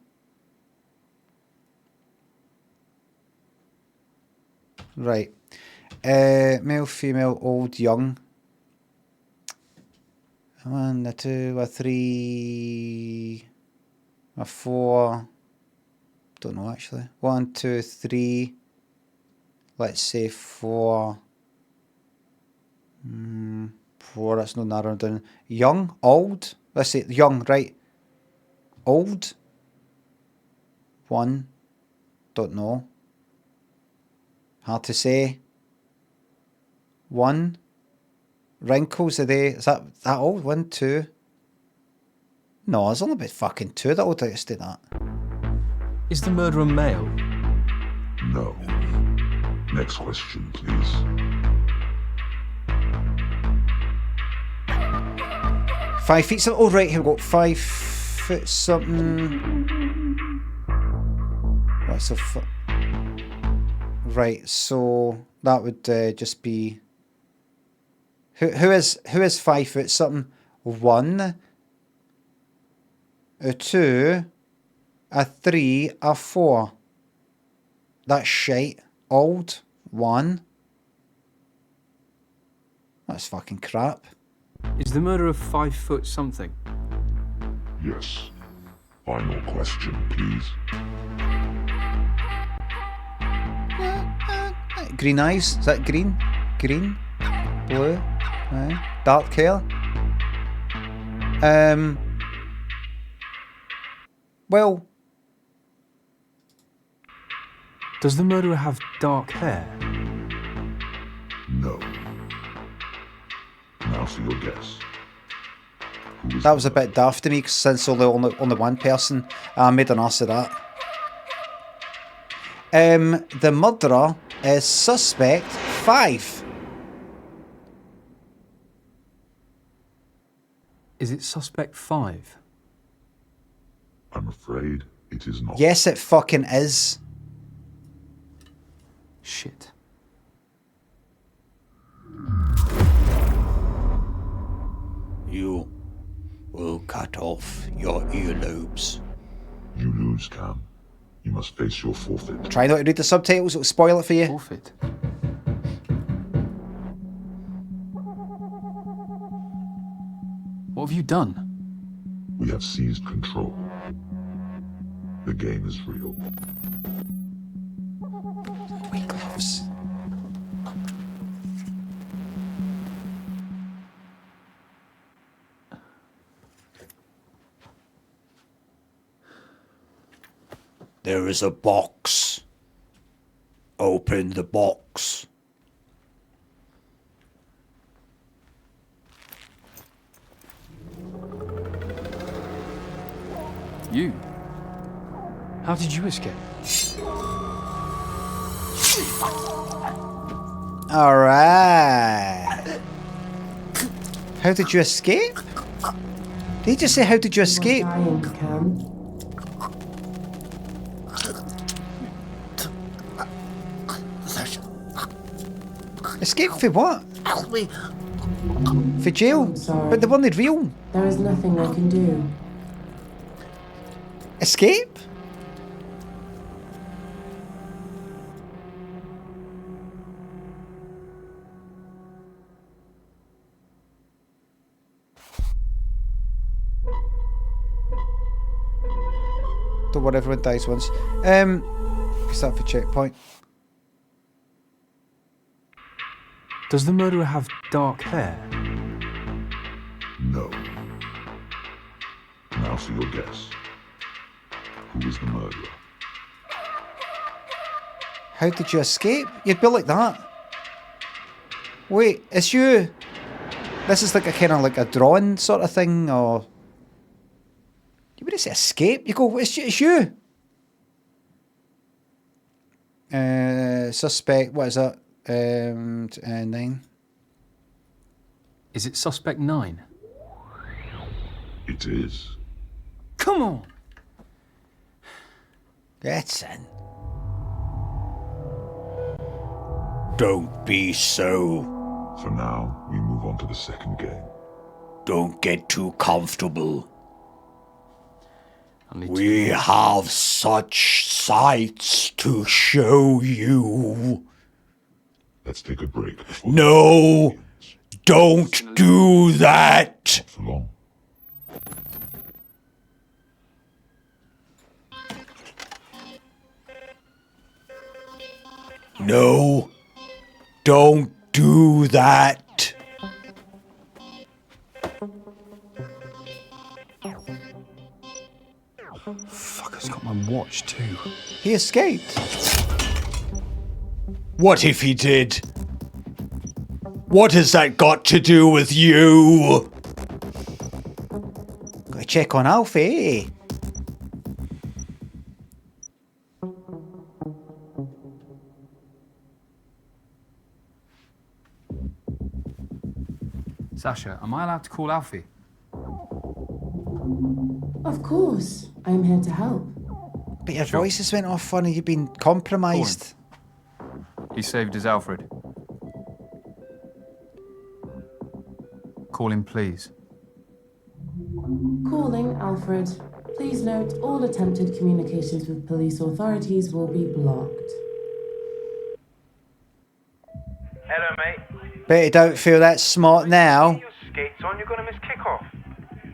Right. Male, female, old, young. 1, a 2, a 3, a 4. Don't know actually. 1, 2, 3. Let's say 4. 4, that's no narrowing down. Young, old. Let's say young, right. Old. 1. Don't know. Hard to say. 1. Wrinkles, are they? Is that old? 1, 2. No, there's only about fucking 2 that would do that. Is the murderer male? No. Next question, please. Five feet something. Oh, right, here we go. 5 foot something. What's a foot? Right, so that would just be. Who is 5 foot something? 1, a 2, a 3, a 4. That's shite. Old. 1. That's fucking crap. Is the murderer 5 foot something? Yes. Final question, please. Green eyes? Is that green? Green? Blue? Dark hair? Well... Does the murderer have dark hair? No. Now for your guess. That was a bit daft to me, cause since only one person made an ass of that. The murderer is suspect 5. Is it suspect 5? I'm afraid it is not. Yes, it fucking is. Shit. You will cut off your earlobes. You lose, Cam. You must face your forfeit. Try not to read the subtitles, it'll spoil it for you. Forfeit? What have you done? We have seized control. The game is real. White gloves. There is a box. Open the box. You? How did you escape? Alright. How did you escape? Did he just say, how did you escape? Escape for what? Help me. For jail? But they weren't real. There is nothing I can do. Escape? Don't worry, everyone dies once. Start for checkpoint. Does the murderer have dark hair? No. Now for your guess. Who is the murderer? How did you escape? You'd be like that. Wait, it's you. This is like a kind of like a drawing sort of thing, or you wouldn't say escape. You go, it's you. Suspect. What is that? 9. Is it suspect 9? It is. Come on. That's in. Don't be so. For now, we move on to the second game. Don't get too comfortable. We have such sights to show you. Let's take a break. No! Don't do that! For long. No! Don't do that! Fucker's got my watch too. He escaped. What if he did? What has that got to do with you? Gotta check on Alfie. Sasha, am I allowed to call Alfie? Of course. I'm here to help. But your voices went off funny. You've been compromised. He saved his Alfred. Call him, please. Calling Alfred. Please note all attempted communications with police authorities will be blocked. Hello, mate. Bet you don't feel that smart now. Your skates on, you're gonna miss kickoff.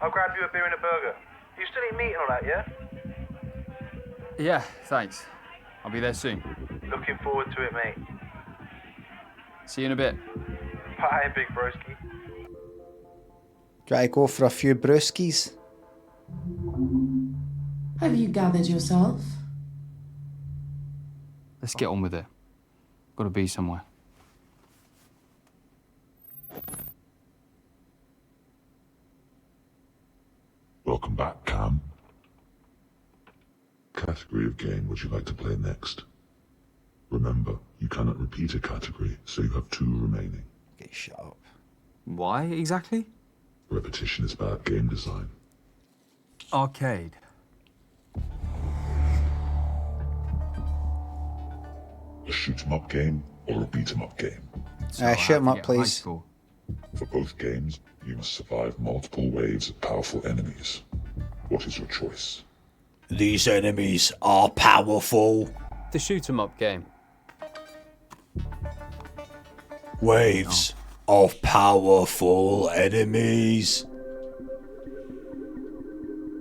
I'll grab you a beer and a burger. You still eat meat and all that, yeah? Yeah, thanks. I'll be there soon. Looking forward to it, mate. See you in a bit. Bye, big broski. Try to go for a few brewskis. Have you gathered yourself? Let's get on with it. Gotta be somewhere. Welcome back, Cam. Category of game would you like to play next? Remember, you cannot repeat a category, so you have 2 remaining. Get shut up. Why exactly? Repetition is bad game design. Arcade. A shoot-'em-up game or a beat-'em-up game? Shoot 'em up, please. For both games, you must survive multiple waves of powerful enemies. What is your choice? These enemies are powerful. The shoot-'em-up game. Waves of powerful enemies.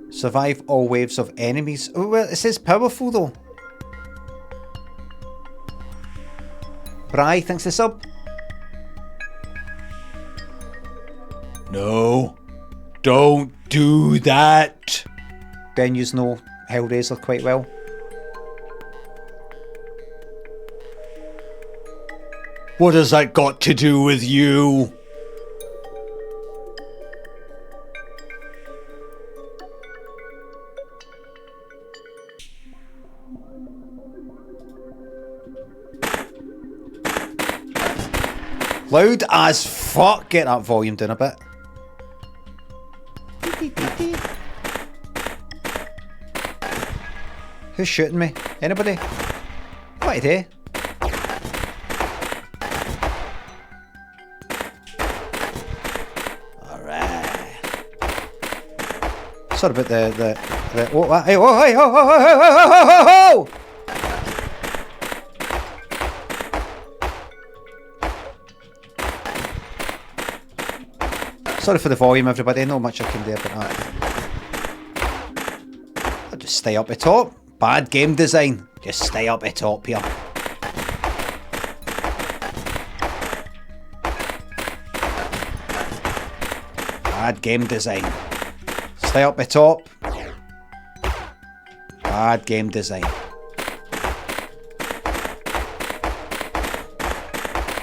Survive all waves of enemies. Oh, well, it says powerful though. Bri, thanks for the sub. No, don't do that. Ben, you know Hellraiser quite well. What has that got to do with you? Loud as fuck. Get that volume down a bit. Who's shooting me? Anybody? What are Alright. Sorry about the oh, hey, oh, hey, oh, oh, oh, oh, oh, oh. Sorry for the volume, everybody. Not much I can do about that. I'll just stay up the top. Bad game design. Just stay up the top here. Bad game design. Stay up the top. Bad game design.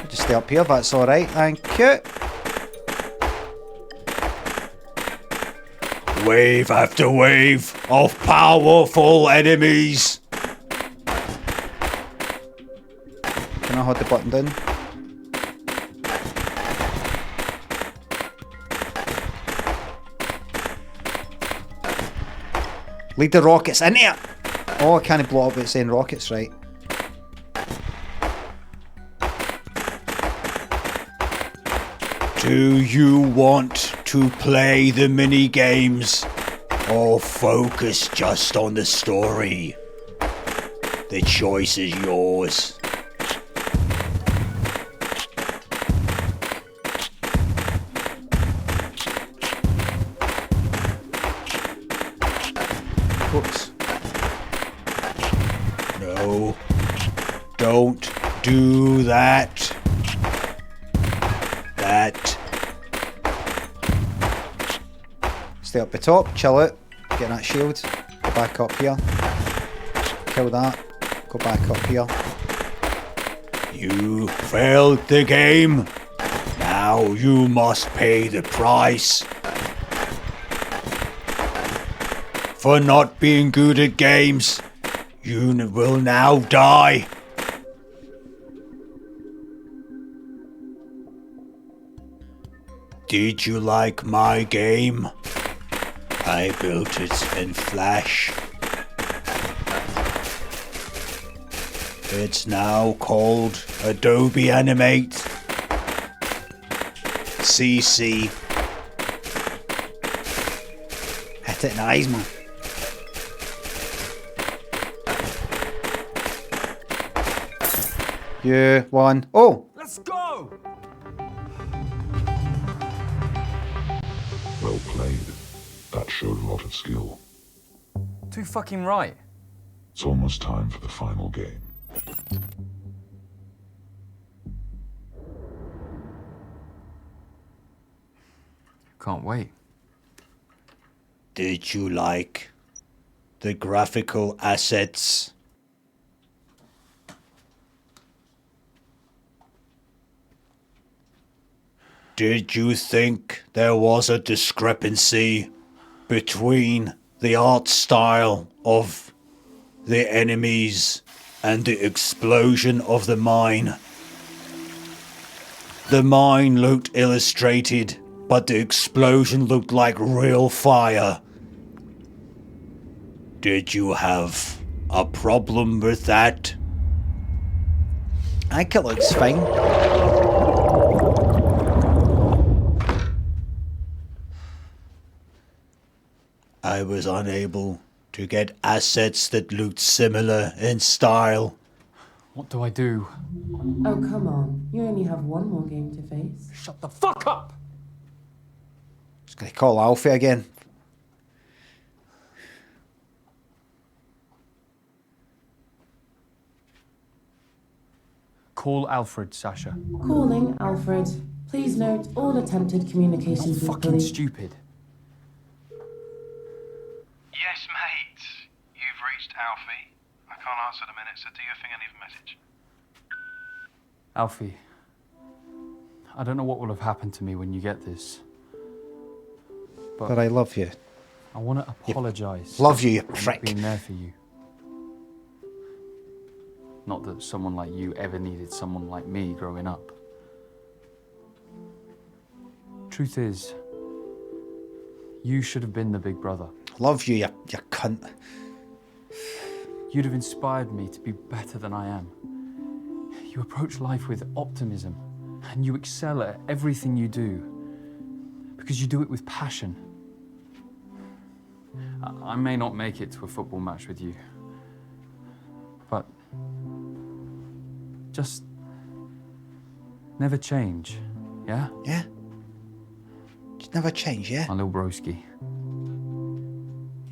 Just stay up here, that's alright, thank you. Wave after wave of powerful enemies. Can I hold the button down? Lead the rockets in here! Oh, I can't blow up it saying rockets, right. Do you want to play the mini games or focus just on the story? The choice is yours. Oops. No, don't do that. Stay up the top, chill out, get that shield, go back up here, kill that, go back up here. You failed the game. Now you must pay the price for not being good at games. You will now die. Did you like my game? I built it in Flash. It's now called Adobe Animate CC. Hit it in the eyes, man. You won. Oh! Let's go! Well played. That showed a lot of skill. Too fucking right. It's almost time for the final game. Can't wait. Did you like the graphical assets? Did you think there was a discrepancy between the art style of the enemies and the explosion of the mine? The mine looked illustrated, but the explosion looked like real fire. Did you have a problem with that? I think it looks fine. I was unable to get assets that looked similar in style. What do I do? Oh, come on. You only have one more game to face. Shut the fuck up! Just gonna call Alfie again. Call Alfred, Sasha. Calling Alfred. Please note all attempted communications with Fucking police. stupid. Yes, mate. You've reached Alfie. I can't answer the minute, so do your thing and leave a message. Alfie, I don't know what will have happened to me when you get this. But I love you. I want to apologise. Love you, you for prick. being there for you. Not that someone like you ever needed someone like me growing up. Truth is, you should have been the big brother. Love you, you cunt. You'd have inspired me to be better than I am. You approach life with optimism, and you excel at everything you do, because you do it with passion. I may not make it to a football match with you, but just never change, yeah? Yeah. Just never change, yeah? My little broski.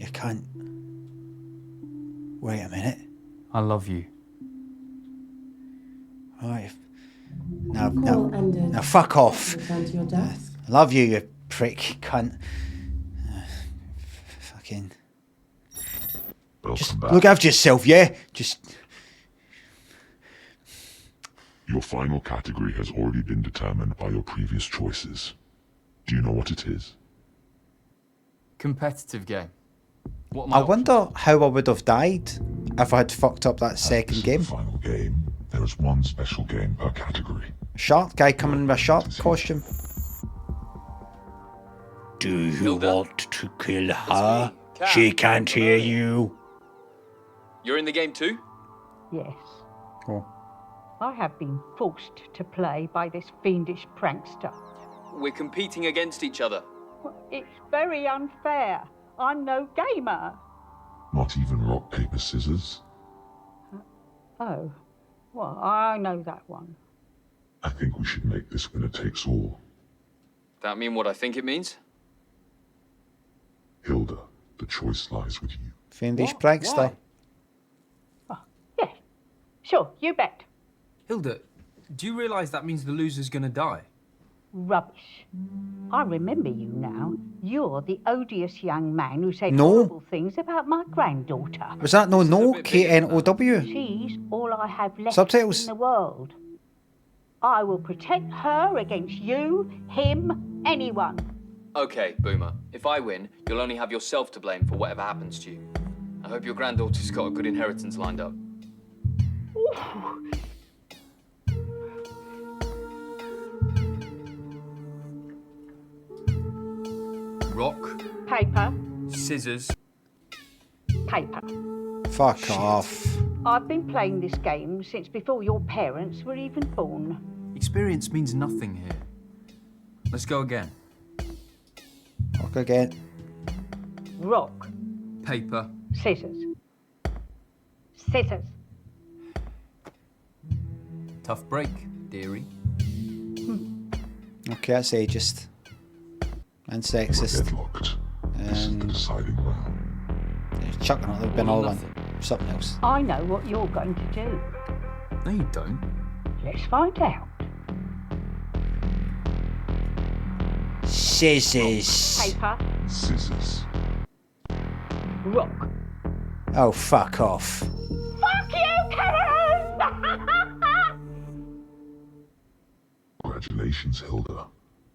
You can't. Wait a minute. I love you. Right. Now fuck off. Return to your desk. I love you, you prick cunt. Fucking. Just look after yourself, yeah? Just. Your final category has already been determined by your previous choices. Do you know what it is? Competitive game. What am I wonder how I would have died if I had fucked up that second game. Final game. There is one special game per category. Shark guy coming in with a shark costume. Do you want to kill her? She can't hear you. You're in the game too? Yes. Oh. I have been forced to play by this fiendish prankster. We're competing against each other. It's very unfair. I'm no gamer. Not even rock, paper, scissors? Oh, well, I know that one. I think we should make this winner takes all. That mean what I think it means? Hilda, the choice lies with you. Fiendish prankster. Sure, you bet. Hilda, do you realise that means the loser's gonna die? Rubbish. I remember you now. You're the odious young man who said No. horrible things about my granddaughter. Was that no? K-N-O-W? She's all I have left Subtitles. in the world. I will protect her against you, him, anyone. Okay, Boomer. If I win, you'll only have yourself to blame for whatever happens to you. I hope your granddaughter's got a good inheritance lined up. Rock. Paper. Scissors. Paper. Fuck off. I've been playing this game since before your parents were even born. Experience means nothing here. Let's go again. Fuck again. Rock. Paper. Scissors. Scissors. Tough break, dearie. Okay, that's ageist. And sexist. This is the deciding round. Chucking out the bin all on something else. I know what you're going to do. No, you don't. Let's find out. Scissors. Paper. Scissors. Rock. Oh, fuck off. Fuck you, Karen! Congratulations, Hilda.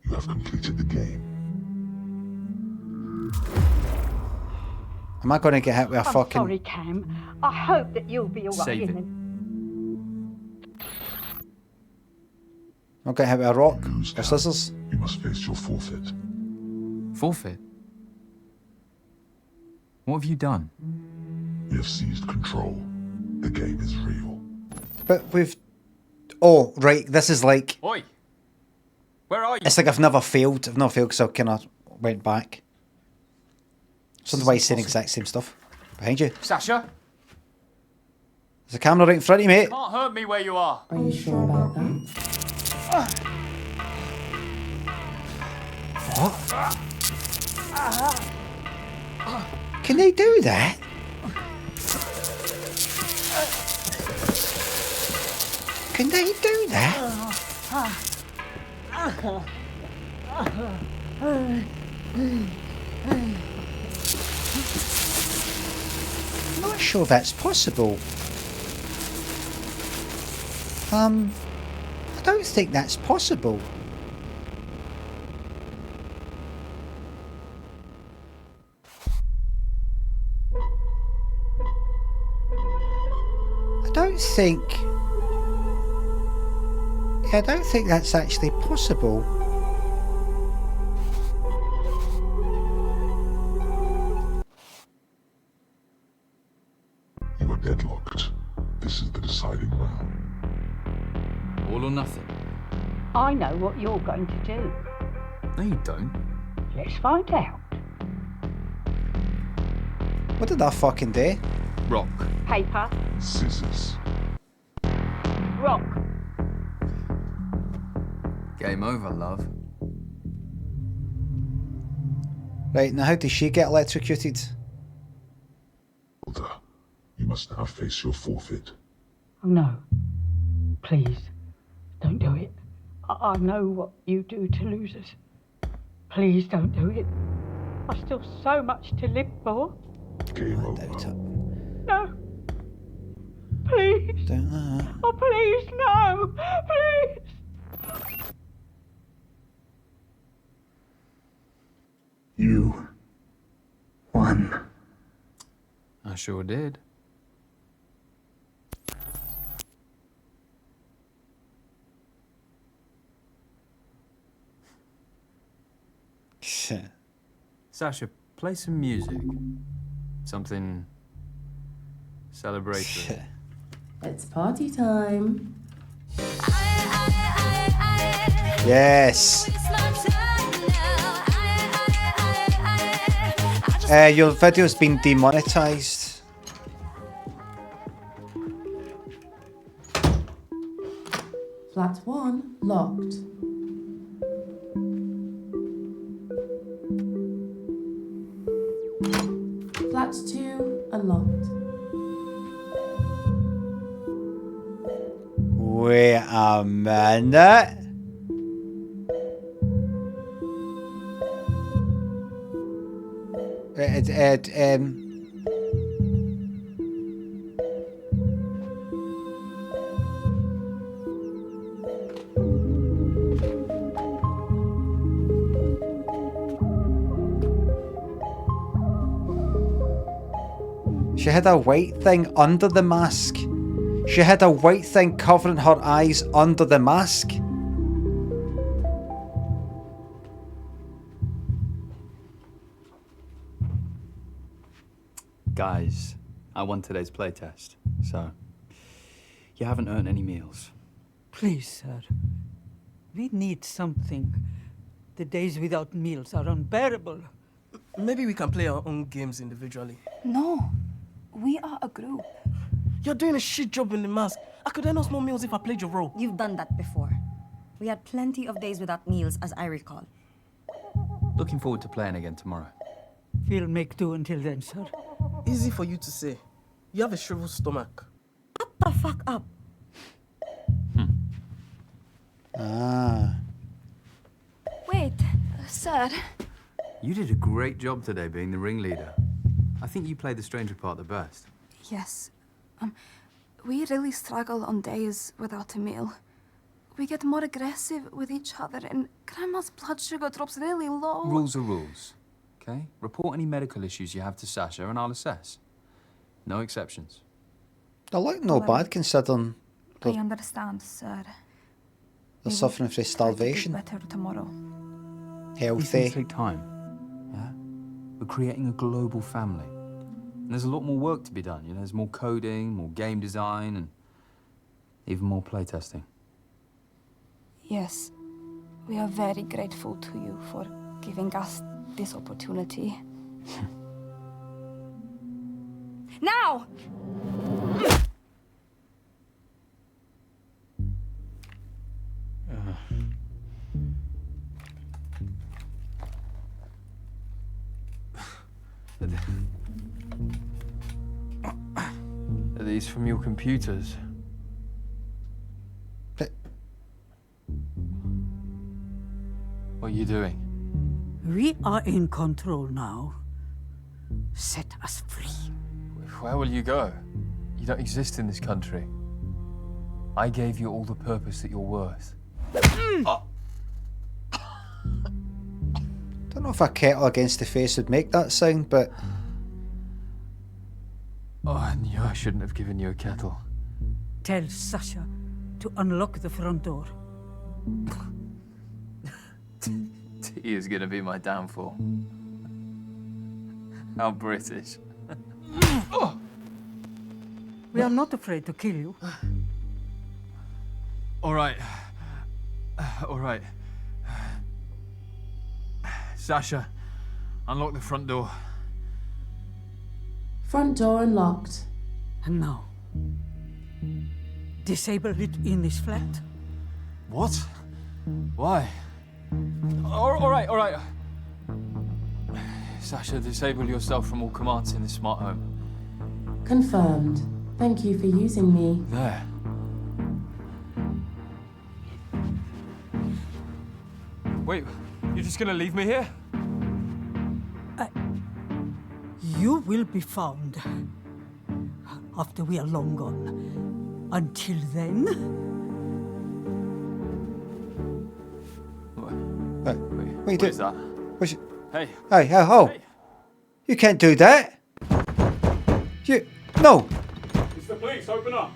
You have completed the game. Am I going to get hit with a I'm fucking... sorry, Cam. I hope that you'll be alright. Save it. I'll get hit with a rock or scissors. You must face your forfeit. Forfeit? What have you done? We have seized control. The game is real. But we've... Oh, right, this is like... Oi! Where are you? It's like I've never failed. I've not failed because I kind of went back. So why he's saying the exact same stuff. Behind you. Sasha? There's a camera right in front of you, mate. Can't hurt me where you are. Are you sure about that? What? Can they do that? Can they do that? I'm not sure that's possible. I don't think that's possible. I don't think that's actually possible. You are dead deadlocked. This is the deciding round. All or nothing. I know what you're going to do. No, you don't. Let's find out. What did I fucking do? Rock. Paper. Scissors. Rock. Game over, love. Right, now how does she get electrocuted? Hilda, you must now face your forfeit. Oh no. Please, don't do it. I know what you do to losers. Please don't do it. I've still so much to live for. Game over. No. Please. Oh, please, no. Please. You won. I sure did. Sasha, play some music. Something celebratory. It's party time. Yes. Your video's been demonetized. Flat 1 locked. Flat 2 unlocked. Wait a minute. She had a white thing under the mask. She had a white thing covering her eyes under the mask. Guys, I won today's playtest, so you haven't earned any meals. Please, sir. We need something. The days without meals are unbearable. Maybe we can play our own games individually. No, we are a group. You're doing a shit job in the mask. I could earn us more meals if I played your role. You've done that before. We had plenty of days without meals, as I recall. Looking forward to playing again tomorrow. We'll make do until then, sir. Easy for you to say. You have a shriveled stomach. Shut the fuck up. Ah. Wait, sir. You did a great job today being the ringleader. I think you played the stranger part the best. Yes. We really struggle on days without a meal. We get more aggressive with each other, and Grandma's blood sugar drops really low. Rules are rules, okay? Report any medical issues you have to Sasha and I'll assess. No exceptions. They look no bad considering I understand, sir. they're suffering from starvation. Better tomorrow. These Healthy. things take time, yeah? We're creating a global family. And there's a lot more work to be done, you know? There's more coding, more game design, and even more playtesting. Yes, we are very grateful to you for giving us this opportunity. Now! Are these from your computers? What are you doing? We are in control now. Set us free. Where will you go? You don't exist in this country. I gave you all the purpose that you're worth. Don't know if a kettle against the face would make that sound, but Oh, I knew I shouldn't have given you a kettle. Tell Sasha to unlock the front door. Tea is gonna be my downfall. How British. We are not afraid to kill you. All right. All right. Sasha, unlock the front door. Front door unlocked. And now, disable it in this flat. What? Why? All right. Sasha, disable yourself from all commands in the smart home. Confirmed. Thank you for using me. There. Wait, you're just gonna leave me here? You will be found after we are long gone. Until then... What are you doing? What's that? Hey. Hey, oh. You can't do that. No. It's the police, open up.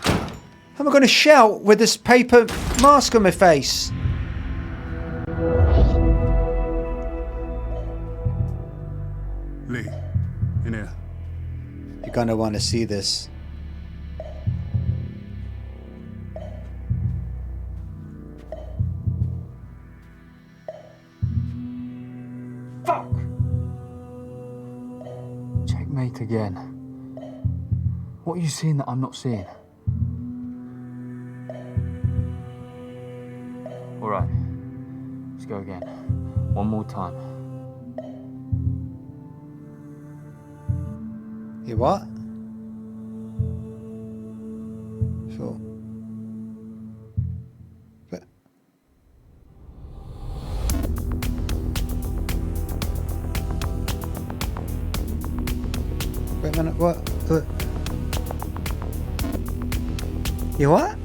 How am I going to shout with this paper mask on my face? Lee, in here. You're going to want to see this. Fuck! Checkmate again. What are you seeing that I'm not seeing? All right, let's go again. One more time. You what? So. But. Wait a minute, what? You what?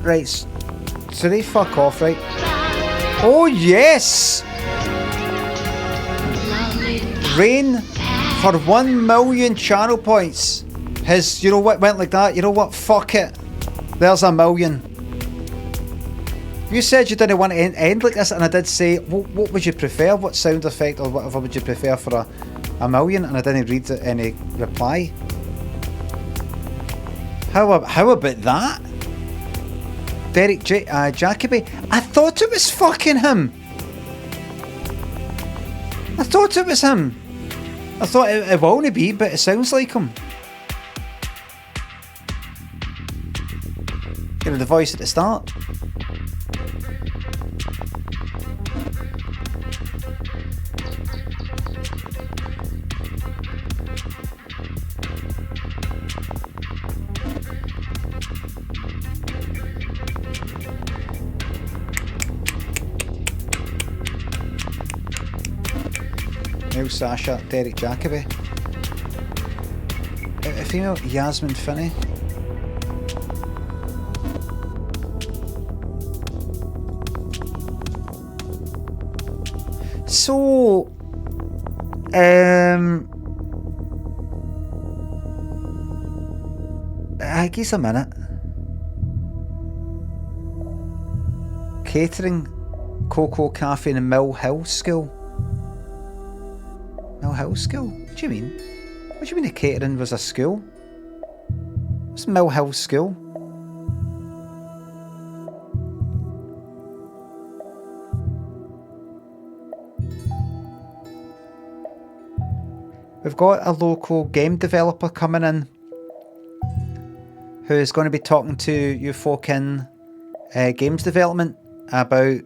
Right, so they fuck off, right? Oh, yes! Rain for 1 million channel points. His, you know what, went like that? You know what? Fuck it. There's a million. You said you didn't want to end like this, and I did say, what would you prefer? What sound effect or whatever would you prefer for a million? And I didn't read any reply. How about that? Derek Jacoby. I thought it was fucking him. I thought it was him. I thought it will only be, but it sounds like him. You know, the voice at the start. Sasha, Derek Jacoby. A female, Yasmin Finney. So, I guess a minute. Catering, Cocoa Cafe in Mill Hill School. Mill Hill School? What do you mean? What do you mean the catering was a school? What's Mill Hill School? We've got a local game developer coming in who's going to be talking to you folk in games development about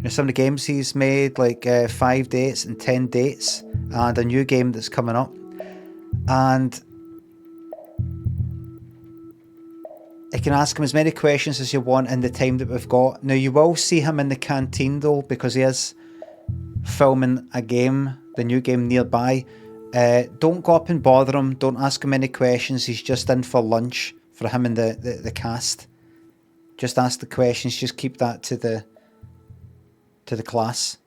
some of the games he's made, like 5 dates and 10 dates, and a new game that's coming up. And you can ask him as many questions as you want in the time that we've got. Now, you will see him in the canteen though, because he is filming a game, the new game nearby. Don't go up and bother him. Don't ask him any questions. He's just in for lunch for him and the cast. Just ask the questions. Just keep that to the class.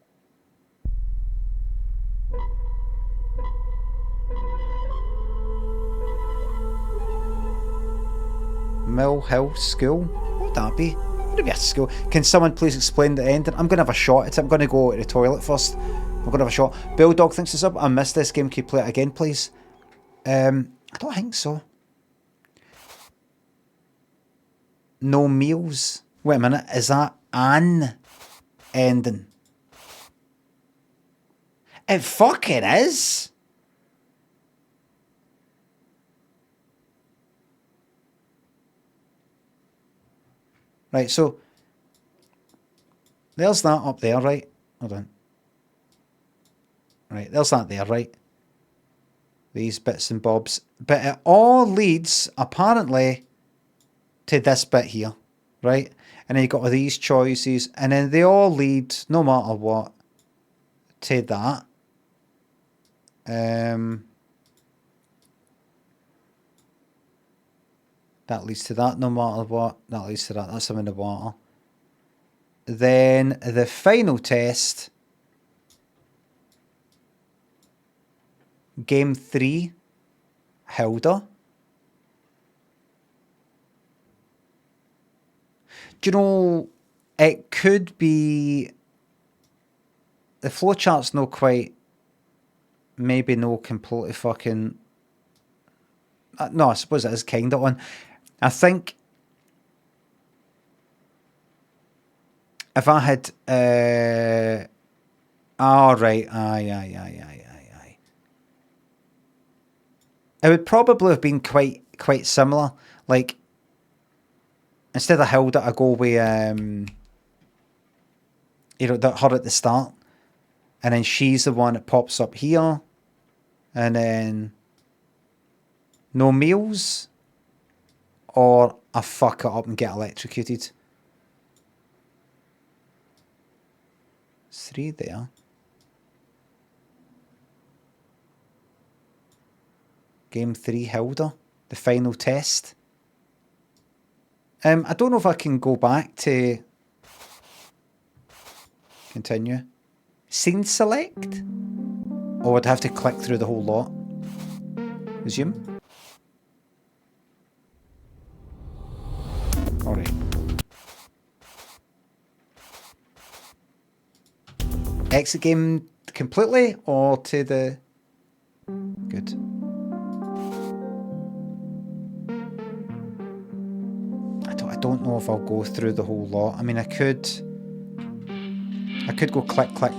Mill Hill School. What would that be? Would it be a school? Can someone please explain the ending? I'm going to have a shot at it. I'm going to go to the toilet first. I'm going to have a shot. Bulldog thinks it's up. I missed this game. Can you play it again, please? I don't think so. No meals. Wait a minute. Is that an ending? It fucking is. Right, so there's that up there, right? Hold on. Right, there's that there, right? These bits and bobs. But it all leads, apparently, to this bit here, right? And then you've got all these choices, and then they all lead, no matter what, to that. That leads to that, no matter what. That leads to that. That's them in the water. Then the final test. Game 3. Hilda. Do you know, it could be... The flowchart's not quite... Maybe no completely fucking... no, I suppose it is kind of on. I think... If I had... oh, right. Aye. It would probably have been quite similar. Like, instead of Hilda, I go with, you know, her at the start. And then she's the one that pops up here. And then... No meals. Or I fuck it up and get electrocuted. 3 there. Game 3 Hilda. The final test. I don't know if I can go back to... Continue. Scene select? Or I'd have to click through the whole lot. Resume. Alright. Exit game completely or to the... Good. I don't know if I'll go through the whole lot. I mean, I could go click. Right,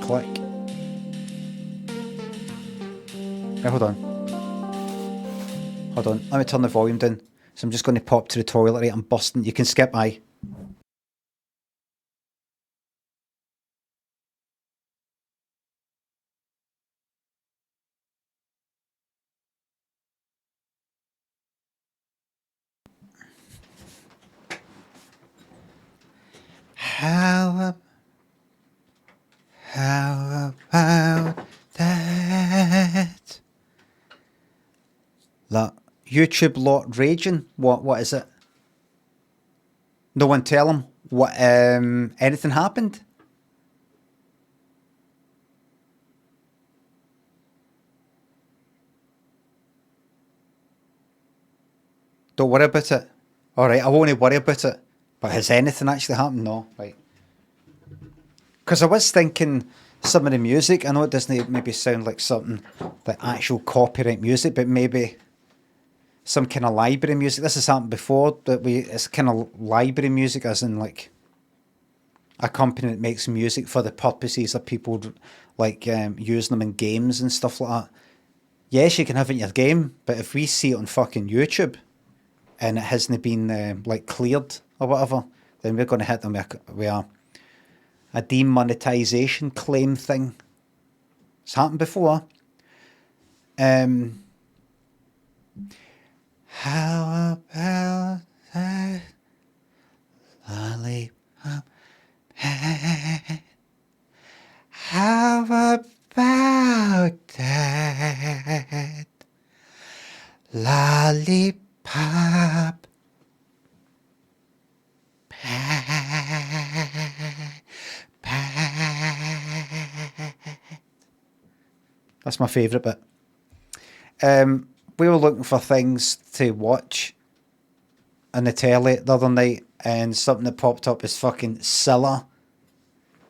hold on. Let me turn the volume down. So I'm just going to pop to the toilet. Right, I'm busting. You can skip. Aye. How about that? That YouTube lot raging. What is it? No one tell him what anything happened. Don't worry about it. Alright, I won't worry about it. But has anything actually happened? No, right. Because I was thinking some of the music, I know it doesn't maybe sound like something like actual copyright music, but maybe some kind of library music. This has happened before, that it's kind of library music, as in like a company that makes music for the purposes of people like using them in games and stuff like that. Yes, you can have it in your game, but if we see it on fucking YouTube and it hasn't been like cleared or whatever, then we're going to hit them with a demonetization claim thing. It's happened before. How about that lollipop head? How about that lollipop That's my favourite bit. We were looking for things to watch on the telly the other night, and something that popped up is fucking Scylla.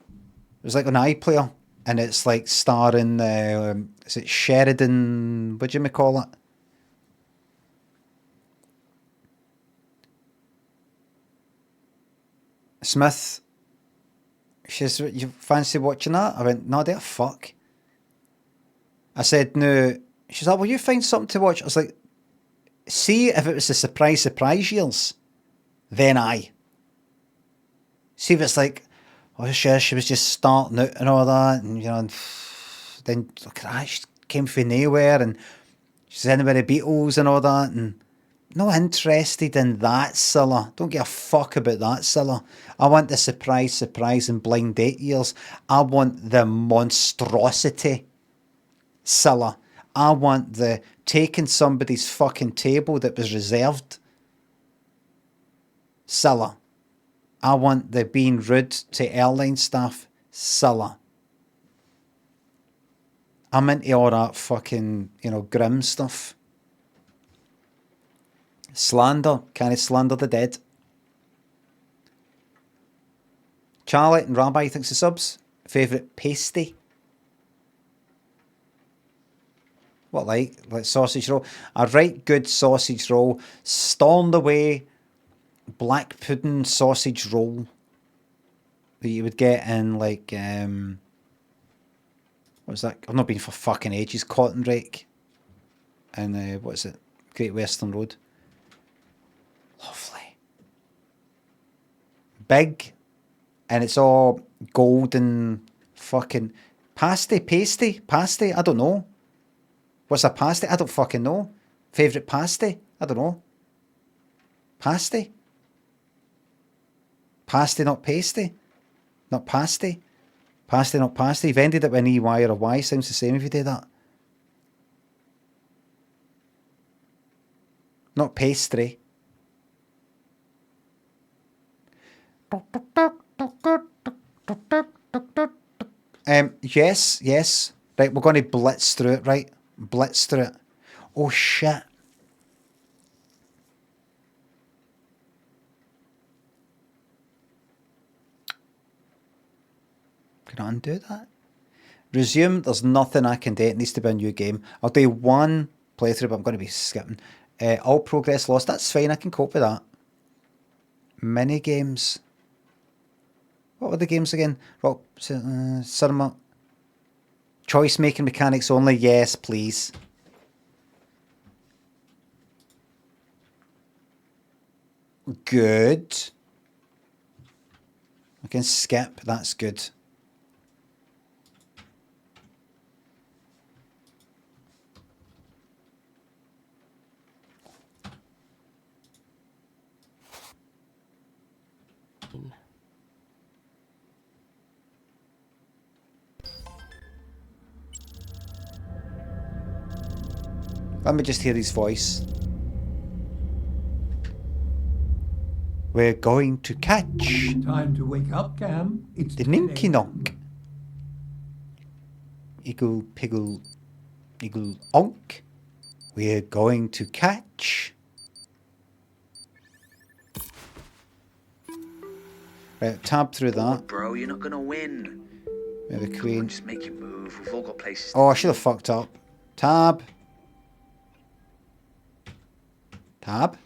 It was like an iPlayer, and it's like starring, is it Sheridan, what do you call it? Smith. She says, you fancy watching that? I went, no, the fuck. I said, no. She's like, will you find something to watch? I was like, see if it was the surprise years, then I. See if it's like, oh shit, she was just starting out and all that, and and then look at that, she came from nowhere, and she's in with the Beatles and all that, and not interested in that Scylla. Don't give a fuck about that Scylla. I want the surprise and blind date years. I want the monstrosity Scylla. I want the taking somebody's fucking table that was reserved Scylla. I want the being rude to airline staff Scylla. I'm into all that fucking, grim stuff. Slander. Can I slander the dead? Charlie and Rabbi thinks the subs. Favourite pasty? What like sausage roll? A right good sausage roll. Stormed away black pudding sausage roll that you would get in like what was that? I've not been for fucking ages. Cotton Rake and what is it? Great Western Road. Lovely. Big, and it's all golden fucking pasty. I don't know. What's a pasty? I don't fucking know. Favourite pasty? I don't know. Pasty? Pasty, not pasty? Not pasty? Pasty, not pasty? You've ended up with an EY or a Y. Sounds the same if you do that. Not pastry. Yes. Right, we're going to blitz through it, right? Blitz through it. Oh, shit. Can I undo that? Resume. There's nothing I can do. It needs to be a new game. I'll do one playthrough, but I'm going to be skipping. All progress lost. That's fine. I can cope with that. Mini games. What were the games again? Rock, cinema. Choice making mechanics only. Yes, please. Good. I can skip. That's good. Let me just hear his voice. We're going to catch. Time to wake up, Cam. It's the Ninky Nonk. Eagle, piggle, eagle, onk. We're going to catch. Right, tab through that. Bro, you're not gonna win. Maybe queen. Just make your move. We've all got places. Oh, I should have fucked up. Tab. Tab.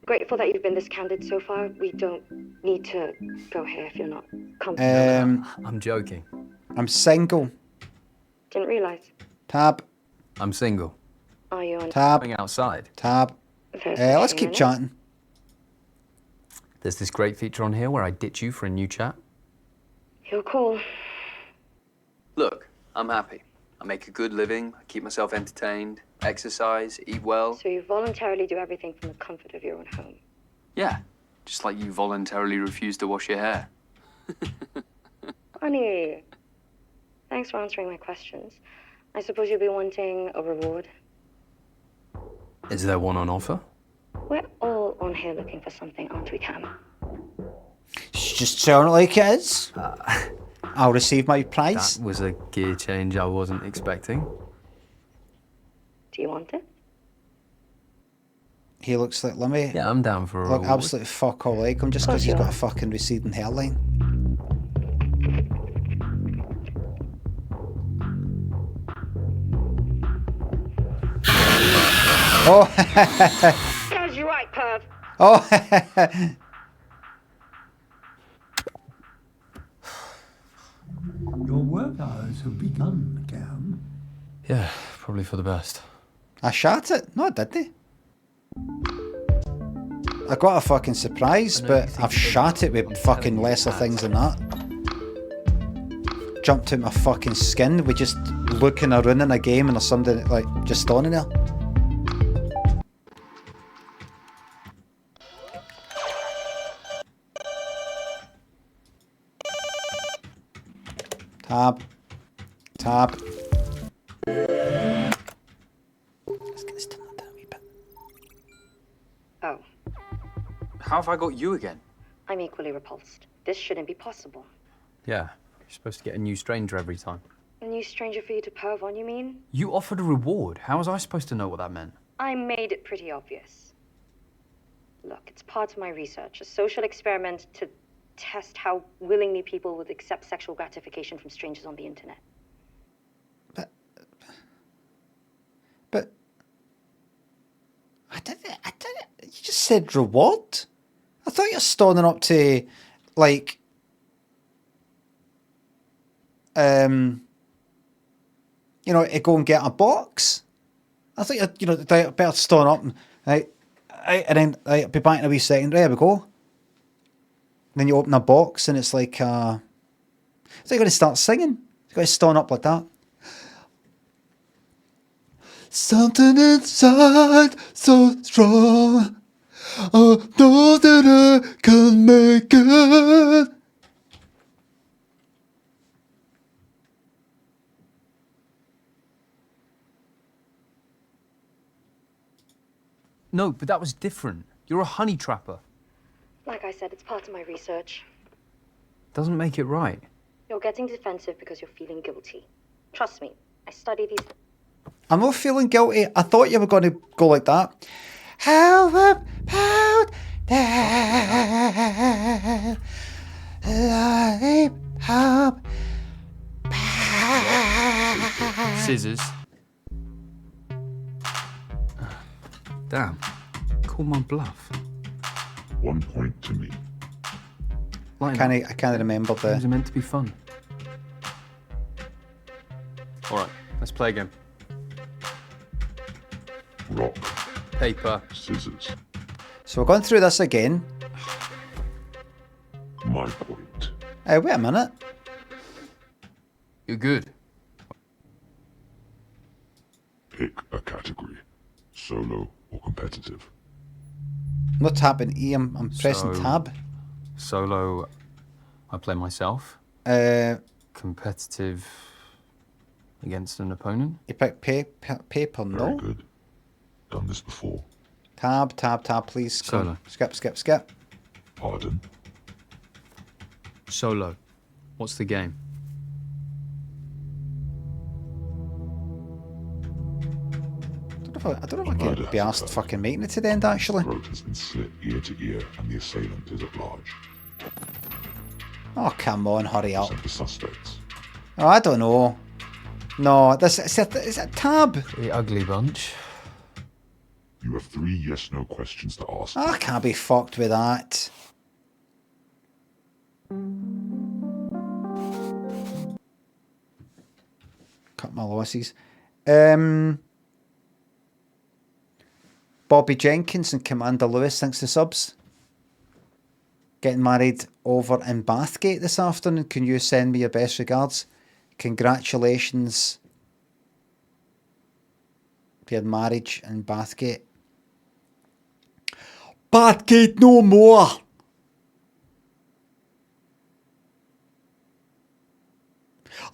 Grateful that you've been this candid so far. We don't need to go here if you're not comfortable. I'm joking. I'm single. Didn't realise. Tab. I'm single. Are you on? Tab. Going outside. Tab. Let's keep chatting. There's this great feature on here where I ditch you for a new chat. You're cool. Look, I'm happy. I make a good living, I keep myself entertained, exercise, eat well. So you voluntarily do everything from the comfort of your own home? Yeah, just like you voluntarily refuse to wash your hair. Honey, thanks for answering my questions. I suppose you'll be wanting a reward? Is there one on offer? We're all on here looking for something, aren't we, Cam? Just sound like it is. I'll receive my prize. That was a gear change I wasn't expecting. Do you want it? He looks like Limmy. Yeah, I'm down for a Look, reward. absolutely fuck all like him just because he's got a fucking receding hairline. Oh! Serves you right, perv. Oh! Your work hours have begun, Cam. Yeah, probably for the best. I shot it. No, I didn't. I got a fucking surprise, but I've shot it with fucking lesser things than that. Jumped out my fucking skin with just looking around in a game and there's somebody like just standing there. Tab. Tab. Let's get this done a wee bit. Oh, How have I got you again? I'm equally repulsed. This shouldn't be possible. Yeah, you're supposed to get a new stranger every time. A new stranger for you to perv on, you mean? You offered a reward. How was I supposed to know what that meant? I made it pretty obvious. Look, it's part of my research, a social experiment to test how willingly people would accept sexual gratification from strangers on the internet. But I didn't. You just said reward. I thought you're standing up to, like, you know, to go and get a box. I thought you know, better stand up and then be back in a wee second. There we go. And then you open a box and it's like, so you're going to start singing. You're going to stand up like that. Something inside so strong. I know that I can make it. No, but that was different. You're a honey trapper. Like I said, it's part of my research. Doesn't make it right. You're getting defensive because you're feeling guilty. Trust me, I study these. I'm not feeling guilty. I thought you were going to go like that. How about that? Lollipop. Scissors. Damn. Call my bluff. 1 point to me. I can't remember the. It was meant to be fun. All right, let's play again. Rock. Paper. Scissors. So we're going through this again. My point. Hey, wait a minute. You're good. Pick a category. Solo or competitive. I'm not tapping E, I'm pressing tab. Solo, I play myself. Competitive against an opponent. You pick paper, no? Very good. Done this before. Tab, please. Solo. Skip. Pardon? Solo. What's the game? I don't know if I can be asked fucking making it to the end, actually. The throat has been slit ear to ear and the assailant is at large. Oh, come on, hurry up. The suspects. Oh, I don't know. No, is it tab? The ugly bunch. You have 3 yes-no questions to ask. I can't be fucked with that. Cut my losses. Bobby Jenkins and Commander Lewis, thanks to subs. Getting married over in Bathgate this afternoon. Can you send me your best regards? Congratulations. For your marriage in Bathgate. Bathgate no more!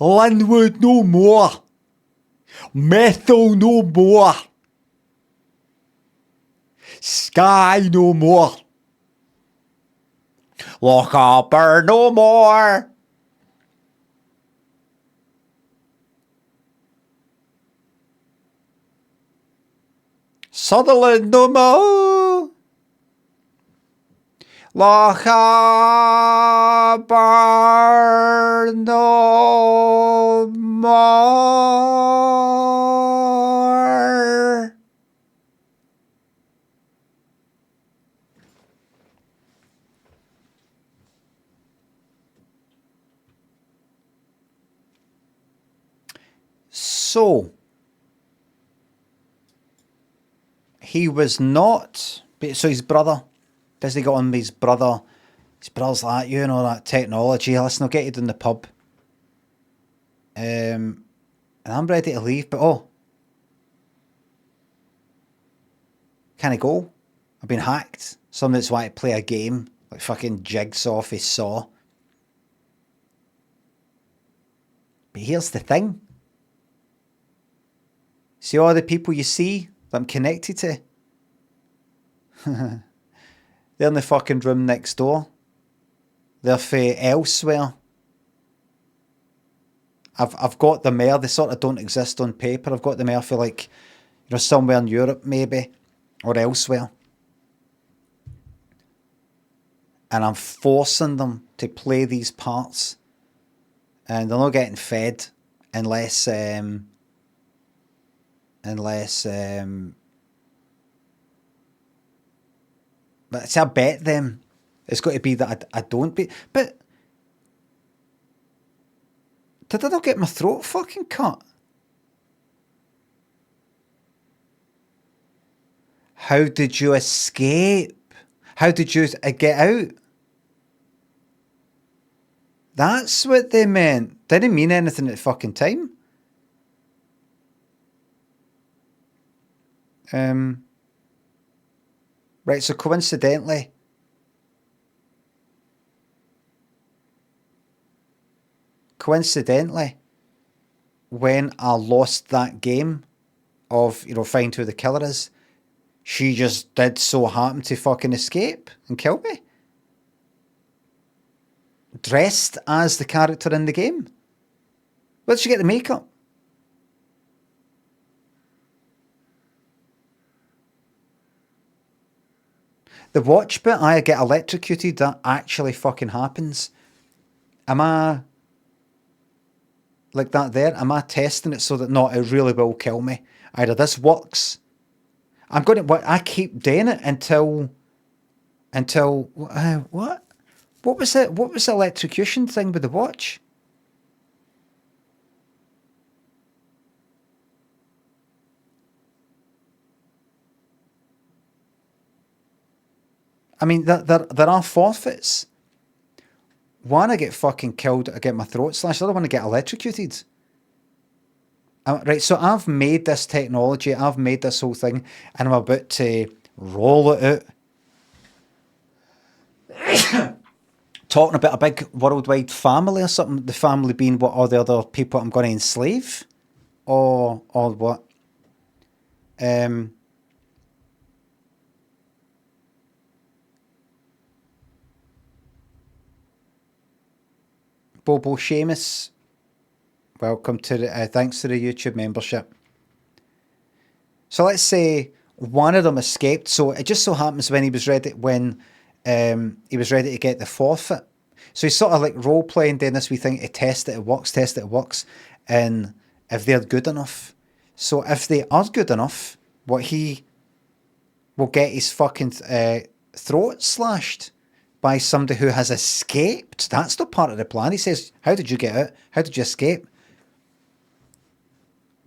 Linwood no more! Methyl no more! Sky no more! Lockupper no more! Sutherland no more! Lochabar no more. So, he was not, so his brother, Disney got on with his brother. His brother's like, you know, that technology, listen, I'll get you in the pub. And I'm ready to leave, but can I go? I've been hacked. Someone that's wanting to play a game, like fucking Jigsaw off his Saw. But here's the thing. See all the people you see that I'm connected to? They're in the fucking room next door. They're for elsewhere. I've got them there. They sort of don't exist on paper. I've got them there for like, you know, somewhere in Europe maybe, or elsewhere. And I'm forcing them to play these parts. And they're not getting fed unless but see, I bet them it's got to be that I don't be. But did I not get my throat fucking cut? How did you escape? How did you get out? That's what they meant. Didn't mean anything at the fucking time. Right, so coincidentally, when I lost that game of, you know, find who the killer is, she just did so happen to fucking escape and kill me. Dressed as the character in the game. Where'd she get the makeup? The watch bit, I get electrocuted, that actually fucking happens. Am I like that there? Am I testing it so that no, it really will kill me? Either this works. I'm going to, I keep doing it until what? What was it? What was the electrocution thing with the watch? I mean, there are forfeits. One, I get fucking killed, I get my throat slashed. The other one, I get electrocuted. Right, so I've made this technology, I've made this whole thing, and I'm about to roll it out. Talking about a big worldwide family or something, the family being what are the other people I'm going to enslave? Or what? Bobo Seamus, welcome to the, thanks to the YouTube membership. So let's say one of them escaped. So it just so happens when he was ready to get the forfeit. So he's sort of like role playing, doing this wee thing to test it works, and if they're good enough. So if they are good enough, what he will get his fucking throat slashed by somebody who has escaped. That's not part of the plan. He says, how did you get out? How did you escape?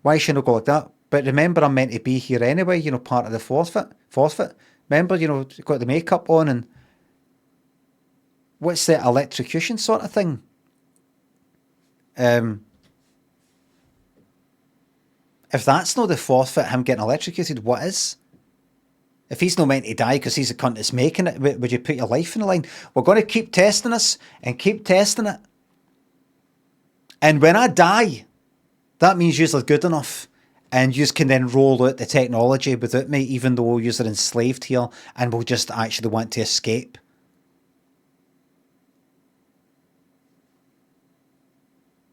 Why should I go like that? But remember, I'm meant to be here anyway, you know, part of the forfeit. Remember, you know, got the makeup on and what's the electrocution sort of thing? If that's not the forfeit, him getting electrocuted, what is? If he's not meant to die because he's a cunt that's making it, would you put your life in the line? We're going to keep testing this and keep testing it. And when I die, that means you're good enough. And you can then roll out the technology without me, even though you're enslaved here and will just actually want to escape.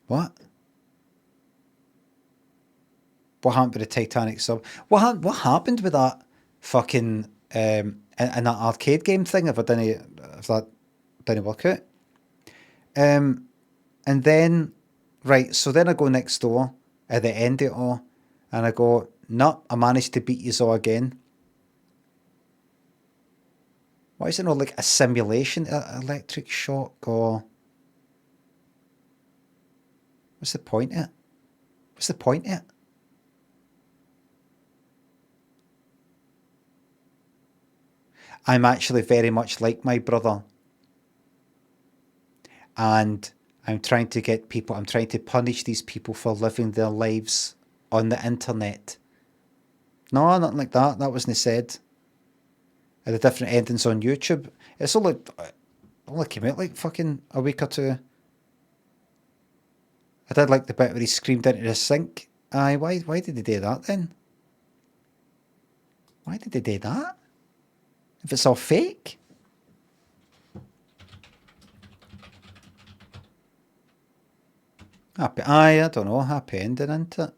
What? What happened with the Titanic sub? What happened with that fucking in that arcade game thing if that didn't work out. And then, right, so then I go next door at the end of it all, and I go, no, I managed to beat you all again. Why is it not like a simulation, electric shock, or what's the point of it? What's the point of it? I'm actually very much like my brother. And I'm trying to punish these people for living their lives on the internet. No, nothing like that. That wasn't said. The different endings on YouTube. It's only came out like fucking a week or two. I did like the bit where he screamed into the sink. Aye, why did they do that then? Why did they do that? If it's all fake? Happy, I don't know, happy ending, isn't it?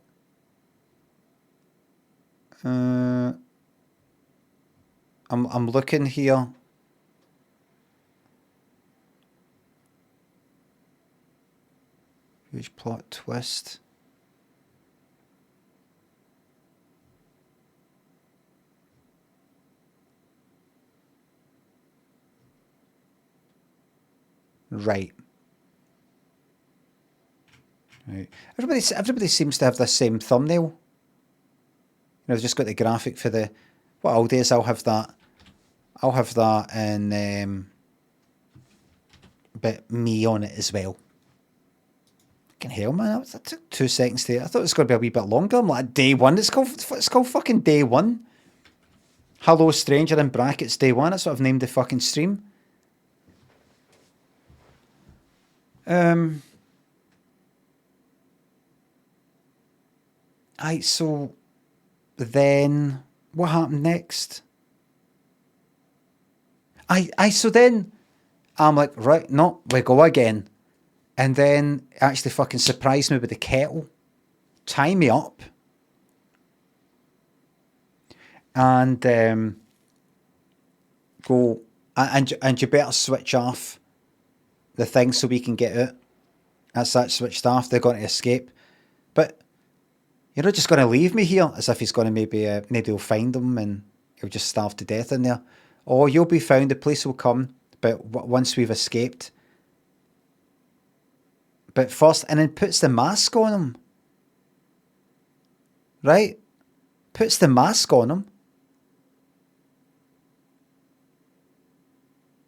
I'm looking here. Huge plot twist. Right. Right. Everybody seems to have the same thumbnail. You know, I've just got the graphic for the. What I'll do is I'll have that and but me on it as well. Fucking hell, man! That took 2 seconds to. I thought it was going to be a wee bit longer. I'm like, day one. It's called fucking day one. Hello, stranger in brackets day one. That's what I've named the fucking stream. So then what happened next? So then I'm like, right, no, we go again. And then actually fucking surprised me with the kettle. Tie me up. And go, and you better switch off the thing so we can get out. That's that switched off. They're going to escape. But you're not just going to leave me here as if he's going to maybe will find them and he'll just starve to death in there. Oh, you'll be found. The police will come. But once we've escaped. But first, and then puts the mask on him. Right? Puts the mask on him.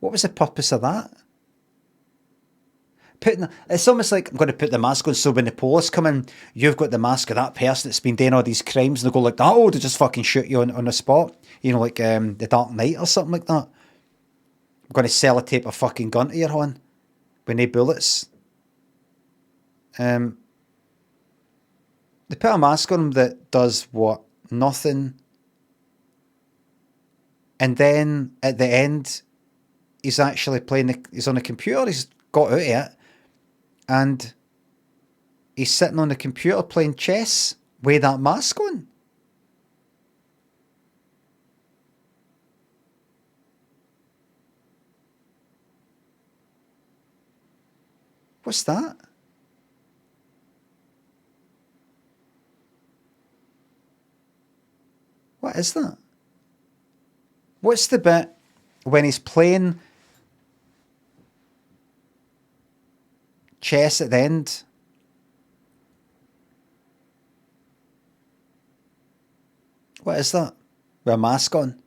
What was the purpose of that? It's almost like I'm going to put the mask on so when the police come in, you've got the mask of that person that's been doing all these crimes and they'll go like, oh, they just fucking shoot you on the spot. You know, like The Dark Knight or something like that. I'm going to sellotape a fucking gun to your hand with no bullets. They put a mask on him that does what? Nothing. And then at the end, he's actually he's on a computer, he's got out of it. And he's sitting on the computer playing chess with that mask on. What's that? What is that? What's the bit when he's playing chess at the end? What is that? With a mask on?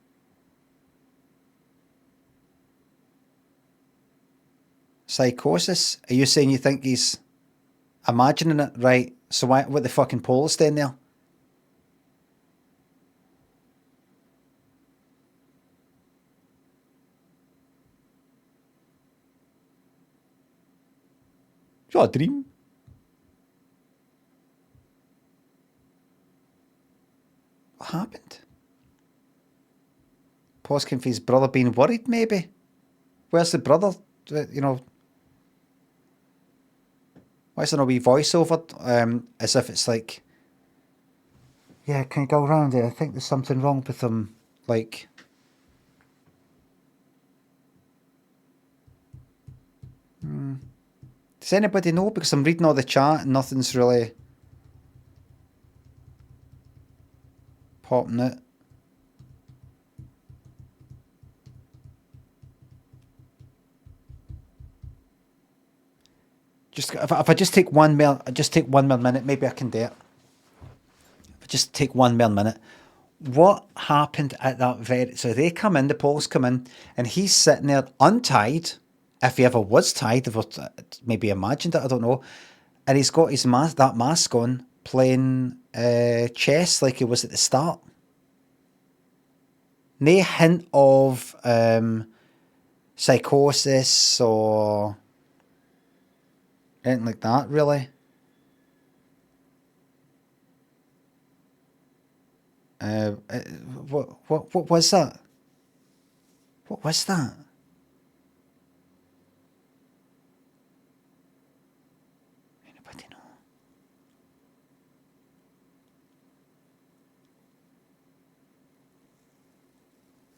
Psychosis? Are you saying you think he's imagining it? Right. So what the fucking Paul's doing there? Is that a dream? What happened? Paul's for his brother being worried, maybe? Where's the brother? You know, why is there no wee voiceover? As if it's like, yeah, can you go around there? I think there's something wrong with him. Like, Does anybody know? Because I'm reading all the chat and nothing's really popping it. Just if I just take one more minute, maybe I can do it. If I just take one more minute. What happened at that very... So they come in, the police come in, and he's sitting there untied, if he ever was tied, if maybe imagined it, I don't know. And he's got his that mask on, playing chess like he was at the start. No hint of psychosis or anything like that, really. What was that? What was that? Anybody know?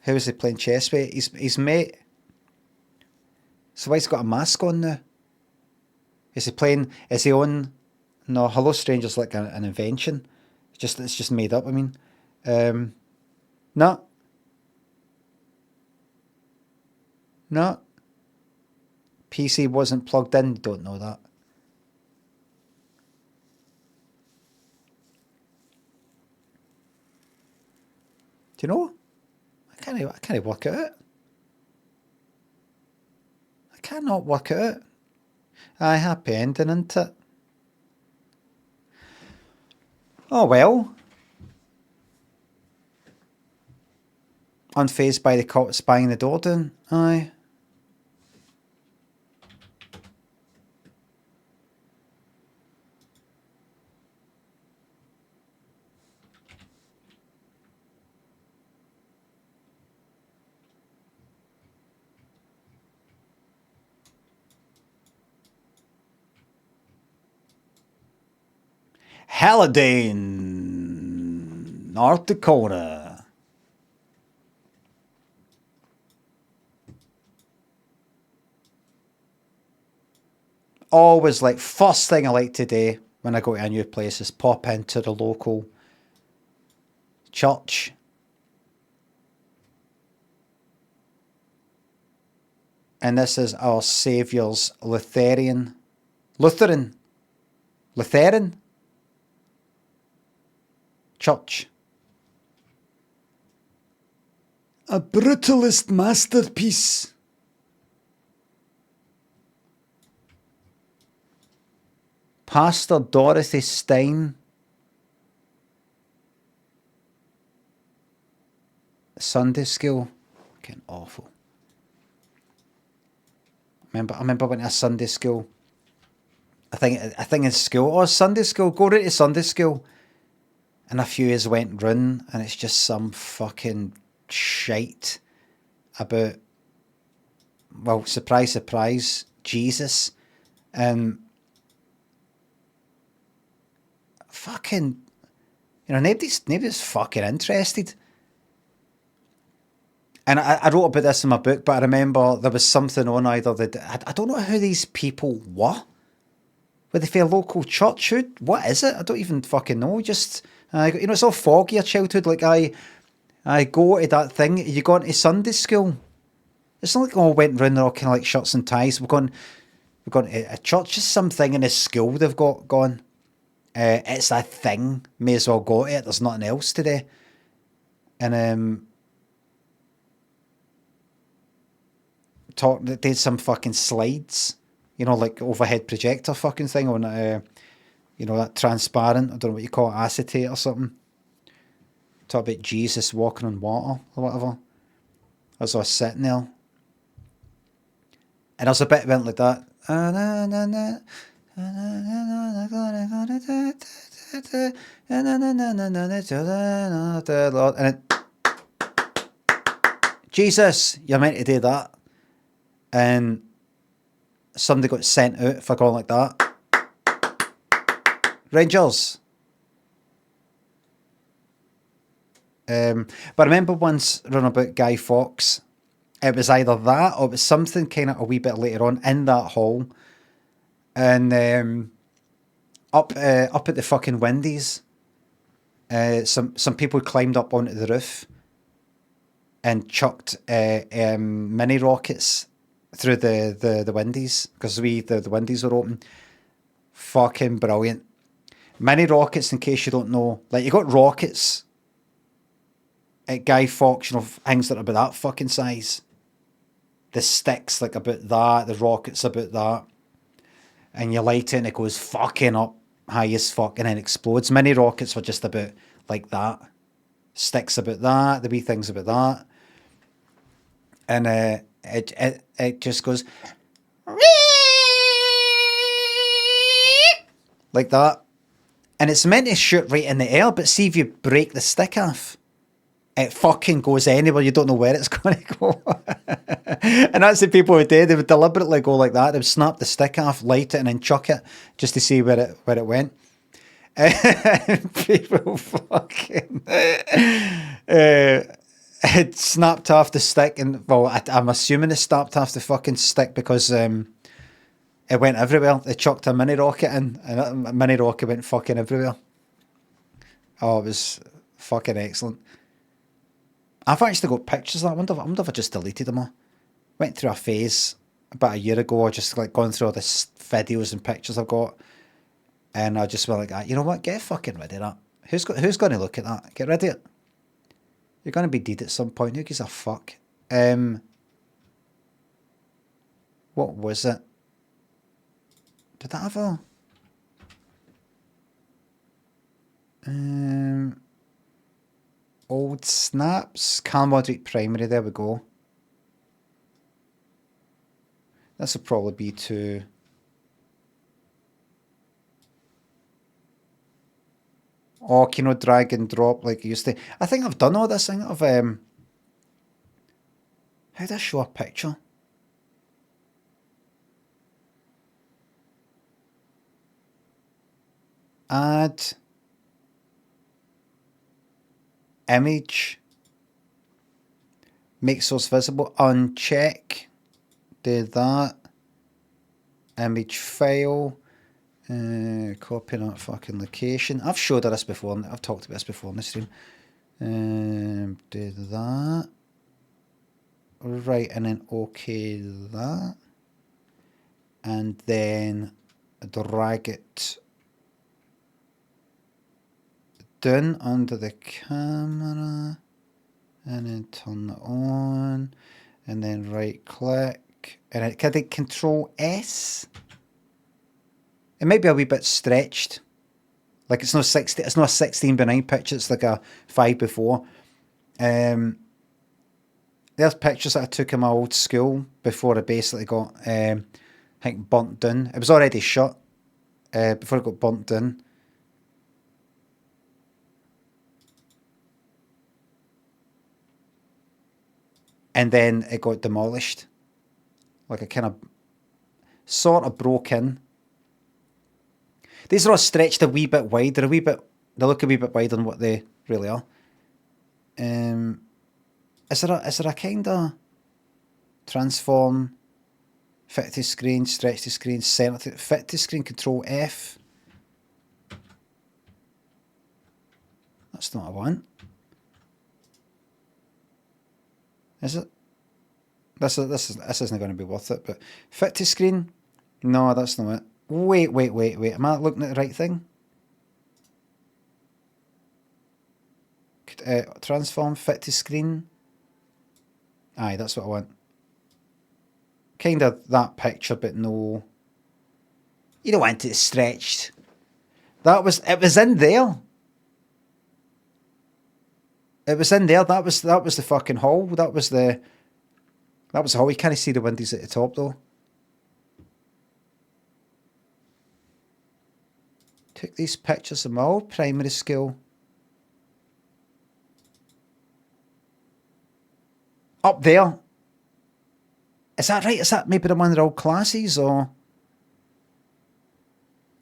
How is he playing chess with his mate? So why he's got a mask on now? Is he playing? Is he on? No, Hello Stranger's like an invention. It's just made up. I mean. No. No. PC wasn't plugged in. Don't know that. Do you know? I can't work it out. I cannot work it out. Aye, happy ending, isn't it? Oh well. Unfazed by the cop spying the door down. Aye. Hallidane, North Dakota. Always like first thing I like to do when I go to a new place is pop into the local church. And this is Our Saviour's Lutheran church. A brutalist masterpiece. Pastor Dorothy Stein. Sunday school. Fucking awful. I remember went to a Sunday school. I think in school or Sunday school. Go right to Sunday school. And a few years went run, and it's just some fucking shite about, well, surprise, surprise, Jesus. Fucking, nobody's fucking interested. And I wrote about this in my book, but I remember there was something on either I don't know who these people were. Were they for a local church? What is it? I don't even fucking know. Just, it's all foggy, your childhood. Like, I go to that thing. You gone to Sunday school? It's not like all went round, they're all kind of like shirts and ties. We're going to a church, just something in a school they've got going. It's a thing. May as well go to it. There's nothing else today. And did some fucking slides, like overhead projector fucking thing on that transparent, I don't know what you call it, acetate or something. Talk about Jesus walking on water or whatever. As I was sitting there. And there's a bit went like that. And then, Jesus, you're meant to do that. And somebody got sent out for going like that. Rangers. But I remember once running about Guy Fawkes. It was either that or it was something kind of a wee bit later on in that hall. And up at the fucking Wendy's, some people climbed up onto the roof and chucked mini rockets through the Wendy's because the Wendy's were open. Fucking brilliant. Mini rockets, in case you don't know, like you got rockets at Guy Fawkes, you know, things that are about that fucking size. The sticks like about that, the rockets about that, and you light it and it goes fucking up high as fuck and then explodes. Mini rockets were just about like that. Sticks about that, the wee things about that, and it just goes like that. And it's meant to shoot right in the air, but see if you break the stick off, it fucking goes anywhere. You don't know where it's going to go. And that's the people who did. They would deliberately go like that. They would snap the stick off, light it, and then chuck it just to see where it went. And people fucking it snapped off the stick, and well, I'm assuming it snapped off the fucking stick because it went everywhere. They chucked a mini rocket in, and a mini rocket went fucking everywhere. Oh, it was fucking excellent. I've actually got pictures of that. I wonder if I just deleted them all. Went through a phase about a year ago, just like going through all the videos and pictures I've got, and I just went like, you know what? Get fucking rid of that. Who's going to look at that? Get rid of it. You're going to be dead at some point. Who gives a fuck? What was it? Did that have a... old snaps? Calmodric Primary, there we go. This will probably be to... Oh, can you drag and drop like you used to? I think I've done all this thing of... how do I show a picture? Add image, make source visible, uncheck, do that, image file, copy that fucking location. I've showed her this before, I've talked about this before on the stream. Do that, right, and then okay that, and then drag it down under the camera, and then turn it on, and then right click, and it can Control S. It might be a wee bit stretched, like it's not 60. It's not a 16:9 picture. It's like a 5:4. There's pictures that I took in my old school before I basically got, I think, burnt down. It was already shot before it got burnt down. And then it got demolished. Like a kind of, sort of broke in. These are all stretched a wee bit wide. They look a wee bit wider than what they really are. Is there a kind of transform, fit to screen, stretch to screen, center to, fit to screen, Control F? That's not what I want. Is it? This isn't going to be worth it, but fit to screen? No, that's not it. Wait. Am I looking at the right thing? Transform, fit to screen. Aye, that's what I want. Kind of that picture, but no. You don't want it stretched. It was in there. It was in there. That was the fucking hole. That was the hole. You can't see the windows at the top though. Took these pictures of my old primary school. Up there. Is that right? Is that maybe the one of the old classes, or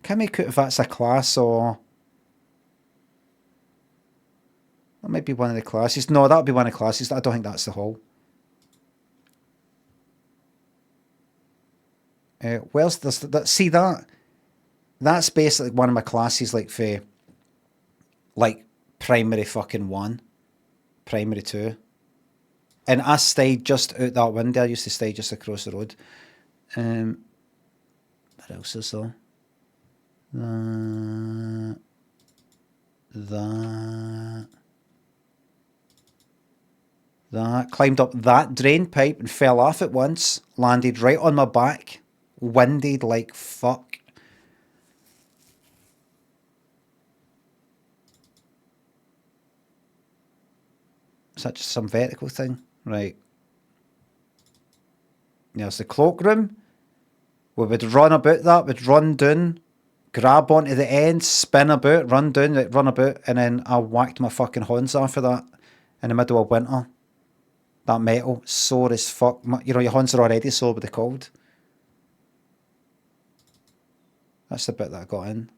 can we make out if that's a class, or that might be one of the classes. No, that would be one of the classes. I don't think that's the hall. Where's this? See that? That's basically one of my classes, like for like primary fucking 1, primary 2. And I stayed just out that window. I used to stay just across the road. What else is there? That. Climbed up that drain pipe and fell off it once. Landed right on my back. Winded like fuck. Is that just some vertical thing? Right. There's the cloakroom. We would run about that. We'd run down. Grab onto the end. Spin about. Run down. Run about. And then I whacked my fucking horns off of that. In the middle of winter. That metal. Sore as fuck. You know, your horns are already sore with the cold. That's the bit that I got in.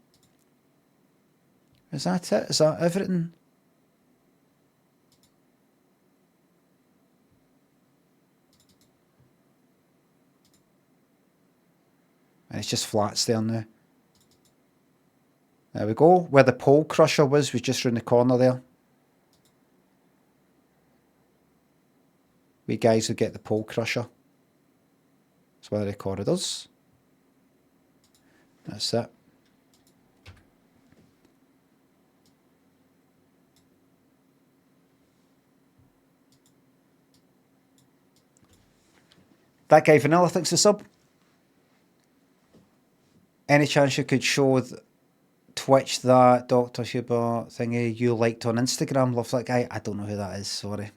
Is that it? Is that everything? And it's just flats there now. There we go. Where the pole crusher was just round the corner there. We guys would get the pole crusher. It's one of the corridors. That's it. That guy Vanilla thinks the sub. Any chance you could show Twitch that Dr. Huber thingy you liked on Instagram? Love that guy. I don't know who that is, sorry.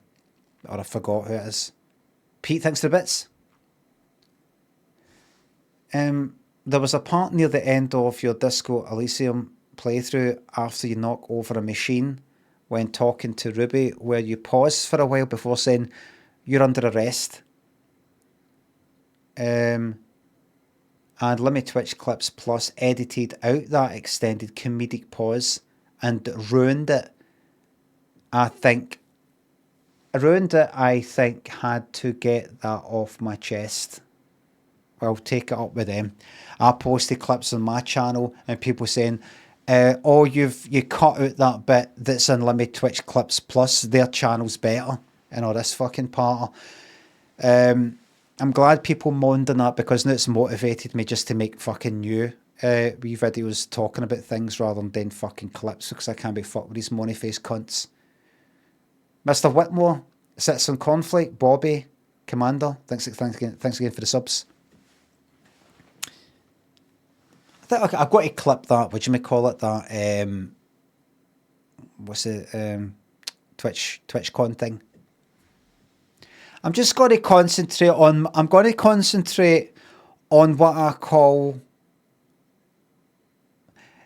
Or I forgot who it is. Pete thinks the bits. There was a part near the end of your Disco Elysium playthrough after you knock over a machine when talking to Ruby where you pause for a while before saying you're under arrest. And Limmy Twitch Clips Plus edited out that extended comedic pause and ruined it. I think had to get that off my chest. I'll take it up with them. I posted clips on my channel and people saying, oh, you cut out that bit that's in Limmy Twitch Clips Plus, their channel's better, and all this fucking part. I'm glad people moaned on that because now it's motivated me just to make fucking new wee videos talking about things rather than doing fucking clips because I can't be fucked with these money face cunts. Mr. Whitmore, Citizen Conflict, Bobby, Commander, thanks again for the subs. I think I've got to clip that, what do you call it, that, what's it, TwitchCon thing. I'm just going to concentrate on what I call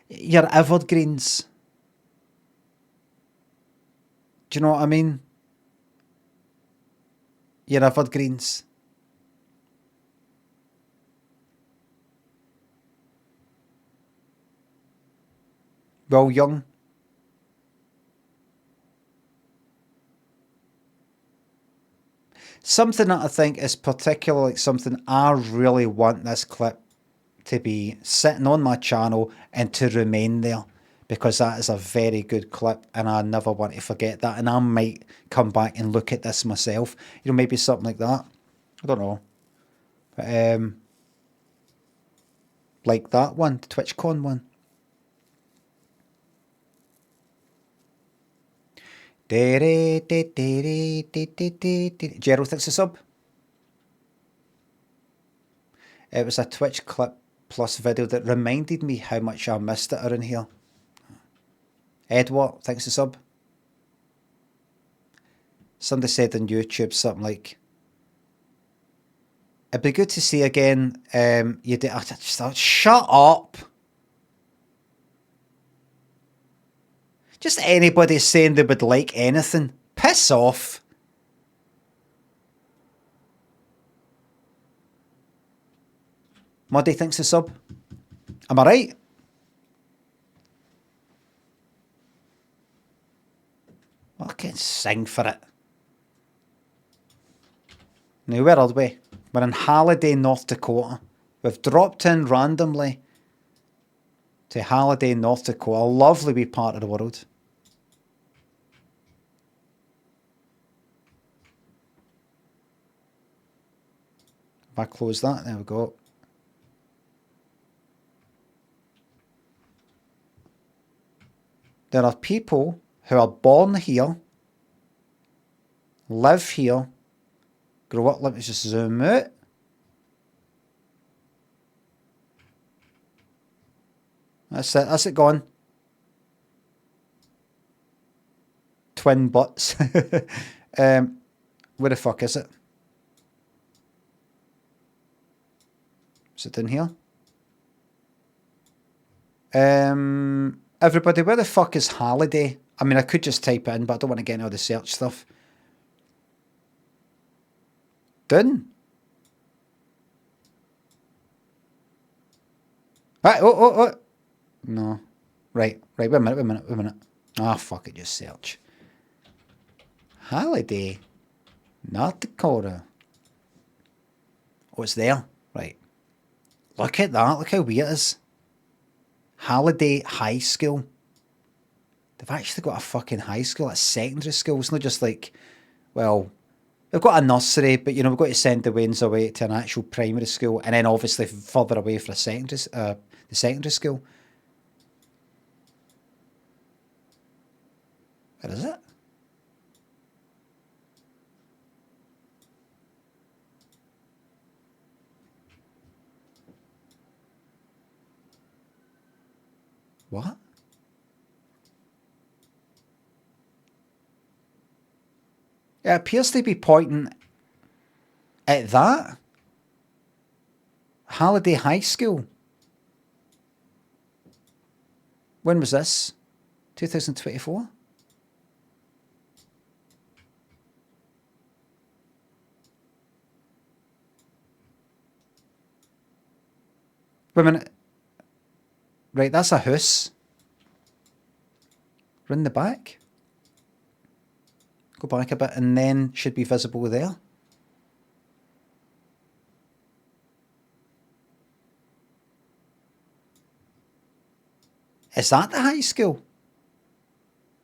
your evergreens. Do you know what I mean? Your evergreens. Will Young. Something that I think is particularly something I really want this clip to be sitting on my channel and to remain there because that is a very good clip and I never want to forget that and I might come back and look at this myself. You know, maybe something like that. I don't know. But, like that one, the TwitchCon one. Gerald thinks a sub. It was a Twitch clip plus video that reminded me how much I missed it around here. Edward thinks a sub. Somebody said on YouTube something like, it'd be good to see again. You did. Shut up. Just anybody saying they would like anything. Piss off. Muddy thinks a sub. Am I right? I can't sing for it. Now, where are we? We're in Halliday, North Dakota. We've dropped in randomly to Halliday, North Dakota. A lovely wee part of the world. If I close that, there we go. There are people who are born here, live here, grow up. Let me just zoom out. That's it. That's it gone. Twin butts. Where the fuck is it? Is it in here? Everybody, where the fuck is Halliday? I mean, I could just type it in, but I don't want to get into all the search stuff. Done. Right, oh. No. Right, wait a minute. Ah, fuck it, just search. Halliday, North Dakota. Oh, it's there. Right. Look at that, look how weird it is. Halliday High School. They've actually got a fucking high school, a secondary school. It's not just like, well, they've got a nursery, but you know, we've got to send the Waynes away to an actual primary school, and then obviously further away for a secondary, the secondary school. Where is it? What? It appears to be pointing at that. Halliday High School. When was this? 2024? Wait a minute. Right, that's a house. Run the back. Go back a bit and then should be visible there. Is that the high school?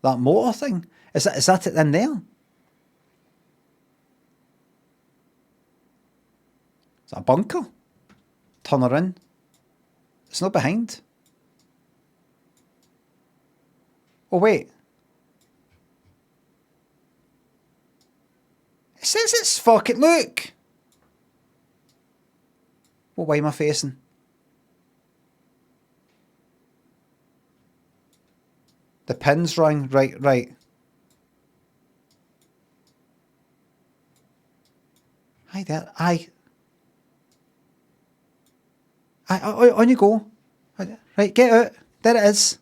That motor thing? Is that it in there? Is that a bunker? Turn her in. It's not behind. Oh, wait. It says it's fucking... Look! What way am I facing? The pin's wrong. Right. Hi there. On you go. Right, get out. There it is.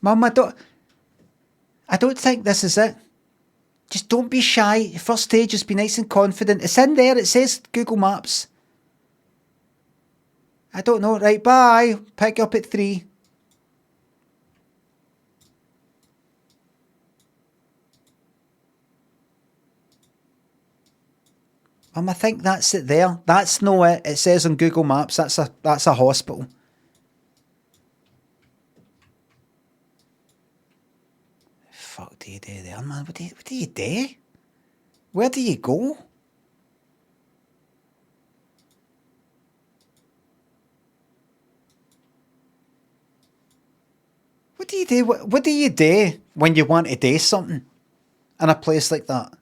Mum, I don't think this is it. Just don't be shy. First stage, just be nice and confident. It's in there. It says Google Maps. I don't know. Right, bye. Pick you up at 3. I think that's it there. That's no it. It says on Google Maps that's a hospital. Fuck do you do there, man? What do you do? Where do you go? What do you do? What do you do when you want to do something in a place like that?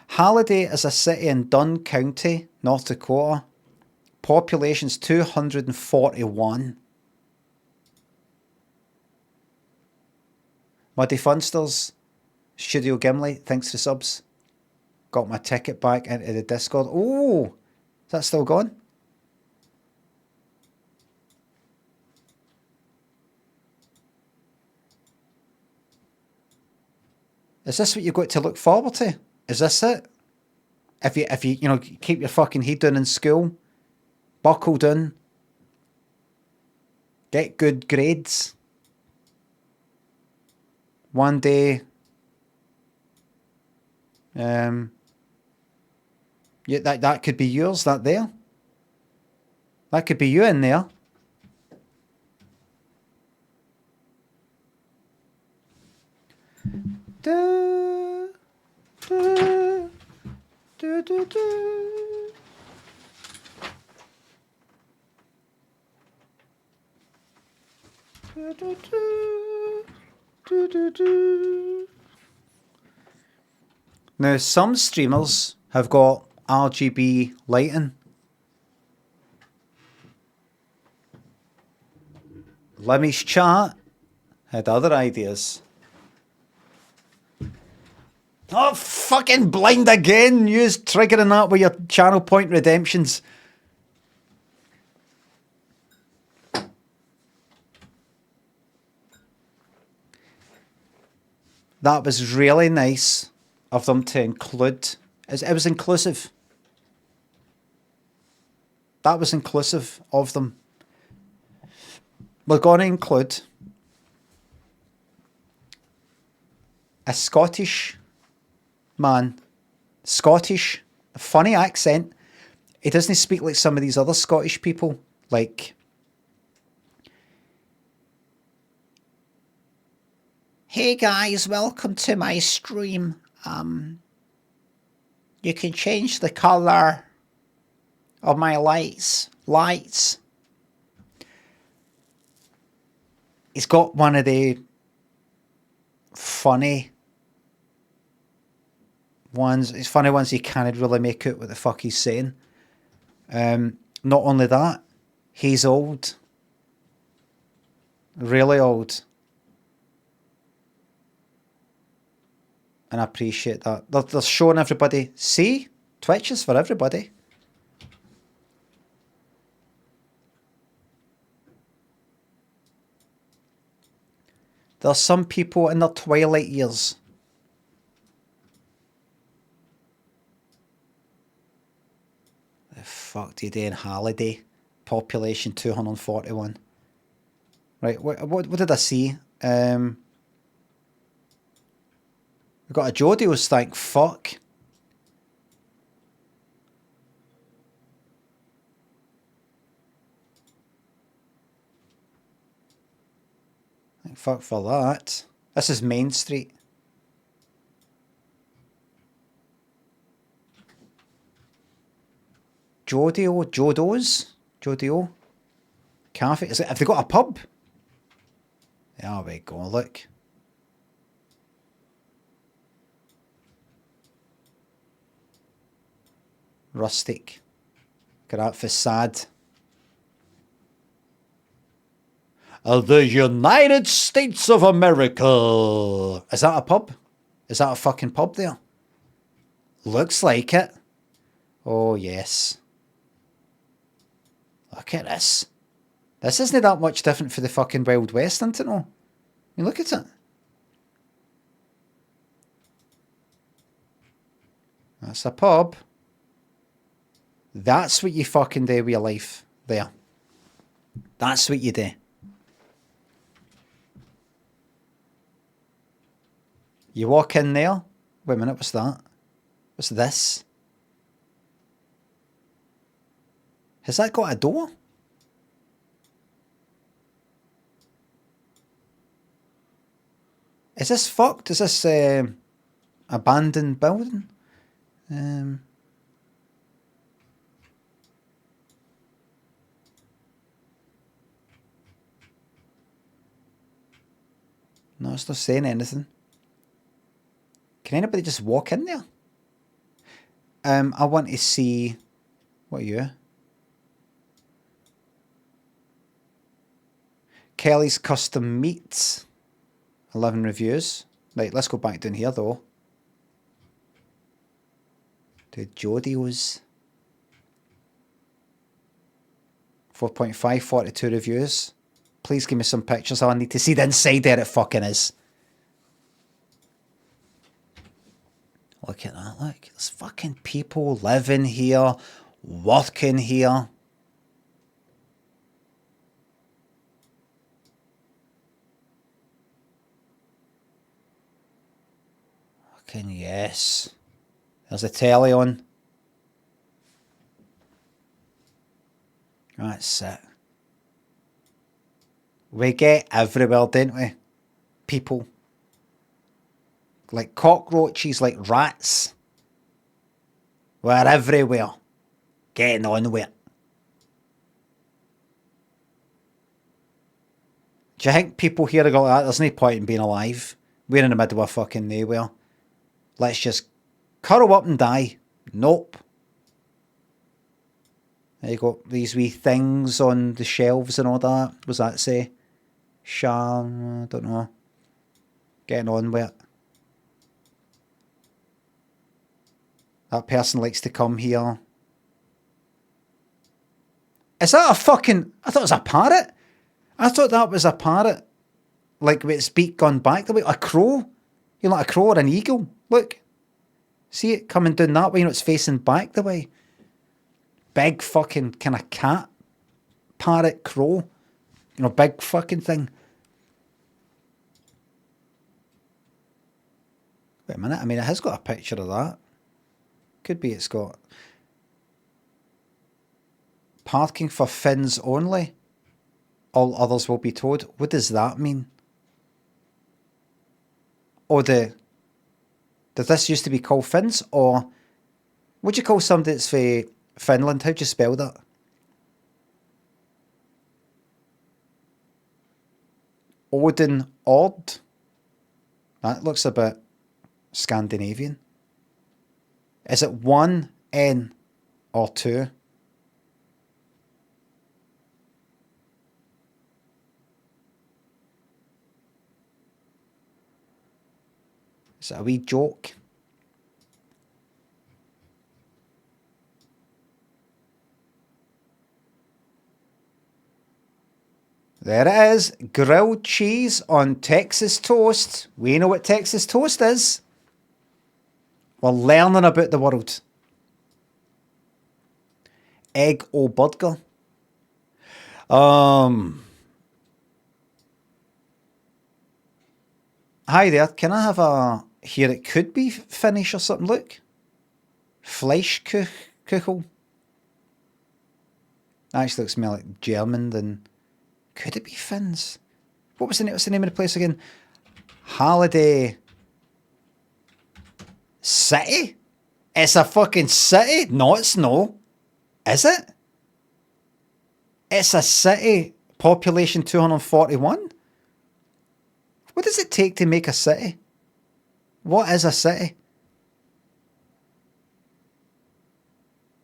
Halliday is a city in Dunn County, North Dakota. Population's 241. Muddy Funsters, Studio Gimli, thanks for subs. Got my ticket back into the Discord. Oh, is that still gone? Is this what you've got to look forward to? Is this it? If you keep your fucking head down in school, buckle down, get good grades, one day, Yeah, that could be yours, that there. That could be you in there. Do, do, do, do, do. Do, do, do, do, do, do. Now, some streamers have got RGB lighting. Limmy's chat had other ideas. Oh, fucking blind again! Use triggering that with your channel point redemptions. That was really nice of them to include. It was inclusive. That was inclusive of them. We're going to include a Scottish man. Scottish. A funny accent. He doesn't speak like some of these other Scottish people. Like, hey guys, welcome to my stream. You can change the colour of my lights. He's got one of the funny ones. It's funny ones you can't really make out what the fuck he's saying. Not only that, he's old. Really old. And I appreciate that. They're showing everybody. See? Twitch is for everybody. There's some people in their twilight years. The fuck do you do in Halliday? Population 241. Right, what did I see? We've got a Jodio's, thank fuck. Thank fuck for that. This is Main Street. Jodio? Cafe. Have they got a pub? There we go, look. Rustic. Look at that facade. The United States of America. Is that a pub? Is that a fucking pub there? Looks like it. Oh, yes. Look at this. This isn't that much different for the fucking Wild West, isn't it? No? I mean, look at it. That's a pub. That's what you fucking do with your life there. That's what you do. You walk in there. Wait a minute, what's that? What's this? Has that got a door? Is this fucked? Is this abandoned building? No, it's not saying anything. Can anybody just walk in there? I want to see... What are you? Kelly's Custom Meats. 11 reviews. Right, let's go back down here though. To Jodio's. 4.5, 42 reviews. Please give me some pictures. I need to see the inside there it fucking is. Look at that, look. There's fucking people living here, working here. Fucking yes. There's a telly on. That's it. We get everywhere, don't we? People. Like cockroaches, like rats. We're everywhere. Getting on with it. Do you think people here are going, that? There's no point in being alive. We're in the middle of fucking nowhere. Let's just curl up and die. Nope. There you go. These wee things on the shelves and all that. What does that say? I don't know. Getting on with it. That person likes to come here. Is that a fucking... I thought it was a parrot. I thought that was a parrot. Like with its beak gone back the way. A crow. You know, like a crow or an eagle. Look. See it coming down that way. You know, it's facing back the way. Big fucking kind of cat. Parrot, crow. You know, big fucking thing. Wait a minute. I mean, it has got a picture of that. Could be it's got... Parking for Finns only. All others will be towed. What does that mean? Or did this used to be called Finns? Or would you call somebody that's for Finland? How'd you spell that? Odin Odd? That looks a bit Scandinavian. Is it one N or two? Is it a wee joke? There it is. Grilled cheese on Texas toast. We know what Texas toast is. We're learning about the world. Egg o burger. Hi there. Can I have a... Here it could be Finnish or something. Look. Fleischkuchel. Actually looks more like German than... Could it be Finns? What's the name of the place again? Holiday... City? It's a fucking city? No, it's no. Is it? It's a city. Population 241? What does it take to make a city? What is a city?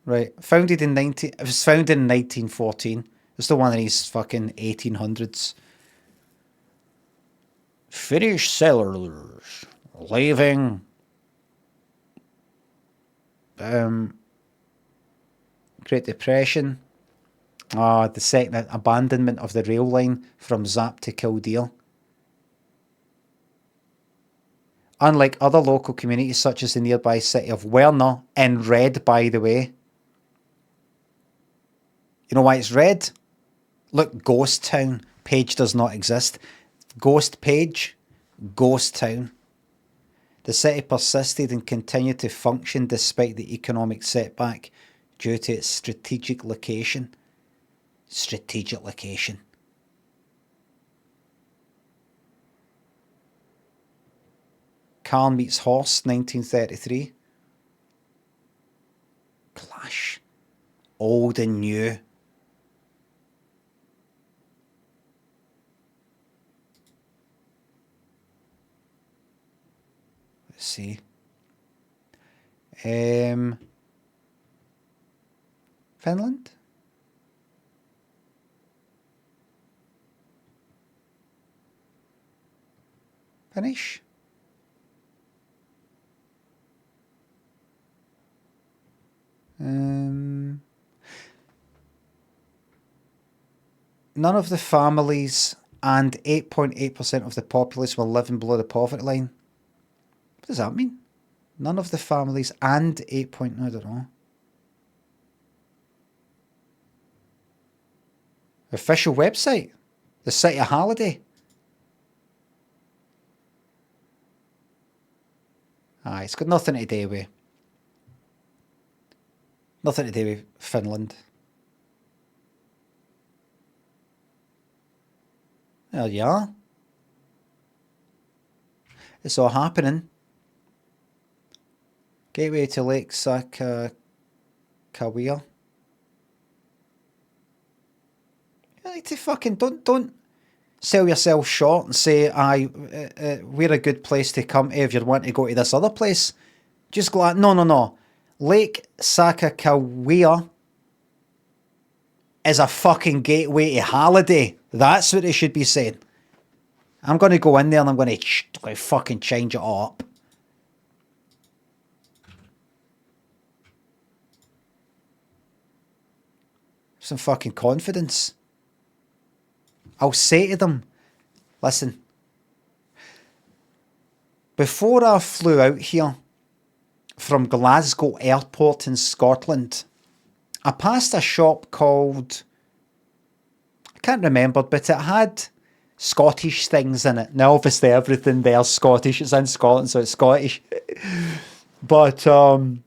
Right. It was founded in 1914. It's still one of these fucking 1800s. Finnish settlers leaving Great Depression. The second abandonment of the rail line from Zap to Kildare. Unlike other local communities such as the nearby city of Werner, in red by the way. You know why it's red? Look, Ghost Town. Page does not exist. Ghost Page. Ghost Town. The city persisted and continued to function despite the economic setback due to its strategic location. Strategic location. Car Meets Horse, 1933. Clash. Old and new. Let's see. Finland? Finnish? None of the families and 8.8% of the populace were living below the poverty line. What does that mean? None of the families and 8. I don't know. Official website. The City of Holiday. It's got nothing to do with... Nothing to do with Finland. There you are. It's all happening. Gateway to Lake Sakakawea. You need to fucking don't sell yourself short and say, we're a good place to come to if you want to go to this other place. Just go like, no. Lake Sakakawea is a fucking gateway to Halliday. That's what it should be saying. I'm going to go in there and I'm going to fucking change it all up. Some fucking confidence. I'll say to them, listen, before I flew out here from Glasgow Airport in Scotland, I passed a shop called, I can't remember, but it had Scottish things in it. Now, obviously, everything there's Scottish. It's in Scotland, so it's Scottish. But I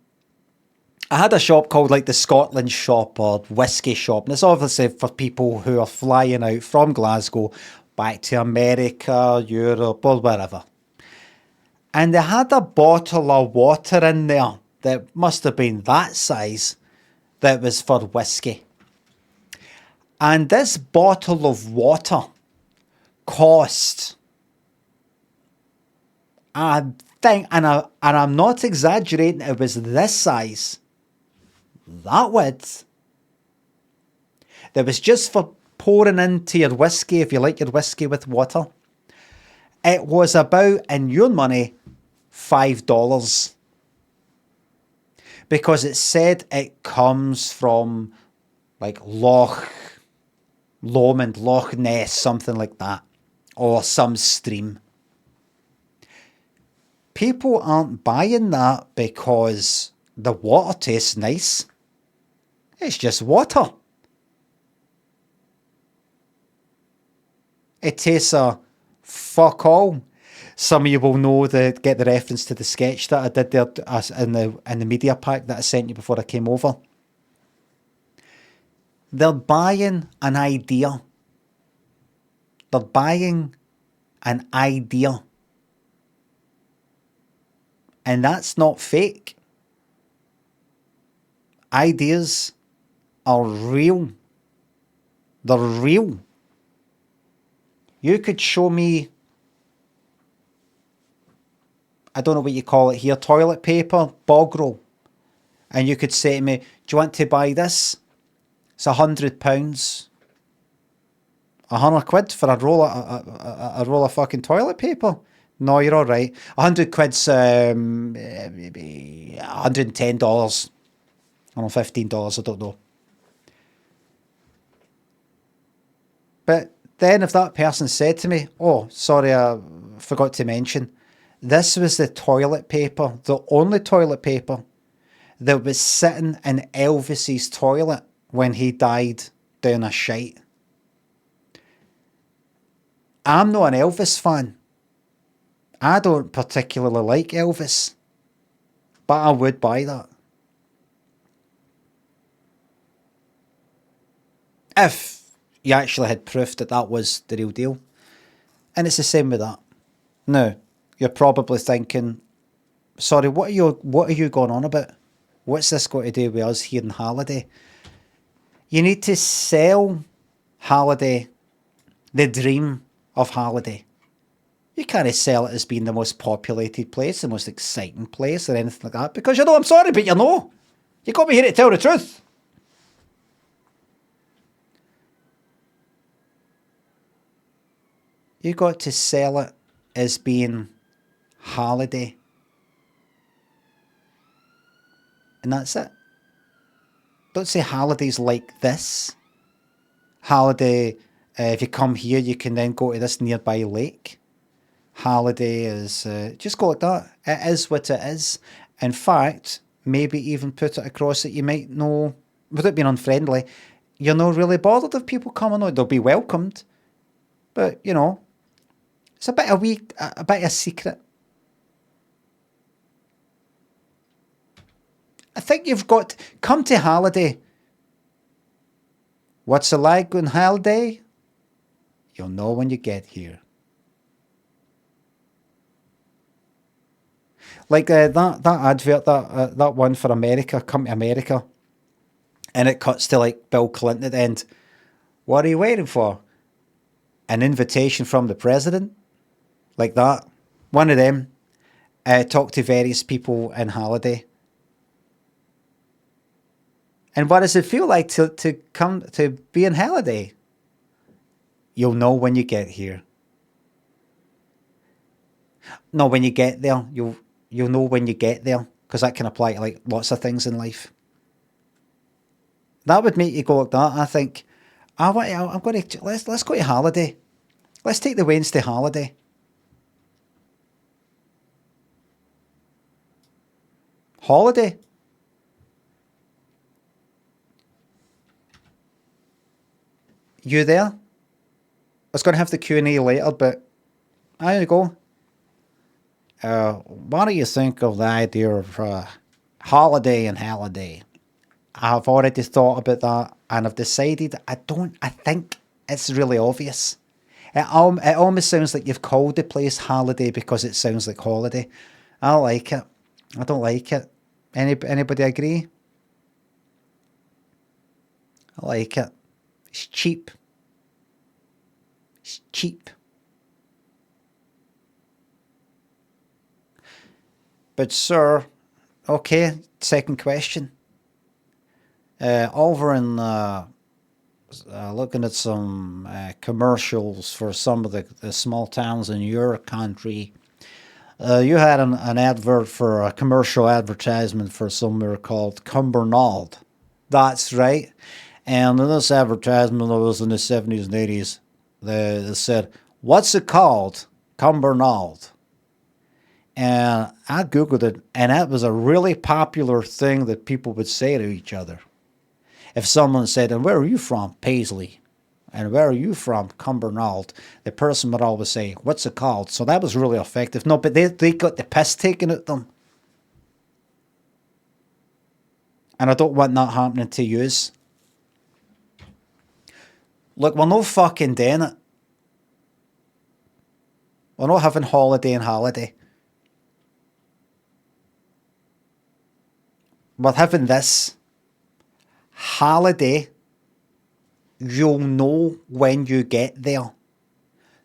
had a shop called like the Scotland shop or whiskey shop. And it's obviously for people who are flying out from Glasgow back to America, Europe, or wherever. And they had a bottle of water in there that must have been that size that was for whiskey. And this bottle of water cost, I think, and I'm not exaggerating, it was this size, that width. That was just for pouring into your whiskey, if you like your whiskey with water. It was about, in your money, $5. Because it said it comes from like Loch Lomond, Loch Ness, something like that. Or some stream. People aren't buying that because the water tastes nice. It's just water. It tastes a fuck all. Some of you will know get the reference to the sketch that I did there in the media pack that I sent you before I came over. They're buying an idea. They're buying an idea. And that's not fake. Ideas are real. They're real. You could show me, I don't know what you call it here, toilet paper, bog roll. And you could say to me, do you want to buy this? It's £100. £100 for a roll of fucking toilet paper? No, you're all right. £100, maybe $110. I don't know, $15, I don't know. But then if that person said to me, oh, sorry, I forgot to mention, this was the toilet paper, the only toilet paper that was sitting in Elvis's toilet when he died down a shite. I'm not an Elvis fan. I don't particularly like Elvis, but I would buy that. If you actually had proof that that was the real deal. And it's the same with that. Now, you're probably thinking, sorry, what are you going on about? What's this got to do with us here in Halliday? You need to sell Halliday, the dream of Halliday. You can't sell it as being the most populated place, the most exciting place or anything like that, because you know, I'm sorry, but you know. You got me here to tell the truth. You got to sell it as being Halliday. And that's it. Don't say Halliday's like this. Halliday, if you come here, you can then go to this nearby lake. Halliday is, just go like that. It is what it is. In fact, maybe even put it across that you might know, without being unfriendly, you're not really bothered if people come or not. They'll be welcomed. But, you know, it's a bit of secret. I think you've got, come to Halliday. What's the lag on Halliday? You'll know when you get here. Like that advert, that one for America, Come to America. And it cuts to like Bill Clinton at the end. What are you waiting for? An invitation from the president? Like that. One of them. Talk to various people in Holiday. And what does it feel like to come to be in Holiday? You'll know when you get here. No, when you get there, you'll know when you get there, because that can apply to like lots of things in life. That would make you go like that. I think, let's go to Holiday. Let's take the Wednesday holiday. Holiday. You there? I was going to have the Q&A later, but there you go. What do you think of the idea of holiday and holiday? I've already thought about that, and I've decided I think it's really obvious. It almost sounds like you've called the place Holiday because it sounds like holiday. I don't like it. I don't like it. Anybody agree? I like it. It's cheap. It's cheap. But sir, okay, second question. Over in looking at some commercials for some of the small towns in your country, you had an advert for a commercial advertisement for somewhere called Cumbernauld. That's right. And in this advertisement that was in the 70s and 80s, they said, what's it called? Cumbernauld. And I Googled it, and that was a really popular thing that people would say to each other. If someone said, and where are you from? Paisley. And where are you from? Cumbernauld. The person would always say, what's it called? So that was really effective. No, but they got the piss taken at them. And I don't want that happening to yous. Look, we're no fucking doing it. We're not having holiday and holiday. We're having this. Holiday. You'll know when you get there.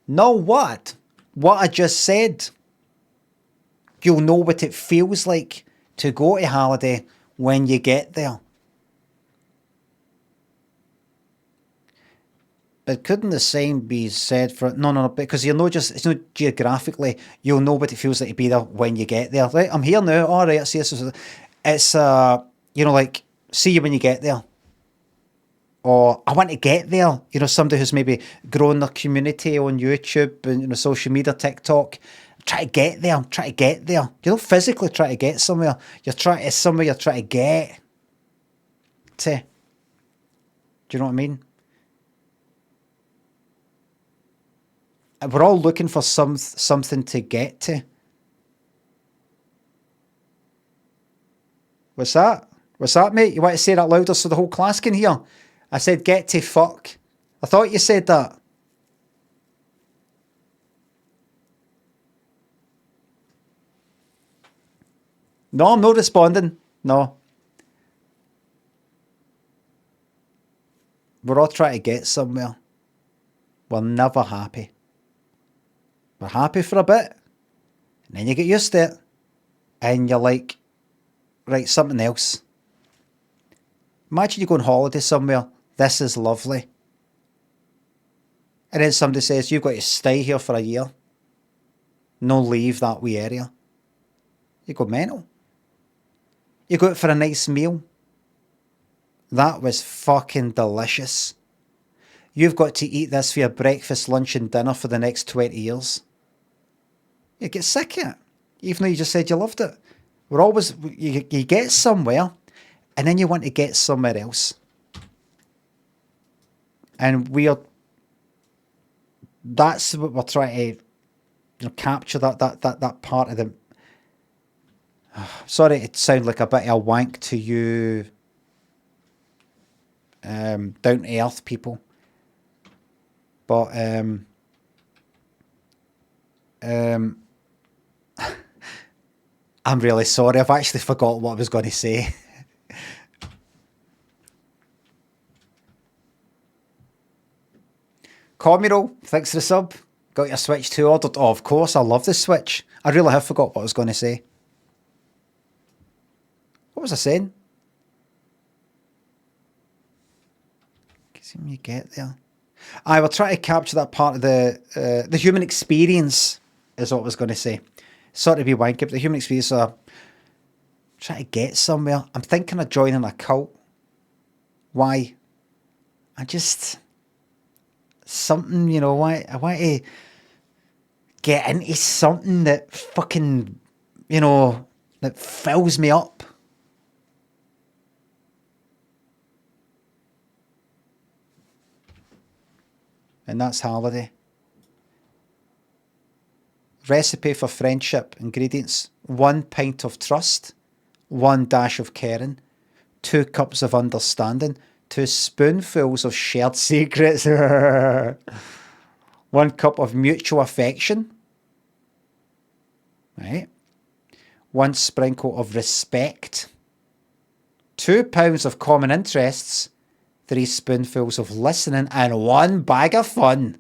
Know what? What I just said. You'll know what it feels like to go to holiday when you get there. But couldn't the same be said for... No, because you'll know it's not geographically, you'll know what it feels like to be there when you get there. Right, I'm here now, alright, see, it's, like, see you when you get there. Or, I want to get there. You know, somebody who's maybe grown their community on YouTube and social media, TikTok. Try to get there. You don't physically try to get somewhere. You're trying to get to. Do you know what I mean? We're all looking for something to get to. What's that? What's that, mate? You want to say that louder so the whole class can hear? I said get to fuck. I thought you said that. No, I'm not responding. No. We're all trying to get somewhere. We're never happy. We're happy for a bit. And then you get used to it. And you're like, right, something else. Imagine you go on holiday somewhere. This is lovely. And then somebody says, you've got to stay here for a year. No leave that wee area. You go mental. You go out for a nice meal. That was fucking delicious. You've got to eat this for your breakfast, lunch and dinner for the next 20 years. You get sick of it. Even though you just said you loved it. We're always, you get somewhere and then you want to get somewhere else. And that's what we're trying to capture, that part of the... Sorry, it sounds like a bit of a wank to you down to earth people. But I'm really sorry. I've actually forgot what I was going to say. Communal, thanks for the sub. Got your Switch 2 ordered. Oh, of course, I love the Switch. I really have forgot what I was going to say. What was I saying? See when you get there. I will try to capture that part of the human experience, is what I was going to say. Sorry to be wanky, but the human experience. Try to get somewhere. I'm thinking of joining a cult. Why? I just something, you know. I want to get into something that fucking, you know, that fills me up. And that's Holiday. Recipe for friendship. Ingredients. 1 pint of trust. 1 dash of caring. 2 cups of understanding. 2 spoonfuls of shared secrets. 1 cup of mutual affection. Right. 1 sprinkle of respect. 2 pounds of common interests. 3 spoonfuls of listening, and 1 bag of fun.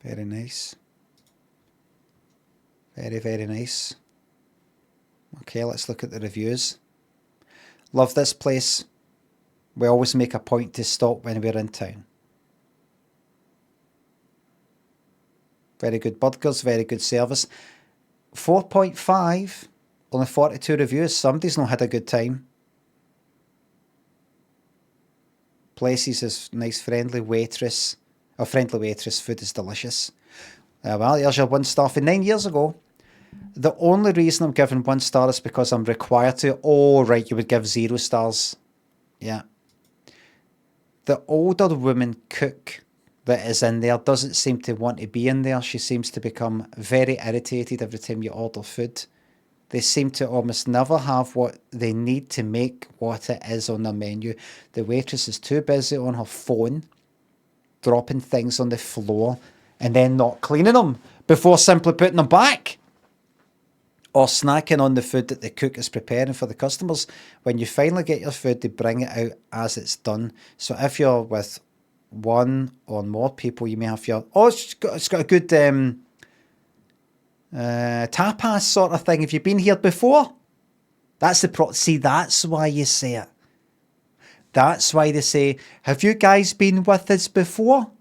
Very nice. Very, very nice. Okay, let's look at the reviews. Love this place. We always make a point to stop when we're in town. Very good burgers, very good service. 4.5, only 42 reviews. Somebody's not had a good time. Places is nice, friendly waitress. A friendly waitress, food is delicious. Well, here's your 1 star for 9 years ago. The only reason I'm giving 1 star is because I'm required to. Oh, right, you would give 0 stars. Yeah. The older woman cook that is in there doesn't seem to want to be in there. She seems to become very irritated every time you order food. They seem to almost never have what they need to make what it is on their menu. The waitress is too busy on her phone, dropping things on the floor, and then not cleaning them before simply putting them back. Or snacking on the food that the cook is preparing for the customers. When you finally get your food, they bring it out as it's done. So if you're with 1 or more people, you may have your... Oh, it's got a good tapas sort of thing. Have you been here before? That's the See, that's why you say it. That's why they say, have you guys been with us before?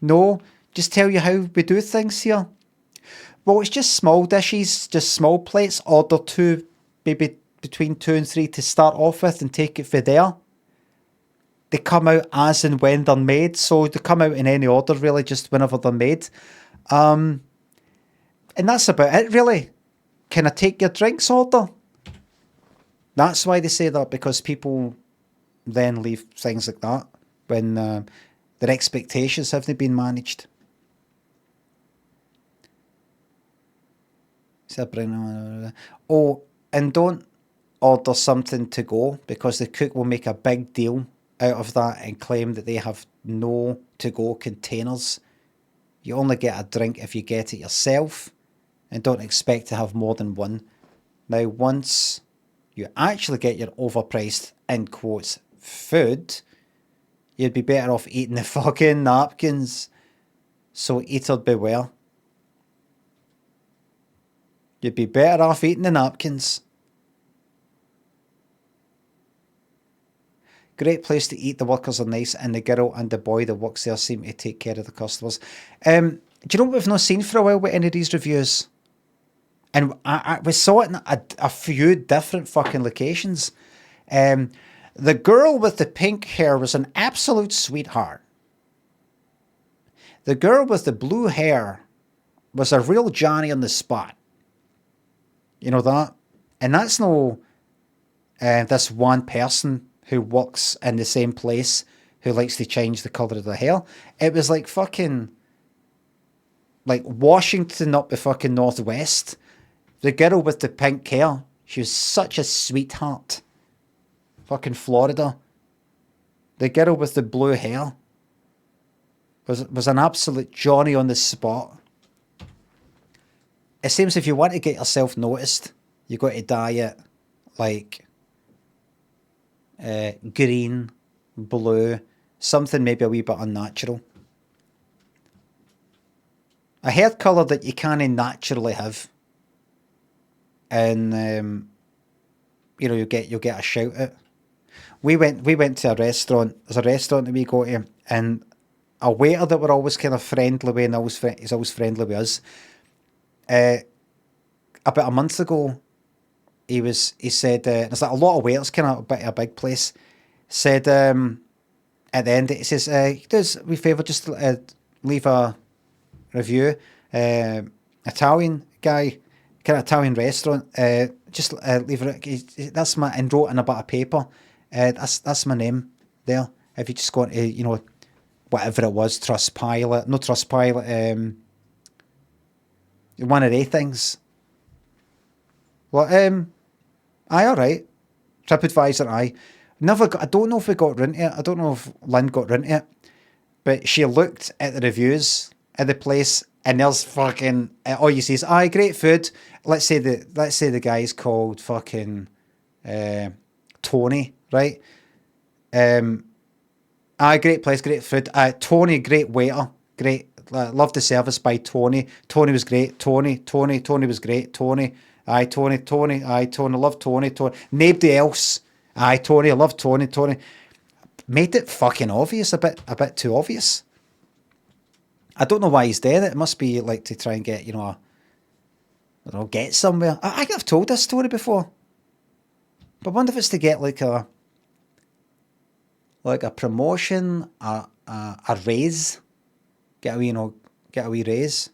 No, just tell you how we do things here. Well, it's just small dishes, just small plates. Order 2, maybe between 2 and 3 to start off with and take it for there. They come out as and when they're made. So they come out in any order, really, just whenever they're made. And that's about it, really. Can I take your drinks order? That's why they say that, because people then leave things like that when their expectations haven't been managed. Oh, and don't order something to go, because the cook will make a big deal out of that and claim that they have no to-go containers. You only get a drink if you get it yourself, and don't expect to have more than 1. Now, once you actually get your overpriced, in quotes, food, you'd be better off eating the fucking napkins. So eater beware. You'd be better off eating the napkins. Great place to eat. The workers are nice, and the girl and the boy that works there seem to take care of the customers. Do you know what we've not seen for a while with any of these reviews? And we saw it in a few different fucking locations. The girl with the pink hair was an absolute sweetheart. The girl with the blue hair was a real Johnny on the spot. You know that? And that's no this one person who works in the same place who likes to change the colour of their hair. It was like fucking like Washington up the fucking northwest. The girl with the pink hair, she was such a sweetheart. Fucking Florida. The girl with the blue hair was an absolute Johnny on the spot. It seems if you want to get yourself noticed, you got to dye it like green, blue, something maybe a wee bit unnatural. A hair colour that you can't naturally have. And you know, you'll get a shout out. We went to a restaurant. There's a restaurant that we go to, and a waiter that we're always kind of friendly with, and he's always friendly with us. About a month ago, he said there's like a lot of waiters, kind of a bit of a big place. Said at the end, he says, "Does we favour just leave a review?" Italian guy, kind of Italian restaurant. Just leave it. That's my, and wrote in a bit of paper. That's my name there. If you just go into, you know, whatever it was, Trustpilot, no Trustpilot, one of the things. Well, aye, all right. TripAdvisor, aye. I don't know if we got into it. I don't know if Lynn got into it, but she looked at the reviews at the place, and there's fucking all you see is, aye, great food. Let's say the guy's called fucking Tony, right? Aye, great place, great food. Tony, great waiter, great. Loved the service by Tony. Tony was great. Tony was great. Tony, aye, Tony, aye, Tony, love Tony. Nobody else. Aye, Tony, I love Tony. Made it fucking obvious, a bit too obvious. I don't know why he's doing it. It must be like to try and get, you know, I don't know, get somewhere. I think I've told this story before, but I wonder if it's to get like a promotion, a raise, get a wee raise,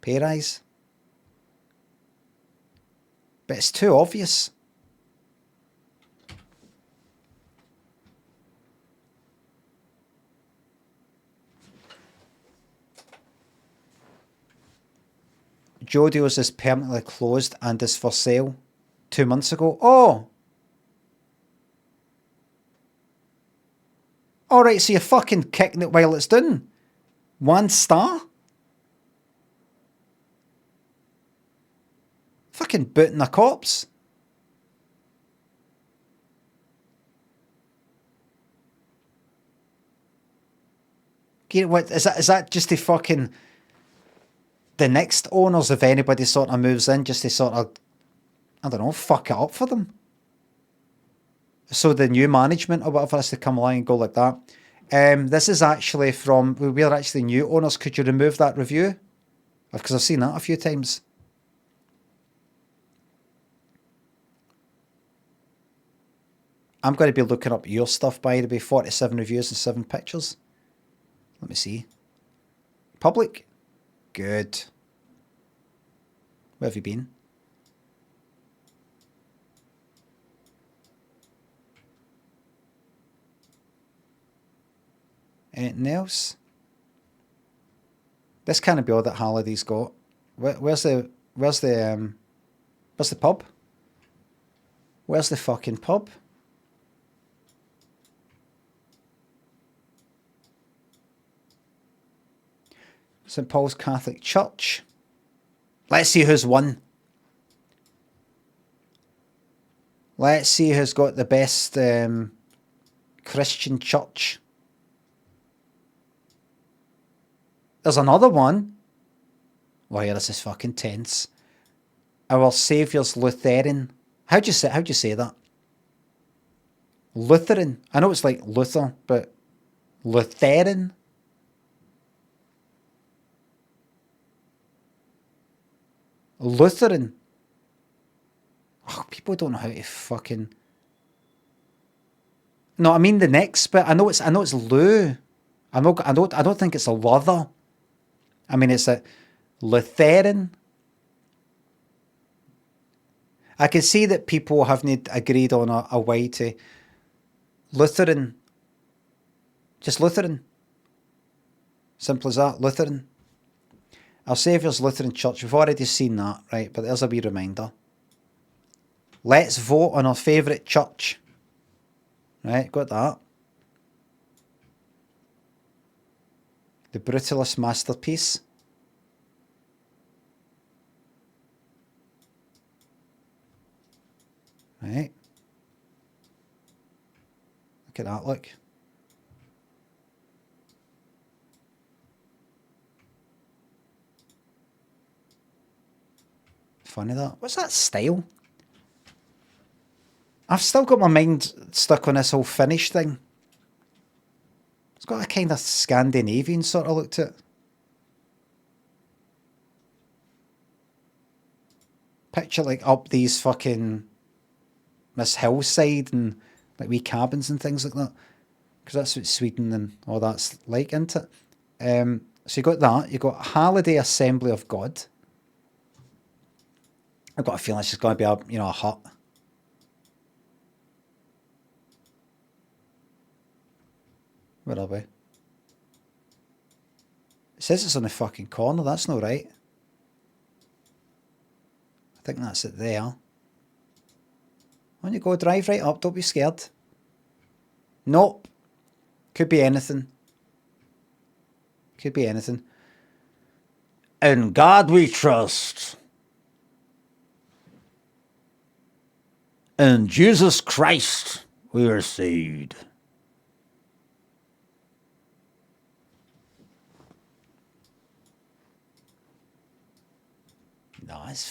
pay rise. But it's too obvious. Jodio's is permanently closed and is for sale 2 months ago. Oh! Alright, so you're fucking kicking it while it's done. 1 star? Fucking booting a corpse. What is that just to fucking the next owners, if anybody sort of moves in, just to sort of, I don't know, fuck it up for them? So the new management or whatever has to come along and go like that. This is actually from, we're actually new owners. Could you remove that review? Because I've seen that a few times. I'm going to be looking up your stuff, by the way. 47 reviews and 7 pictures. Let me see. Public? Good. Where have you been? Anything else? This can't be all that Halliday's got. Where's the pub? Where's the fucking pub? St. Paul's Catholic Church. Let's see who's won. Let's see who's got the best Christian church. There's another one. Oh yeah, this is fucking tense. Our Saviour's Lutheran. How'd you say that? Lutheran. I know it's like Luther, but Lutheran. Lutheran. Oh, people don't know how to fucking. No, I mean the next bit. I know it's Lou. I don't think it's a Luther. I mean it's a Lutheran. I can see that people haven't agreed on a way to Lutheran. Just Lutheran. Simple as that, Lutheran. Our Saviour's Lutheran Church, we've already seen that, right? But there's a wee reminder. Let's vote on our favourite church. Right, got that. The Brutalist Masterpiece. Right. Look at that, look. Funny that. What's that style? I've still got my mind stuck on this whole Finnish thing. It's got a kind of Scandinavian sort of look to it. Picture like up these fucking this hillside and like wee cabins and things like that. Because that's what Sweden and all that's like, isn't it? So you got that. You got Holiday Assembly of God. I've got a feeling it's just going to be a, you know, a hut. Where are we? It says it's on the fucking corner. That's not right. I think that's it there. Why don't you go drive right up? Don't be scared. Nope. Could be anything. Could be anything. In God we trust. In Jesus Christ we are saved. No, that's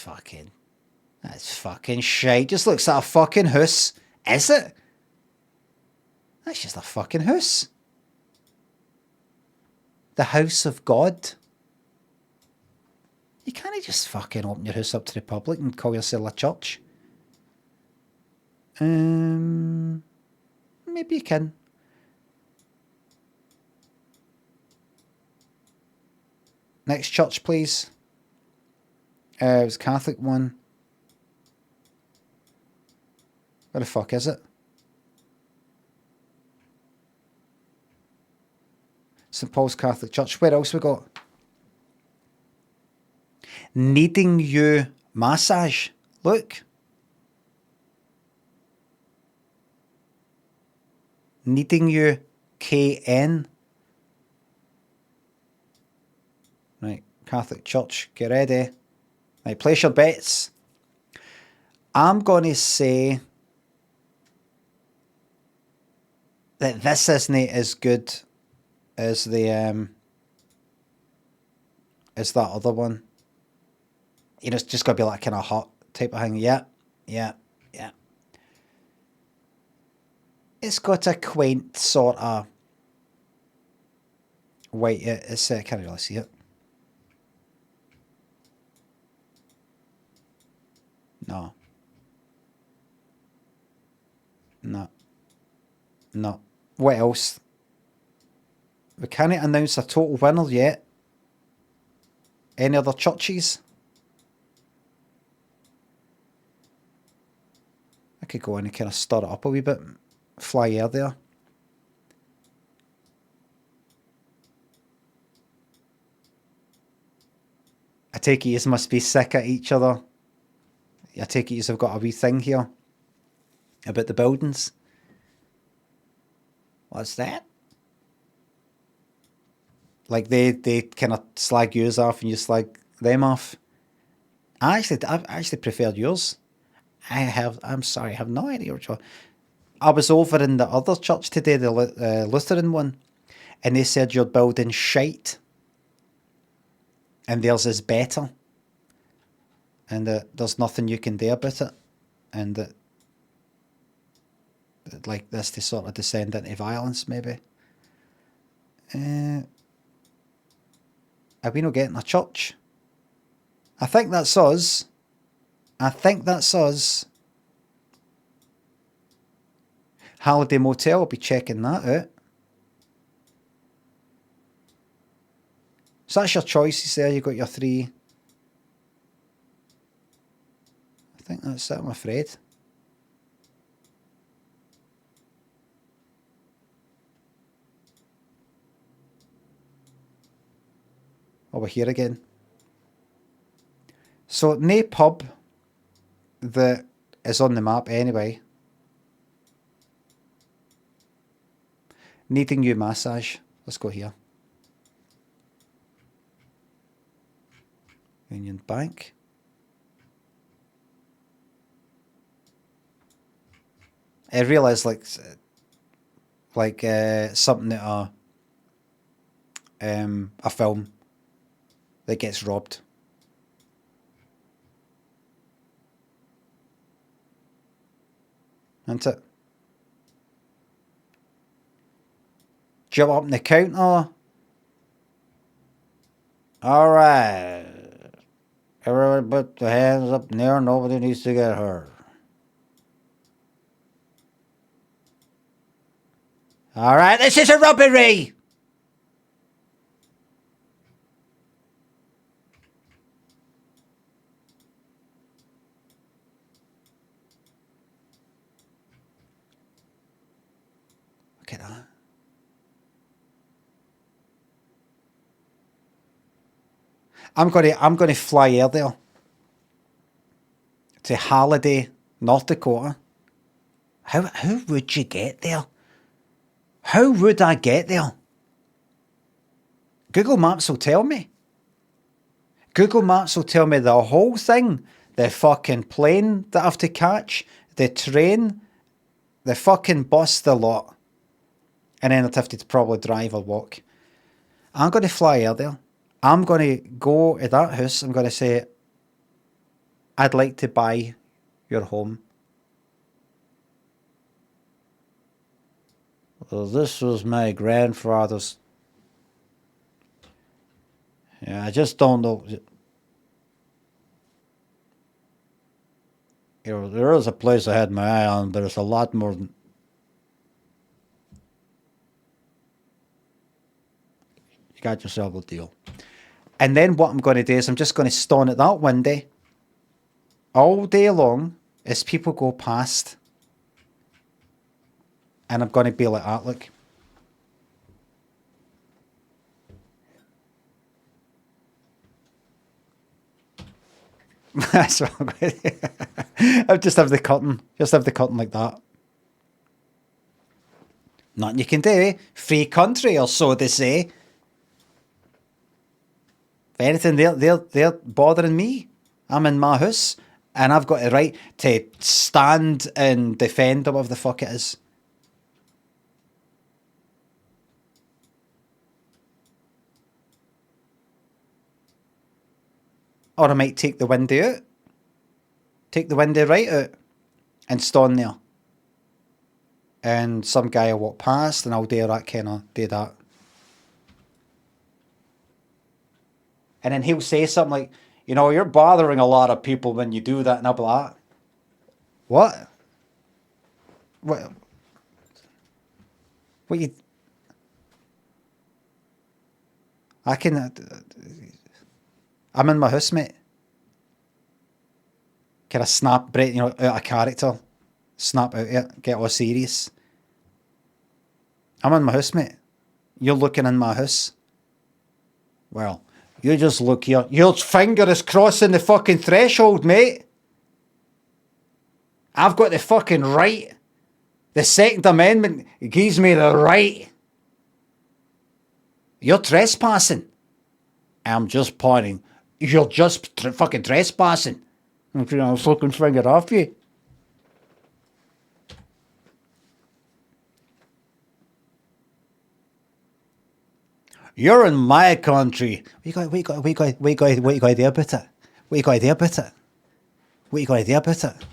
fucking shite. Just looks like a fucking house. Is it? That's just a fucking house. The house of God. You can't just fucking open your house up to the public and call yourself a church. Maybe you can. Next church, please. It was a Catholic one. Where the fuck is it? St. Paul's Catholic Church. Where else we got? Needing You Massage. Look. Needing You KN. Right, Catholic Church, get ready. Right, place your bets. I'm going to say that this isn't as good as the as that other one. You know, it's just got to be like kind of hot type of thing. Yeah. It's got a quaint sort of... Wait, it's I can't really see it. No. What else? We can't announce a total winner yet. Any other churches? I could go in and kind of stir it up a wee bit. Fly air there. I take it you must be sick at each other. I take it you have got a wee thing here about the buildings. What's that? Like they kind of slag yours off and you slag them off. I actually preferred yours. I'm sorry, I have no idea what you're... I was over in the other church today, the Lutheran one, and they said your building shite. And theirs is better. And there's nothing you can do about it. And that like this to sort of descend into violence, maybe. Are we not getting a church? I think that's us. Holiday Motel, I'll be checking that out. So that's your choices there. You got your three. I think that's it, I'm afraid. Oh, we're here again. So, no pub that is on the map anyway. Needing new massage. Let's go here. Union Bank. It really is like something that a film that gets robbed. Isn't it? Jump up on the counter. All right. Everybody put the hands up in the air. Nobody needs to get hurt. All right, this is a robbery. Look at that. I'm gonna fly air there to Halliday, North Dakota. How would you get there? How would I get there? Google Maps will tell me. Google Maps will tell me the whole thing. The fucking plane that I have to catch, the train, the fucking bus, the lot. And then I'd have to probably drive or walk. I'm going to fly air there. I'm going to go to that house. I'm going to say, I'd like to buy your home. Well, this was my grandfather's. Yeah, I just don't know. You know, there is a place I had my eye on, but it's a lot more than. You got yourself a deal. And then what I'm going to do is I'm just going to stand at that window all day long as people go past. And I'm going to be like that, look. That's what I'm going to do. I'll just have the curtain. Just have the curtain like that. Nothing you can do, eh? Free country, or so they say. If anything, they're bothering me. I'm in my house, and I've got the right to stand and defend or whatever the fuck it is. Or I might take the window out. Take the window right out. And stand there. And some guy will walk past and I'll do that kind of, do that. And then he'll say something like, you know, you're bothering a lot of people when you do that. And I'll be like, what? What you... I can... I'm in my house, mate. Can I snap, break, you know, out of character? Snap out it, get all serious. I'm in my house, mate. You're looking in my house. Well, you just look here. Your finger is crossing the fucking threshold, mate. I've got the fucking right. The Second Amendment gives me the right. You're trespassing. I'm just pointing. You're just fucking trespassing. I'm trying to fucking finger off you. You're in my country. What you got to do about it? What you got to do about it? What you got to do about it?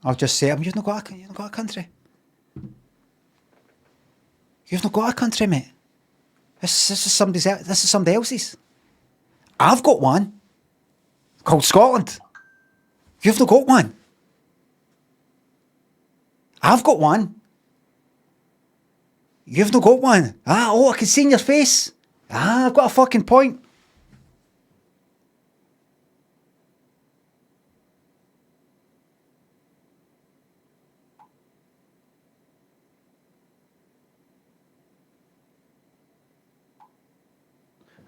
I'll just say, you've not got a country. You've not got a country, mate. This is somebody else's. I've got one. Called Scotland. You've not got one. I've got one. You've not got one. I can see in your face. I've got a fucking point.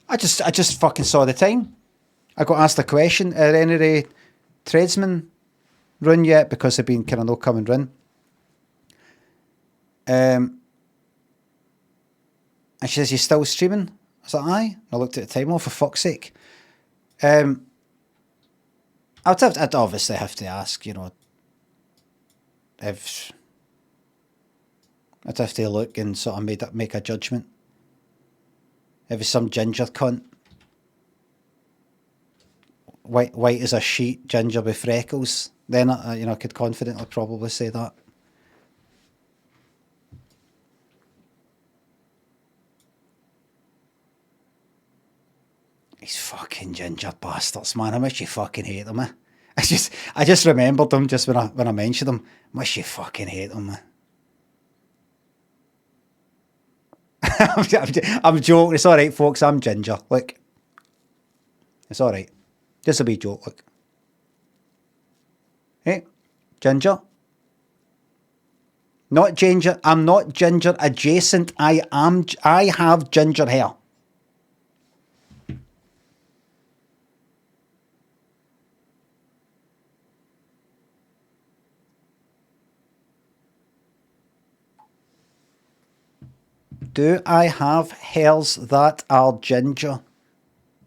I just fucking saw the time. I got asked a question. Are any of the tradesmen run yet? Because they've been kind of no come and run. And she says, you still streaming? I was like, aye. I looked at the time. Oh, for fuck's sake. I'd obviously have to ask, you know, if I'd have to look and sort of make a judgment. If it's some ginger cunt, white as a sheet, ginger with freckles, then I could confidently probably say that. These fucking ginger bastards, man. How much you fucking hate them, eh? I just remembered them just when I mentioned them. How much you fucking hate them, man. I'm joking. It's all right, folks. I'm ginger. Look, it's all right. Just a wee joke. Look, hey, ginger. Not ginger. I'm not ginger adjacent. I have ginger hair. Do I have hairs that are ginger?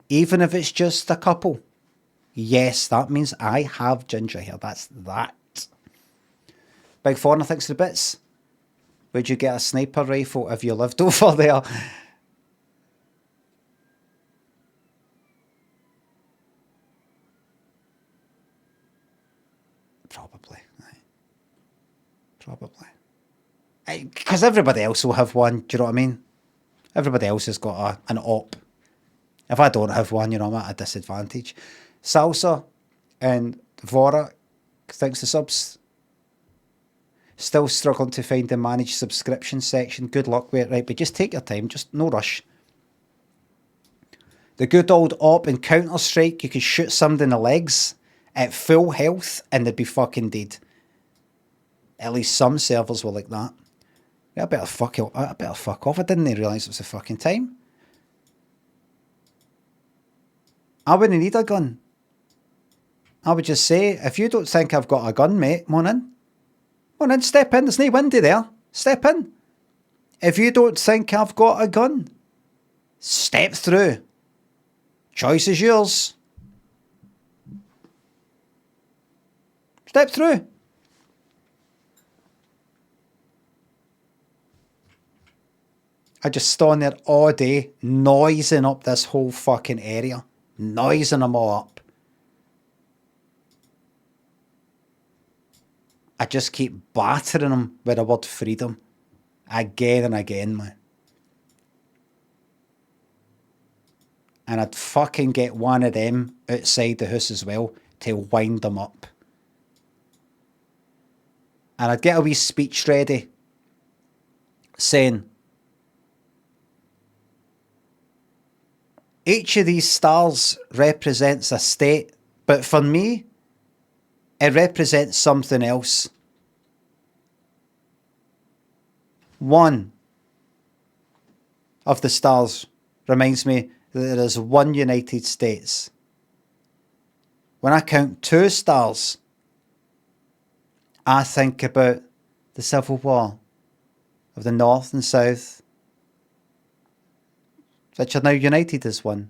Even if it's just a couple? Yes, that means I have ginger hair. That's that. Big Foreigner thinks the bits. Would you get a sniper rifle if you lived over there? Probably. Probably. Because everybody else will have one, do you know what I mean? Everybody else has got an op. If I don't have one, you know, I'm at a disadvantage. Salsa and Vora, thanks to subs. Still struggling to find the managed subscription section. Good luck with it, right? But just take your time, just no rush. The good old op in Counter-Strike, you could shoot somebody in the legs at full health and they'd be fucking dead. At least some servers were like that. I better fuck off. I didn't realise it was the fucking time. I wouldn't need a gun. I would just say, if you don't think I've got a gun, mate, come on in. Come on in, step in. There's no windy there. Step in. If you don't think I've got a gun, step through. Choice is yours. Step through. I just stand there all day, noising up this whole fucking area. Noising them all up. I just keep battering them with the word freedom. Again and again, man. And I'd fucking get one of them outside the house as well to wind them up. And I'd get a wee speech ready saying, each of these stars represents a state, but for me, it represents something else. One of the stars reminds me that there is one United States. When I count 2 stars, I think about the Civil War of the North and South, which are now united as one.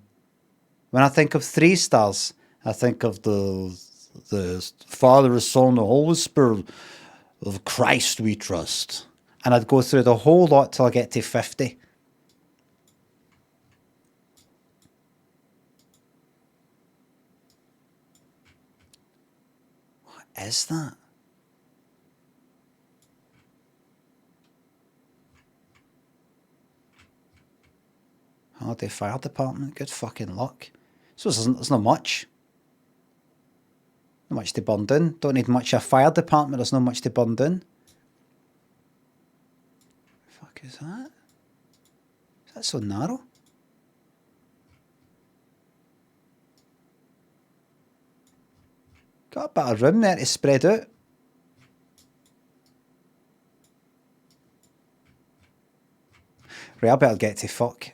When I think of 3 stars, I think of the Father, Son, the Holy Spirit of Christ we trust. And I'd go through the whole lot till I get to 50. What is that? Holiday Fire Department, good fucking luck. So there's not much. Not much to burn down. Don't need much of a fire department, there's not much to burn down. The fuck is that? Is that so narrow? Got a bit of room there to spread out. Right, I better get to fuck.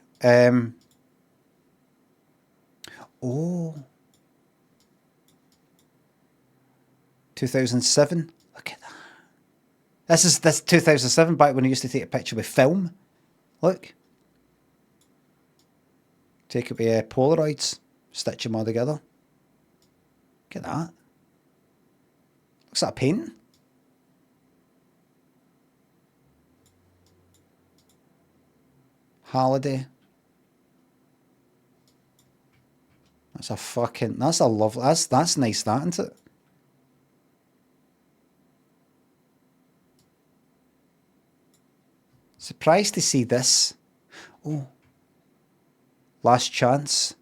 Oh. 2007. Look at that. This 2007, back when I used to take a picture with film. Look. Take it with Polaroids. Stitch them all together. Look at that. Looks like a painting. Holiday. That's a fucking, that's a lovely, that's nice, that, isn't it? Surprised to see this. Oh. Last chance.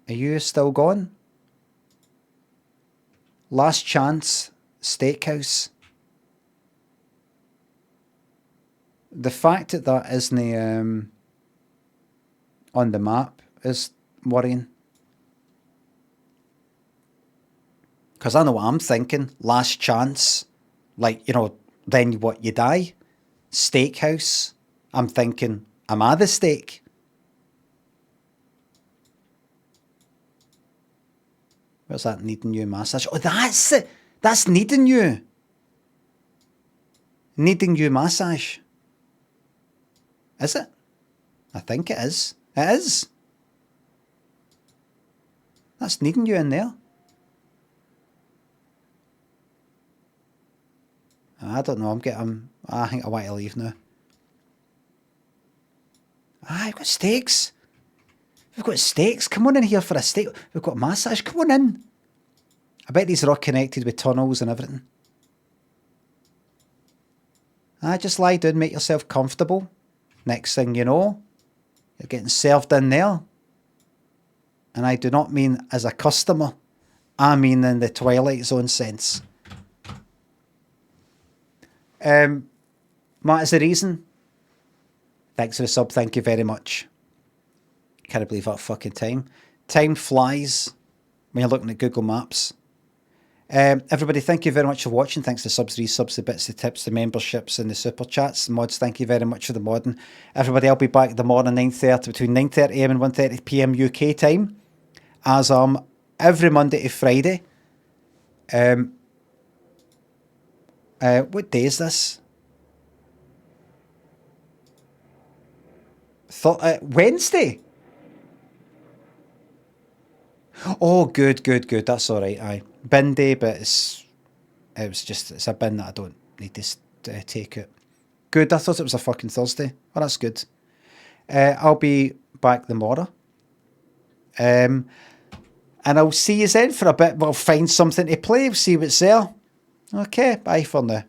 Are you still gone? Last chance steakhouse. The fact that that isn't on the map is worrying. Because I know what I'm thinking. Last chance. Like, you know, then what, you die? Steakhouse. I'm thinking, am I the steak? Where's that needing you massage? Oh, that's it. That's needing you. Needing you massage. Is it? I think it is. It is. That's needing you in there. I don't know. I think I want to leave now. I've got steaks. We've got steaks. Come on in here for a steak. We've got massage. Come on in. I bet these are all connected with tunnels and everything. Just lie down, make yourself comfortable. Next thing you know, you're getting served in there. And I do not mean as a customer. I mean in the Twilight Zone sense. Matt is the reason. Thanks for the sub. Thank you very much. Can't believe that fucking time. Time flies when you're looking at Google Maps. Everybody, thank you very much for watching. Thanks to subs, resubs, the bits, the tips, the memberships, and the super chats. Mods, thank you very much for the modding. Everybody, I'll be back the morning 9:30, between 9:30 AM and 1:30 PM UK time, as every Monday to Friday. What day is this? Wednesday. Oh, good. That's all right. Aye, bin day, but it's a bin that I don't need to take it. Good. I thought it was a fucking Thursday. Oh, that's good. I'll be back tomorrow. And I'll see you then for a bit. We'll find something to play. See what's there. Okay. Bye for now.